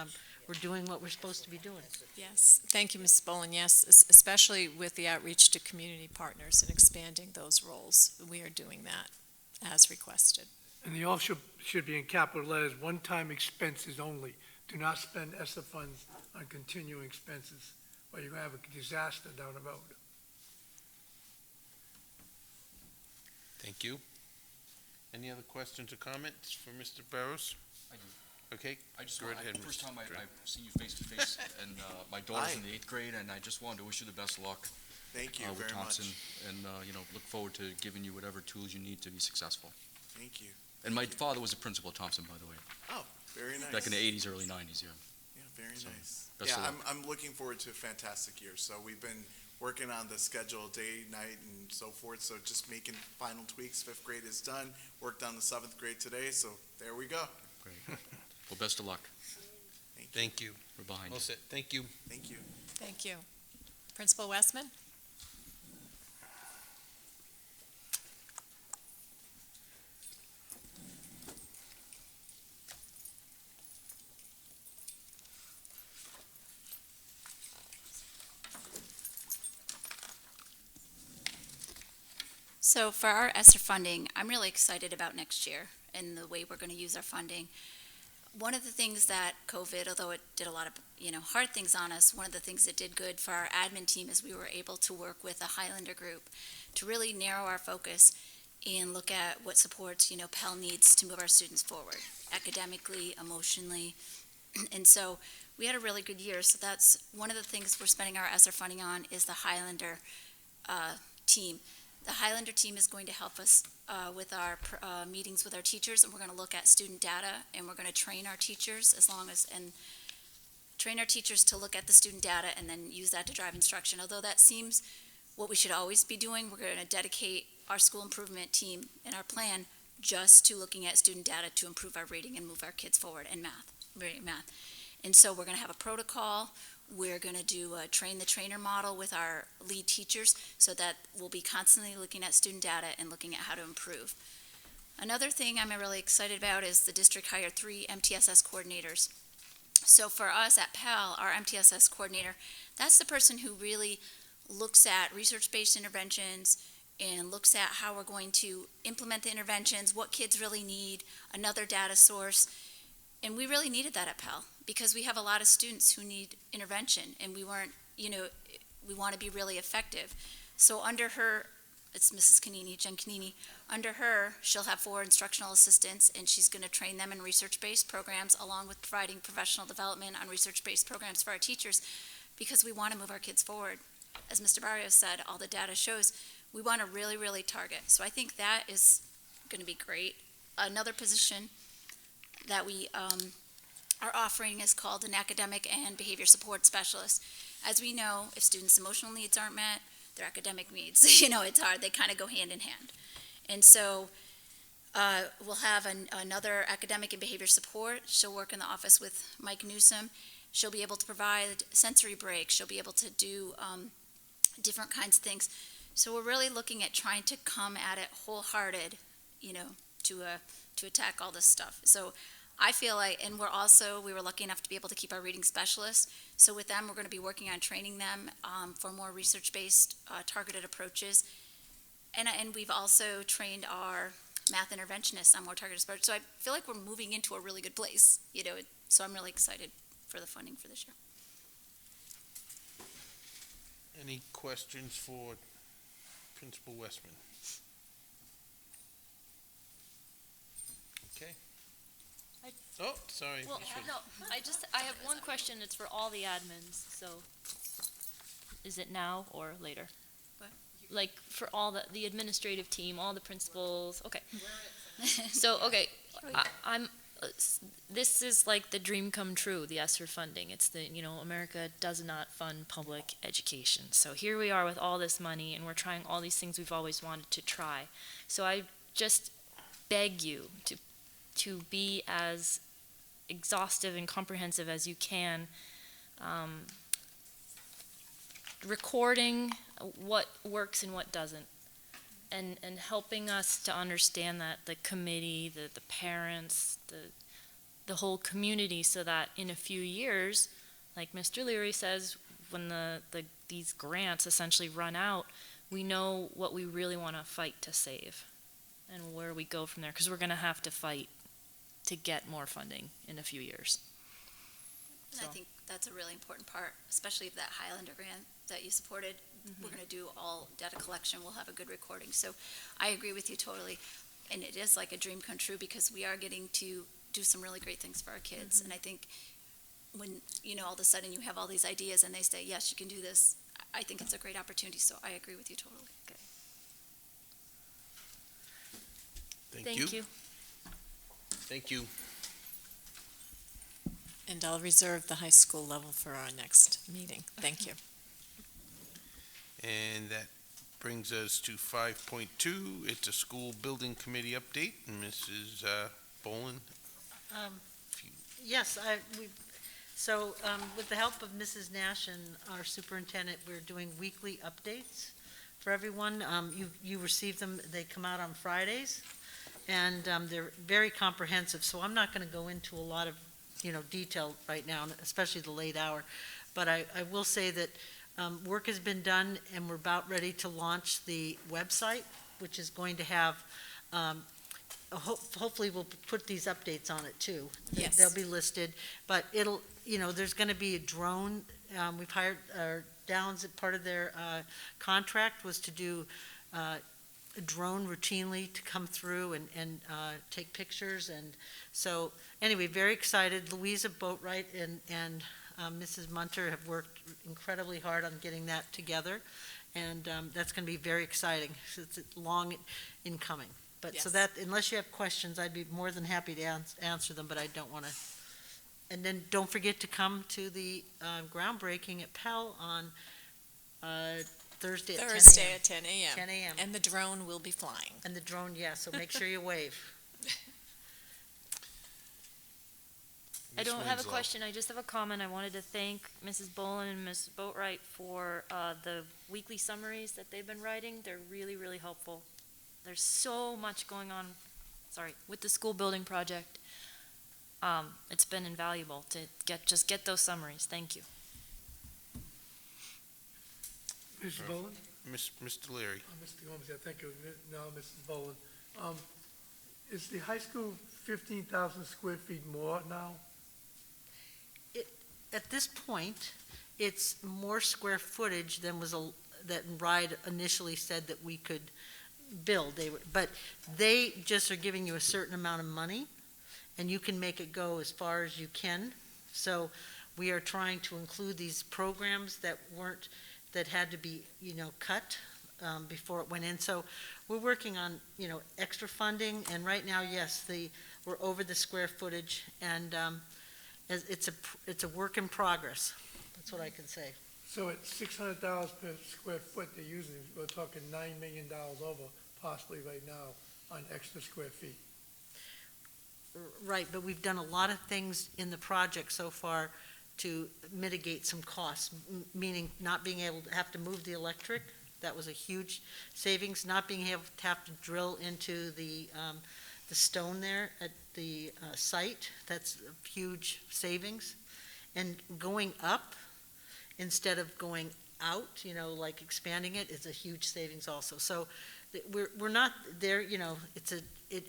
we're doing what we're supposed to be doing. Yes, thank you, Ms. Boland. Yes, especially with the outreach to community partners and expanding those roles. We are doing that as requested. And they all should be in capital letters, one-time expenses only. Do not spend ESSER funds on continuing expenses, or you're going to have a disaster down the road. Thank you. Any other questions or comments for Mr. Barrows? I do. Okay, I just go want, right ahead, first Mr. time Dre. I've seen you face to face, and my daughter's in the 8th grade, and I just wanted to wish you the best of luck Thank you with very Thompson, much. and look forward to giving you whatever tools you need to be successful. Thank you. And my father was a principal at Thompson, by the way, Oh, very nice. back in the 80s, early 90s. Yeah. Yeah, very So, nice. best Yeah, of luck. I'm looking forward to a fantastic year. So we've been working on the schedule day, night, and so forth. So just making final tweaks. 5th grade is done. Worked on the 7th grade today. So there we go. Great. Well, best of luck. Thank you. We're behind All you. set. Thank you. Thank you. Thank you. Principal Westman? So for our ESSER funding, I'm really excited about next year and the way we're going to use our funding. One of the things that COVID, although it did a lot of, hard things on us, one of the things that did good for our admin team is we were able to work with a Highlander group to really narrow our focus and look at what supports, Pell needs to move our students forward, academically, emotionally. And so we had a really good year. So that's one of the things we're spending our ESSER funding on is the Highlander team. The Highlander team is going to help us with our meetings with our teachers, and we're going to look at student data, and we're going to train our teachers train our teachers to look at the student data and then use that to drive instruction. Although that seems what we should always be doing, we're going to dedicate our school improvement team and our plan just to looking at student data to improve our reading and move our kids forward in math. And so we're going to have a protocol. We're going to do a train the trainer model with our lead teachers so that we'll be constantly looking at student data and looking at how to improve. Another thing I'm really excited about is the district hired 3 MTSS coordinators. So for us at Pell, our MTSS coordinator, that's the person who really looks at research-based interventions and looks at how we're going to implement the interventions, what kids really need, another data source. And we really needed that at Pell because we have a lot of students who need intervention and we weren't, we want to be really effective. So under her, it's Mrs. Canini, Jen Canini, under her, she'll have 4 instructional assistants and she's going to train them in research-based programs along with providing professional development on research-based programs for our teachers because we want to move our kids forward. As Mr. Barrios said, all the data shows we want to really, really target. So I think that is going to be great. Another position that we are offering is called an academic and behavior support specialist. As we know, if students' emotional needs aren't met, their academic needs, it's hard. They kind of go hand in hand. And so we'll have another academic and behavior support. She'll work in the office with Mike Newsom. She'll be able to provide sensory breaks. She'll be able to do different kinds of things. So we're really looking at trying to come at it wholehearted, to attack all this stuff. So I feel like, and we were lucky enough to be able to keep our reading specialists. So with them, we're going to be working on training them for more research-based targeted approaches. And we've also trained our math interventionists on more targeted approaches. So I feel like we're moving into a really good place, so I'm really excited for the funding for this year. Any questions for Principal Westman? Okay. Oh, sorry. Well, no, I have one question. It's for all the admins, so is it now or later? What? Like for all the administrative team, all the principals, okay. So, okay, this is like the dream come true, the ESSER funding. It's America does not fund public education. So here we are with all this money and we're trying all these things we've always wanted to try. So I just beg you to be as exhaustive and comprehensive as you can, recording what works and what doesn't, and helping us to understand that the committee, the parents, the whole community, so that in a few years, like Mr. Leary says, when these grants essentially run out, we know what we really want to fight to save and where we go from there, because we're going to have to fight to get more funding in a few years. And I think that's a really important part, especially if that Highlander grant that you supported, we're going to do all data collection, we'll have a good recording. So I agree with you totally. And it is like a dream come true because we are getting to do some really great things for our kids. And I think when, all of a sudden you have all these ideas and they say, yes, you can do this, I think it's a great opportunity. So I agree with you totally. Okay. Thank you. Thank you. And I'll reserve the high school level for our next meeting. Thank you. And that brings us to 5.2. It's a school building committee update. And Mrs. Boland. Yes, with the help of Mrs. Nash and our superintendent, we're doing weekly updates for everyone. You receive them, they come out on Fridays, and they're very comprehensive, so I'm not going to go into a lot of, detail right now, especially the late hour, but I will say that work has been done, and we're about ready to launch the website, which is going to have hopefully we'll put these updates on it too. Yes. They'll be listed, but it'll, there's going to be a drone. We've hired, Downs, part of their contract was to do a drone routinely to come through and take pictures. And so, anyway, very excited. Louisa Boatwright and Mrs. Munter have worked incredibly hard on getting that together. And that's going to be very exciting. It's long in coming. But so that, unless you have questions, I'd be more than happy to answer them, but I don't want to. And then don't forget to come to the groundbreaking at Pell on Thursday at 10 a.m. Thursday at 10 a.m. 10 a.m. And the drone will be flying. And the drone, so make sure you wave. I don't have a question, I just have a comment. I wanted to thank Mrs. Boland and Mrs. Boatwright for the weekly summaries that they've been writing. They're really, really helpful. There's so much going on, with the school building project. It's been invaluable to get those summaries. Thank you. Mrs. Boland? Mr. Leary. Mr. Gomes, yeah, thank you. Now, Mrs. Boland. Is the high school 15,000 square feet more now? At this point, it's more square footage than that RIDE initially said that we could build. But they just are giving you a certain amount of money, and you can make it go as far as you can. So we are trying to include these programs that had to be, cut before it went in. So we're working on, extra funding, and right now, yes, we're over the square footage, and it's a work in progress. That's what I can say. So at $600 per square foot they're using, we're talking $9 million over possibly right now on extra square feet. Right, but we've done a lot of things in the project so far to mitigate some costs, meaning not being able to have to move the electric. That was a huge savings. Not being able to have to drill into the stone there at the site. That's a huge savings. And going up instead of going out, like expanding it, is a huge savings also. So we're not there,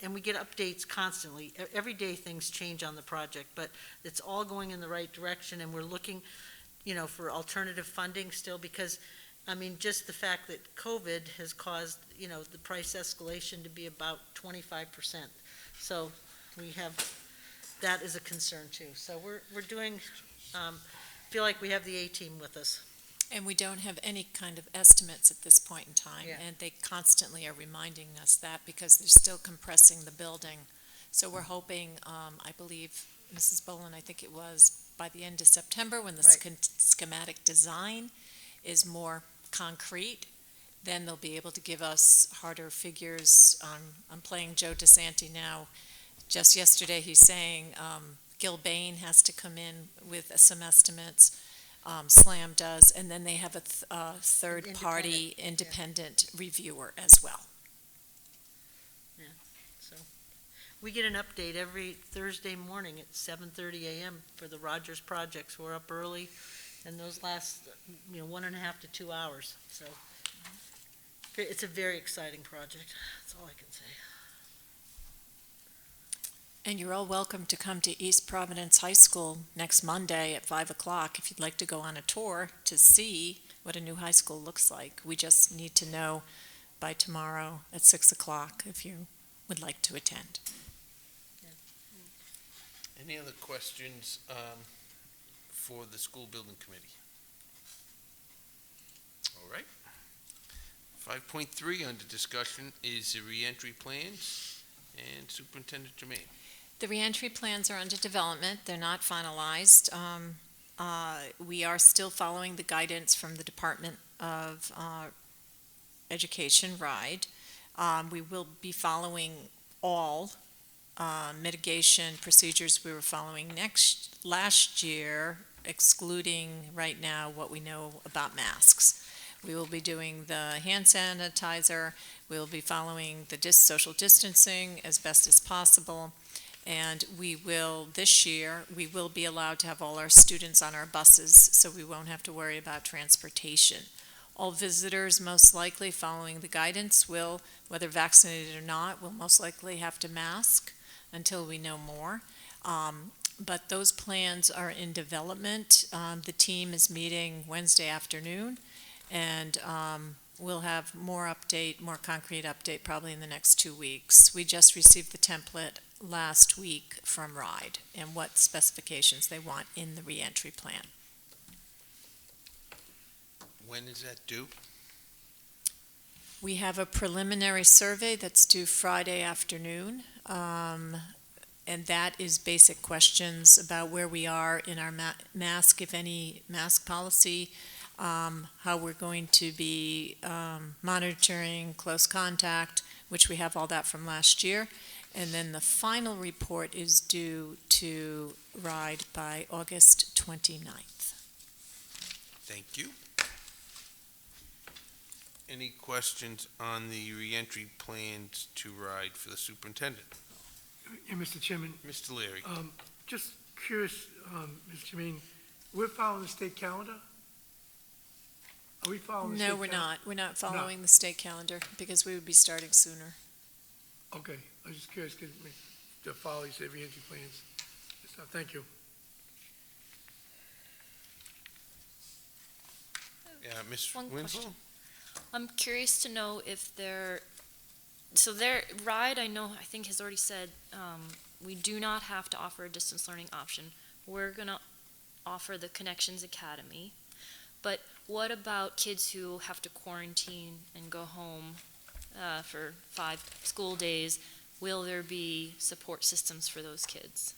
and we get updates constantly. Every day things change on the project, but it's all going in the right direction, and we're looking, for alternative funding still, because, just the fact that COVID has caused, the price escalation to be about 25%. So we have, that is a concern too. So we're doing, feel like we have the A-team with us. And we don't have any kind of estimates at this point in time. Yeah. And they constantly are reminding us that because they're still compressing the building. So we're hoping, I believe, Mrs. Boland, I think it was by the end of September when the Right. schematic design is more concrete, then they'll be able to give us harder figures. I'm playing Joe DeSanti now. Just yesterday, he's saying Gil Bain has to come in with some estimates. SLAM does, and then they have a third-party independent reviewer as well. So we get an update every Thursday morning at 7:30 a.m. for the Rogers projects. We're up early, and those last, 1.5 to 2 hours. So it's a very exciting project. That's all I can say. And you're all welcome to come to East Providence High School next Monday at 5 o'clock if you'd like to go on a tour to see what a new high school looks like. We just need to know by tomorrow at 6 o'clock if you would like to attend. Any other questions for the school building committee? All right. 5.3 under discussion is the reentry plans, and Superintendent Jermaine. The reentry plans are under development. They're not finalized. We are still following the guidance from the Department of Education, RIDE. We will be following all mitigation procedures we were following last year, excluding right now what we know about masks. We will be doing the hand sanitizer. We will be following the social distancing as best as possible. And this year, we will be allowed to have all our students on our buses, so we won't have to worry about transportation. All visitors, most likely following the guidance, whether vaccinated or not, will most likely have to mask until we know more. But those plans are in development. The team is meeting Wednesday afternoon, and we'll have more concrete update probably in the next 2 weeks. We just received the template last week from RIDE and what specifications they want in the reentry plan. When is that due? We have a preliminary survey that's due Friday afternoon, and that is basic questions about where we are in our mask, if any, mask policy, how we're going to be monitoring close contact, which we have all that from last year. And then the final report is due to RIDE by August 29th. Thank you. Any questions on the reentry plans to RIDE for the superintendent? Yeah, Mr. Chairman. Mr. Leary. Just curious, Mr. Jermaine, we're following the state calendar? Are we following the No, state we're calendar? not. We're not following the state calendar because we would be starting sooner. Okay, I was just curious, because to follow these reentry plans. So, thank you. Yeah, Ms. One Winslow? question. I'm curious to know if their RIDE, I think has already said, we do not have to offer a distance learning option. We're gonna offer the Connections Academy. But what about kids who have to quarantine and go home for 5 school days? Will there be support systems for those kids?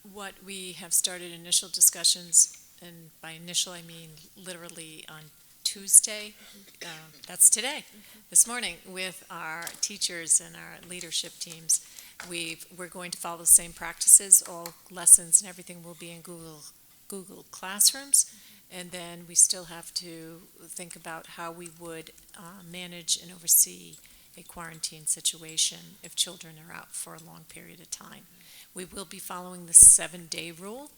What we have started initial discussions, and by initial I mean literally on Tuesday, that's today, this morning, with our teachers and our leadership teams. We're going to follow the same practices. All lessons and everything will be in Google Classrooms. And then we still have to think about how we would manage and oversee a quarantine situation if children are out for a long period of time. We will be following the 7-day rule,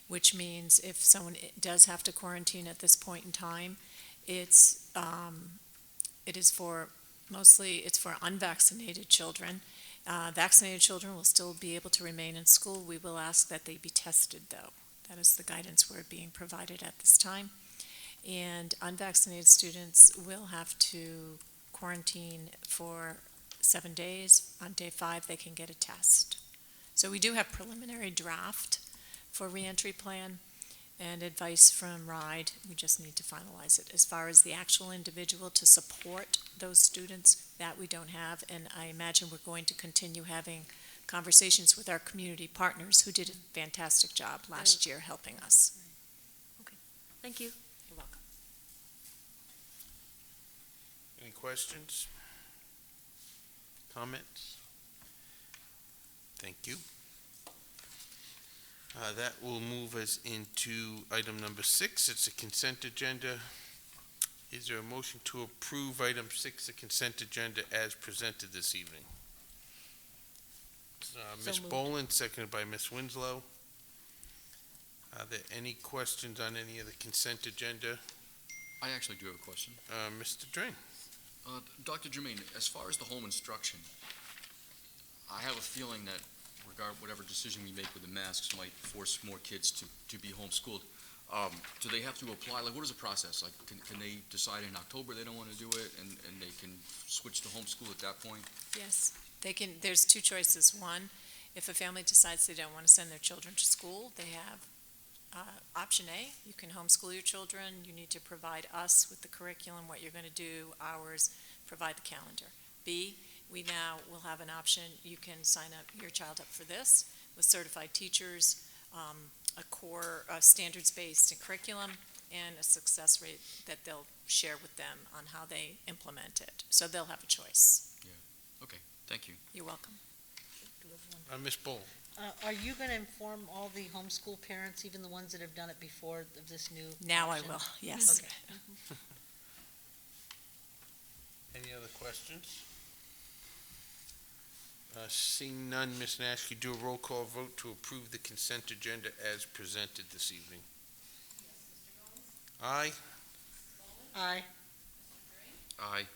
which means if someone does have to quarantine at this point in time, it is for unvaccinated children. Vaccinated children will still be able to remain in school. We will ask that they be tested, though. That is the guidance we're being provided at this time. And unvaccinated students will have to quarantine for 7 days. On day 5, they can get a test. So we do have preliminary draft for reentry plan and advice from RIDE. We just need to finalize it. As far as the actual individual to support those students, that we don't have. And I imagine we're going to continue having conversations with our community partners who did a fantastic job last year helping us. Thank you. You're welcome. Any questions? Comments? Thank you. That will move us into item number 6. It's a consent agenda. Is there a motion to approve item 6, the consent agenda, as presented this evening? Ms. moved. Boland, seconded by Ms. Winslow. Are there any questions on any of the consent agenda? I actually do have a question. Mr. Drain? Dr. Jermaine, as far as the home instruction, I have a feeling that whatever decision we make with the masks might force more kids to be homeschooled. Do they have to apply? Like, what is the process? Like, can they decide in October they don't want to do it, and they can switch to homeschool at that point? Yes, they can. There's 2 choices. One, if a family decides they don't want to send their children to school, they have option A. You can homeschool your children. You need to provide us with the curriculum, what you're going to do, hours, provide the calendar. B, we now will have an option. You can sign up your child up for this with certified teachers, a core standards-based curriculum, and a success rate that they'll share with them on how they implement it. So they'll have a choice. Okay, thank you. You're welcome. Ms. Boland? Are you going to inform all the homeschool parents, even the ones that have done it before, of this new Now option? I will, yes. Okay. Any other questions? Seeing none, Ms. Nash, could you do a roll call vote to approve the consent agenda as presented this evening? Aye? Aye. Aye.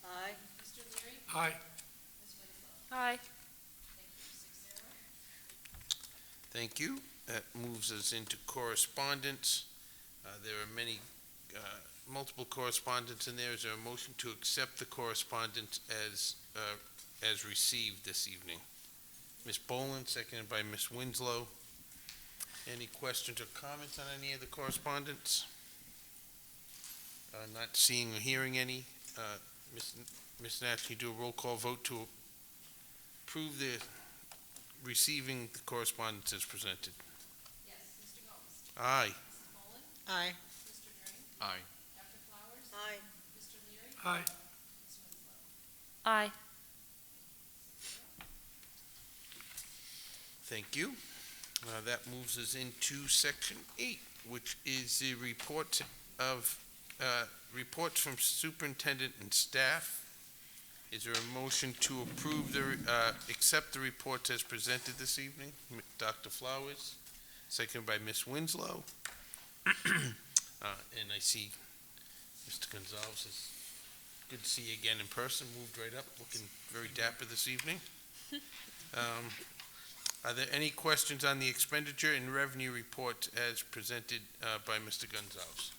Aye. Aye. Aye. Thank you. That moves us into correspondence. There are many, multiple correspondence in there. Is there a motion to accept the correspondence as received this evening? Ms. Boland, seconded by Ms. Winslow. Any questions or comments on any of the correspondence? Not seeing or hearing any. Ms. Nash, can you do a roll call vote to approve the receiving the correspondence as presented? Yes, Mr. Gomes. Aye. Mrs. Boland. Aye. Mr. Drain. Aye. Dr. Flowers. Aye. Mr. Leary. Aye. Ms. Winslow. Aye. Thank you. That moves us into section 8, which is the reports from superintendent and staff. Is there a motion to approve accept the reports as presented this evening? Dr. Flowers, seconded by Ms. Winslow. And I see Mr. Gonzalez, it's good to see you again in person. Moved right up, looking very dapper this evening. Are there any questions on the expenditure and revenue report as presented by Mr. Gonzalez?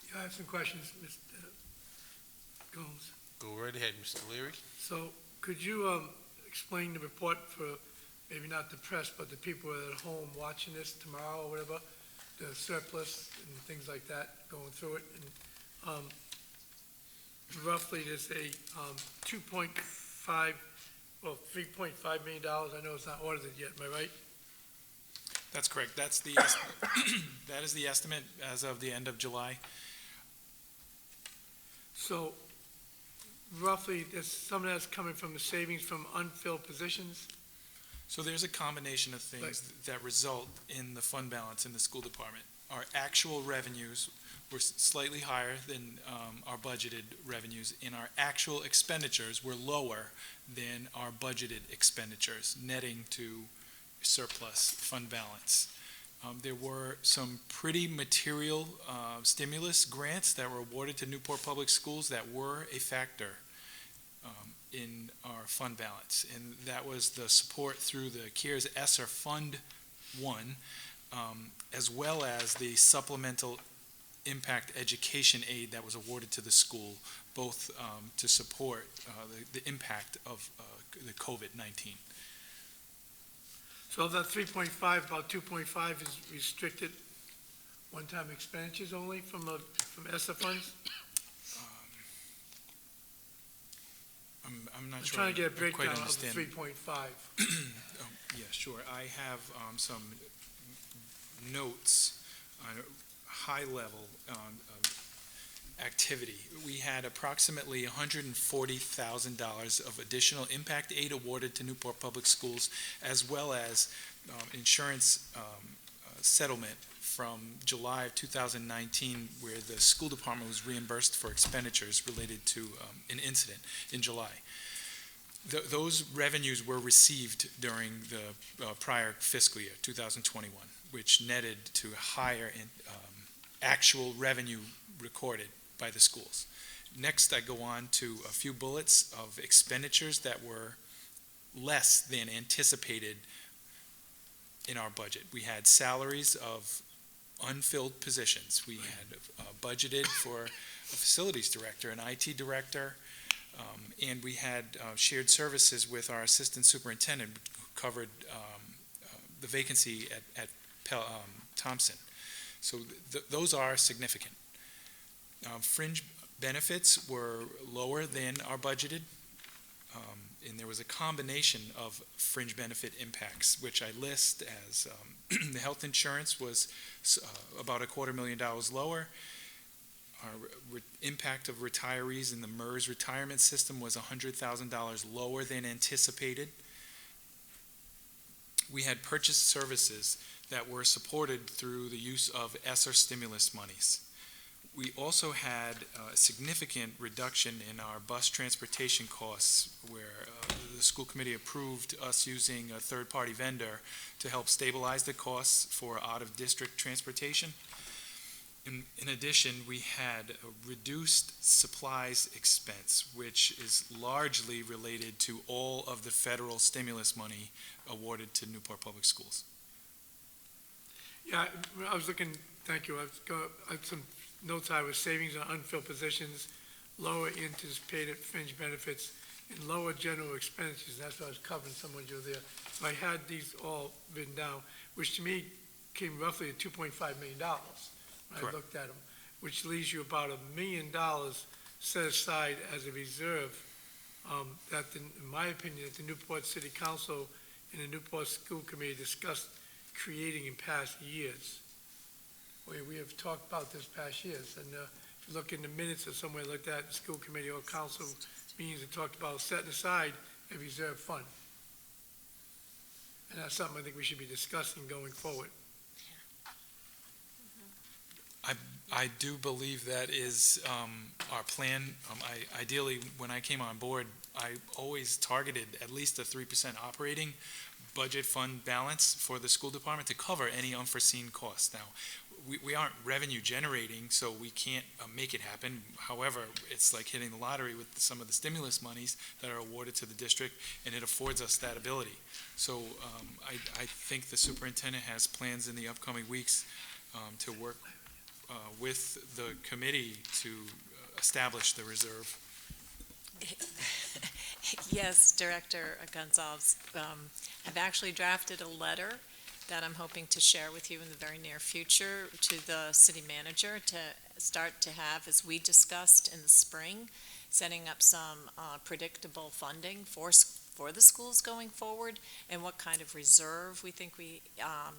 Yeah, I have some questions, Mr. Gomes. Go right ahead, Mr. Leary. So could you explain the report for maybe not the press, but the people who are at home watching this tomorrow or whatever, the surplus and things like that, going through it? And roughly, there's a 3.5 million dollars. I know it's not audited yet, am I right? That's correct. That's the, that is the estimate as of the end of July. So roughly, there's some of that's coming from the savings from unfilled positions? So there's a combination of things that result in the fund balance in the school department. Our actual revenues were slightly higher than our budgeted revenues, and our actual expenditures were lower than our budgeted expenditures, netting to surplus fund balance. There were some pretty material stimulus grants that were awarded to Newport Public Schools that were a factor in our fund balance, and that was the support through the CARES ESSER Fund 1, as well as the supplemental impact education aid that was awarded to the school, both to support the impact of the COVID-19. So of that 3.5, about 2.5 is restricted one-time expenditures only from ESSA funds? I'm not I'm sure. trying to get a I quite breakdown of the understand. 3.5. Oh, yeah, sure. I have some notes on a high level activity. We had approximately $140,000 of additional impact aid awarded to Newport Public Schools, as well as insurance settlement from July of 2019, where the school department was reimbursed for expenditures related to an incident in July. Those revenues were received during the prior fiscal year, 2021, which netted to higher actual revenue recorded by the schools. Next, I go on to a few bullets of expenditures that were less than anticipated in our budget. We had salaries of unfilled positions. We had budgeted for a facilities director, an IT director, and we had shared services with our assistant superintendent, who covered the vacancy at Thompson. So those are significant. Fringe benefits were lower than our budgeted, and there was a combination of fringe benefit impacts, which I list as the health insurance was about $250,000 lower. Our impact of retirees in the MERS retirement system was $100,000 lower than anticipated. We had purchased services that were supported through the use of ESSER stimulus monies. We also had a significant reduction in our bus transportation costs, where the school committee approved us using a third-party vendor to help stabilize the costs for out-of-district transportation. In addition, we had a reduced supplies expense, which is largely related to all of the federal stimulus money awarded to Newport Public Schools. Yeah, I was looking, thank you, I had some notes. I was savings on unfilled positions, lower anticipated fringe benefits, and lower general expenditures. That's what I was covering, someone you were there. So I had these all written down, which to me came roughly to $2.5 million. I looked at them, which leaves you about $1 million set aside as a reserve that, in my opinion, that the Newport City Council and the Newport School Committee discussed creating in past years. We have talked about this past years, and if you look in the minutes or somewhere like that, the school committee or council meetings that talked about setting aside a reserve fund. And that's something I think we should be discussing going forward. I do believe that is our plan. Ideally, when I came on board, I always targeted at least a 3% operating budget fund balance for the school department to cover any unforeseen costs. Now, we aren't revenue generating, so we can't make it happen. However, it's like hitting the lottery with some of the stimulus monies that are awarded to the district, and it affords us that ability. So I think the superintendent has plans in the upcoming weeks to work with the committee to establish the reserve. Yes, Director Gonzalez, I've actually drafted a letter that I'm hoping to share with you in the very near future to the city manager to start to have, as we discussed in the spring, setting up some predictable funding for the schools going forward, and what kind of reserve we think we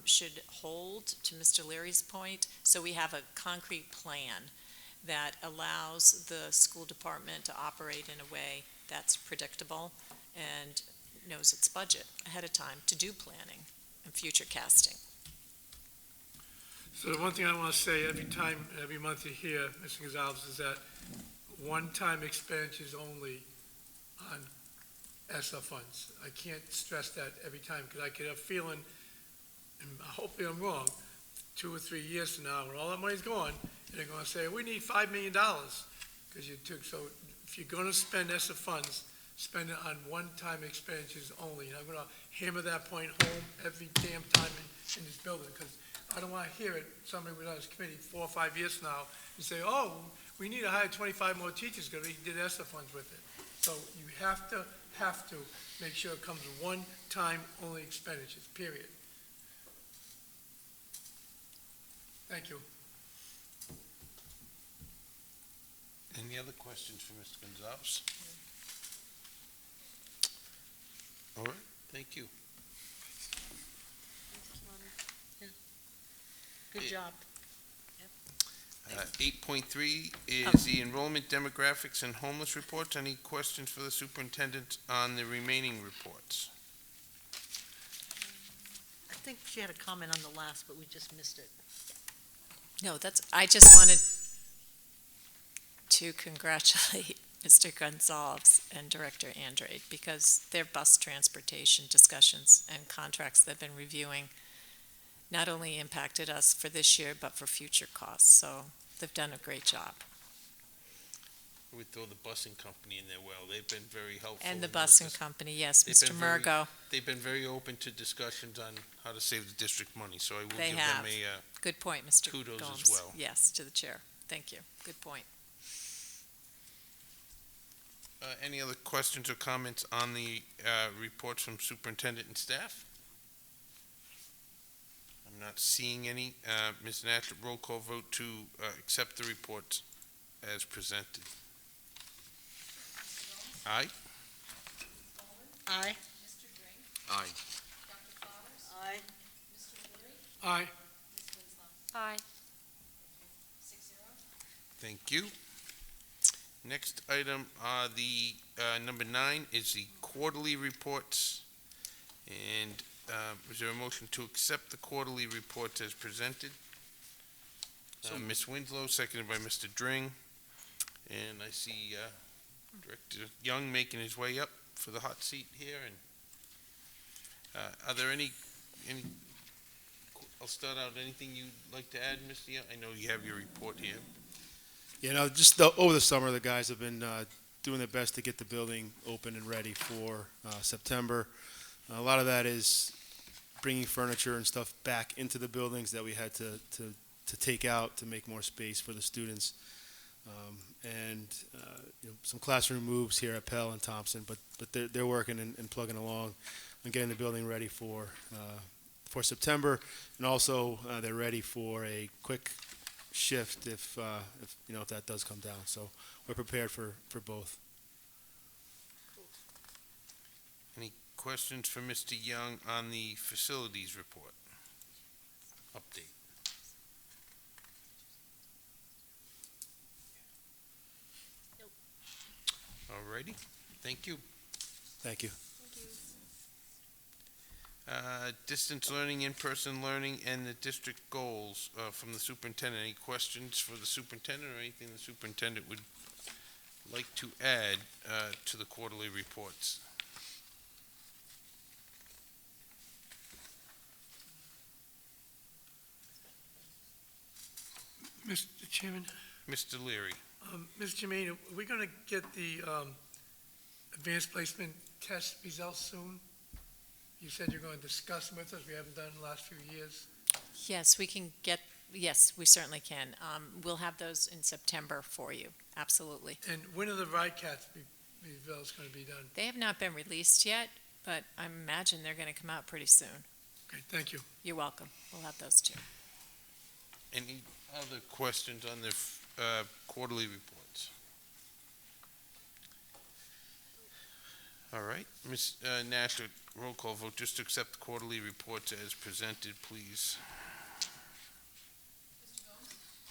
should hold, to Mr. Leary's point, so we have a concrete plan that allows the school department to operate in a way that's predictable and knows its budget ahead of time to do planning and future casting. So the one thing I want to say every month you hear, Mr. Gonzalez, is that one-time expenditures only on ESSA funds. I can't stress that every time, because I get a feeling, and hopefully I'm wrong, 2 or 3 years from now, when all that money's gone, they're going to say, we need $5 million, because you took, so if you're going to spend ESSA funds, spend it on one-time expenditures only. And I'm going to hammer that point home every damn time in this building, because I don't want to hear it, somebody was on this committee 4 or 5 years from now, and say, oh, we need to hire 25 more teachers because we did ESSA funds with it. So you have to make sure it comes one-time only expenditures, period. Thank you. Any other questions for Mr. Gonzalez? All right, thank you. Good job. 8.3 is the enrollment demographics and homeless reports. Any questions for the superintendent on the remaining reports? I think she had a comment on the last, but we just missed it. No, I just wanted to congratulate Mr. Gonzalez and Director Andrade, because their bus transportation discussions and contracts they've been reviewing not only impacted us for this year, but for future costs. So they've done a great job. We throw the busing company in there. Well, they've been very helpful. And the in those busing company, yes, they've Mr. been very- Murgo. They've been very open to discussions on how to save the district money, so I will They give have. them Good point, Mr. kudos as Gomes. well. Yes, to the chair. Thank you. Good point. Any other questions or comments on the reports from superintendent and staff? I'm not seeing any. Ms. Natcher, roll call vote to accept the reports as presented. Aye? Aye. Aye. Aye. Aye. Aye. Thank you. Next item, the number 9 is the quarterly reports. And is there a motion to accept the quarterly reports as presented? Ms. Winslow, seconded by Mr. Dring. And I see Director Young making his way up for the hot seat here. And are there any, I'll start out, anything you'd like to add, Mr. Young? I know you have your report here. You know, just over the summer, the guys have been doing their best to get the building open and ready for September. A lot of that is bringing furniture and stuff back into the buildings that we had to take out to make more space for the students. And some classroom moves here at Pell and Thompson, but they're working and plugging along and getting the building ready for September. And also, they're ready for a quick shift if that does come down. So we're prepared for both. Any questions for Mr. Young on the facilities report? Update. All righty, thank you. Thank you. Distance learning, in-person learning, and the district goals from the superintendent. Any questions for the superintendent or anything the superintendent would like to add to the quarterly reports? Mr. Chairman, Mr. Leary. Mr. Jermaine, are we going to get the advanced placement test results soon? You said you're going to discuss them with us. We haven't done it in the last few years. Yes, yes, we certainly can. We'll have those in September for you, absolutely. And when are the RICATS results going to be done? They have not been released yet, but I imagine they're going to come out pretty soon. Okay, thank you. You're welcome. We'll have those too. Any other questions on the quarterly reports? All right, Ms. Nash, a roll call vote just to accept the quarterly reports as presented, please.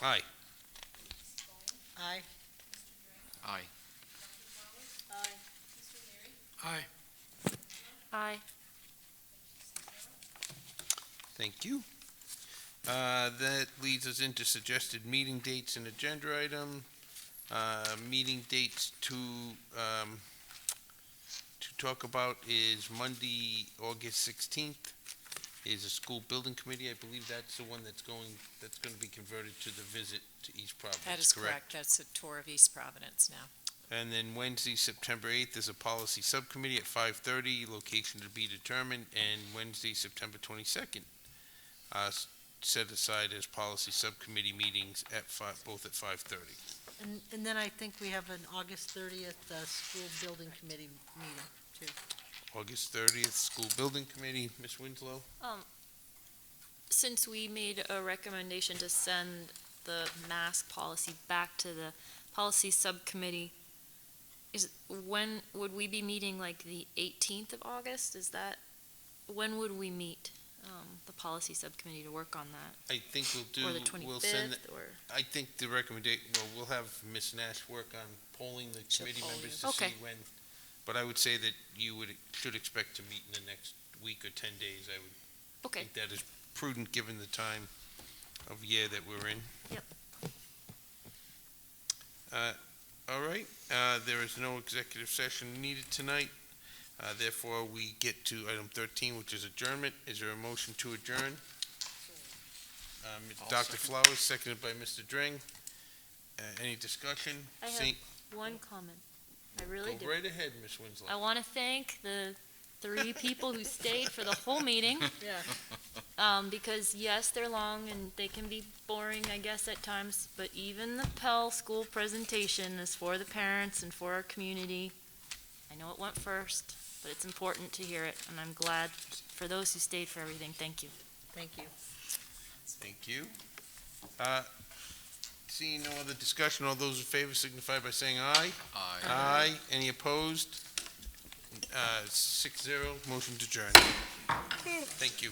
Aye. Aye. Aye. Aye. Aye. Thank you. That leads us into suggested meeting dates and agenda item. Meeting dates to talk about is Monday, August 16th, is a school building committee. I believe that's the one that's going to be converted to the visit to East Providence, That is correct. That's a tour of East Providence now. And then Wednesday, September 8th, is a policy subcommittee at 5:30, location to be determined, and Wednesday, September 22nd, set aside as policy subcommittee meetings at both at 5:30. And then I think we have an August 30th school building committee meeting, too. August 30th, school building committee, Ms. Winslow? Since we made a recommendation to send the mask policy back to the policy subcommittee, when would we be meeting, like the 18th of August? When would we meet, the policy subcommittee to work on that? I think Or the 25th, or? I think the recommendation, we'll have Ms. Nash work on polling the committee poll members you. to see Okay. when, but I would say that you should expect to meet in the next week or 10 days. I would Okay. think that is prudent, given the time of year that we're in. Yep. All right, there is no executive session needed tonight. Therefore, we get to item 13, which is adjournment. Is there a motion to adjourn? Dr. Flowers, seconded by Mr. Dring. Any discussion? I have one comment. I really do. Go right ahead, Ms. Winslow. I want to thank the 3 people who stayed for the whole meeting. Yeah. Because yes, they're long and they can be boring, I guess, at times, but even the Pell School presentation is for the parents and for our community. I know it went first, but it's important to hear it, and I'm glad for those who stayed for everything. Thank you. Thank you. Thank you. Seeing no other discussion, all those in favor signify by saying aye. Aye. Aye. Any opposed? 6-0, motion to adjourn. Thank you.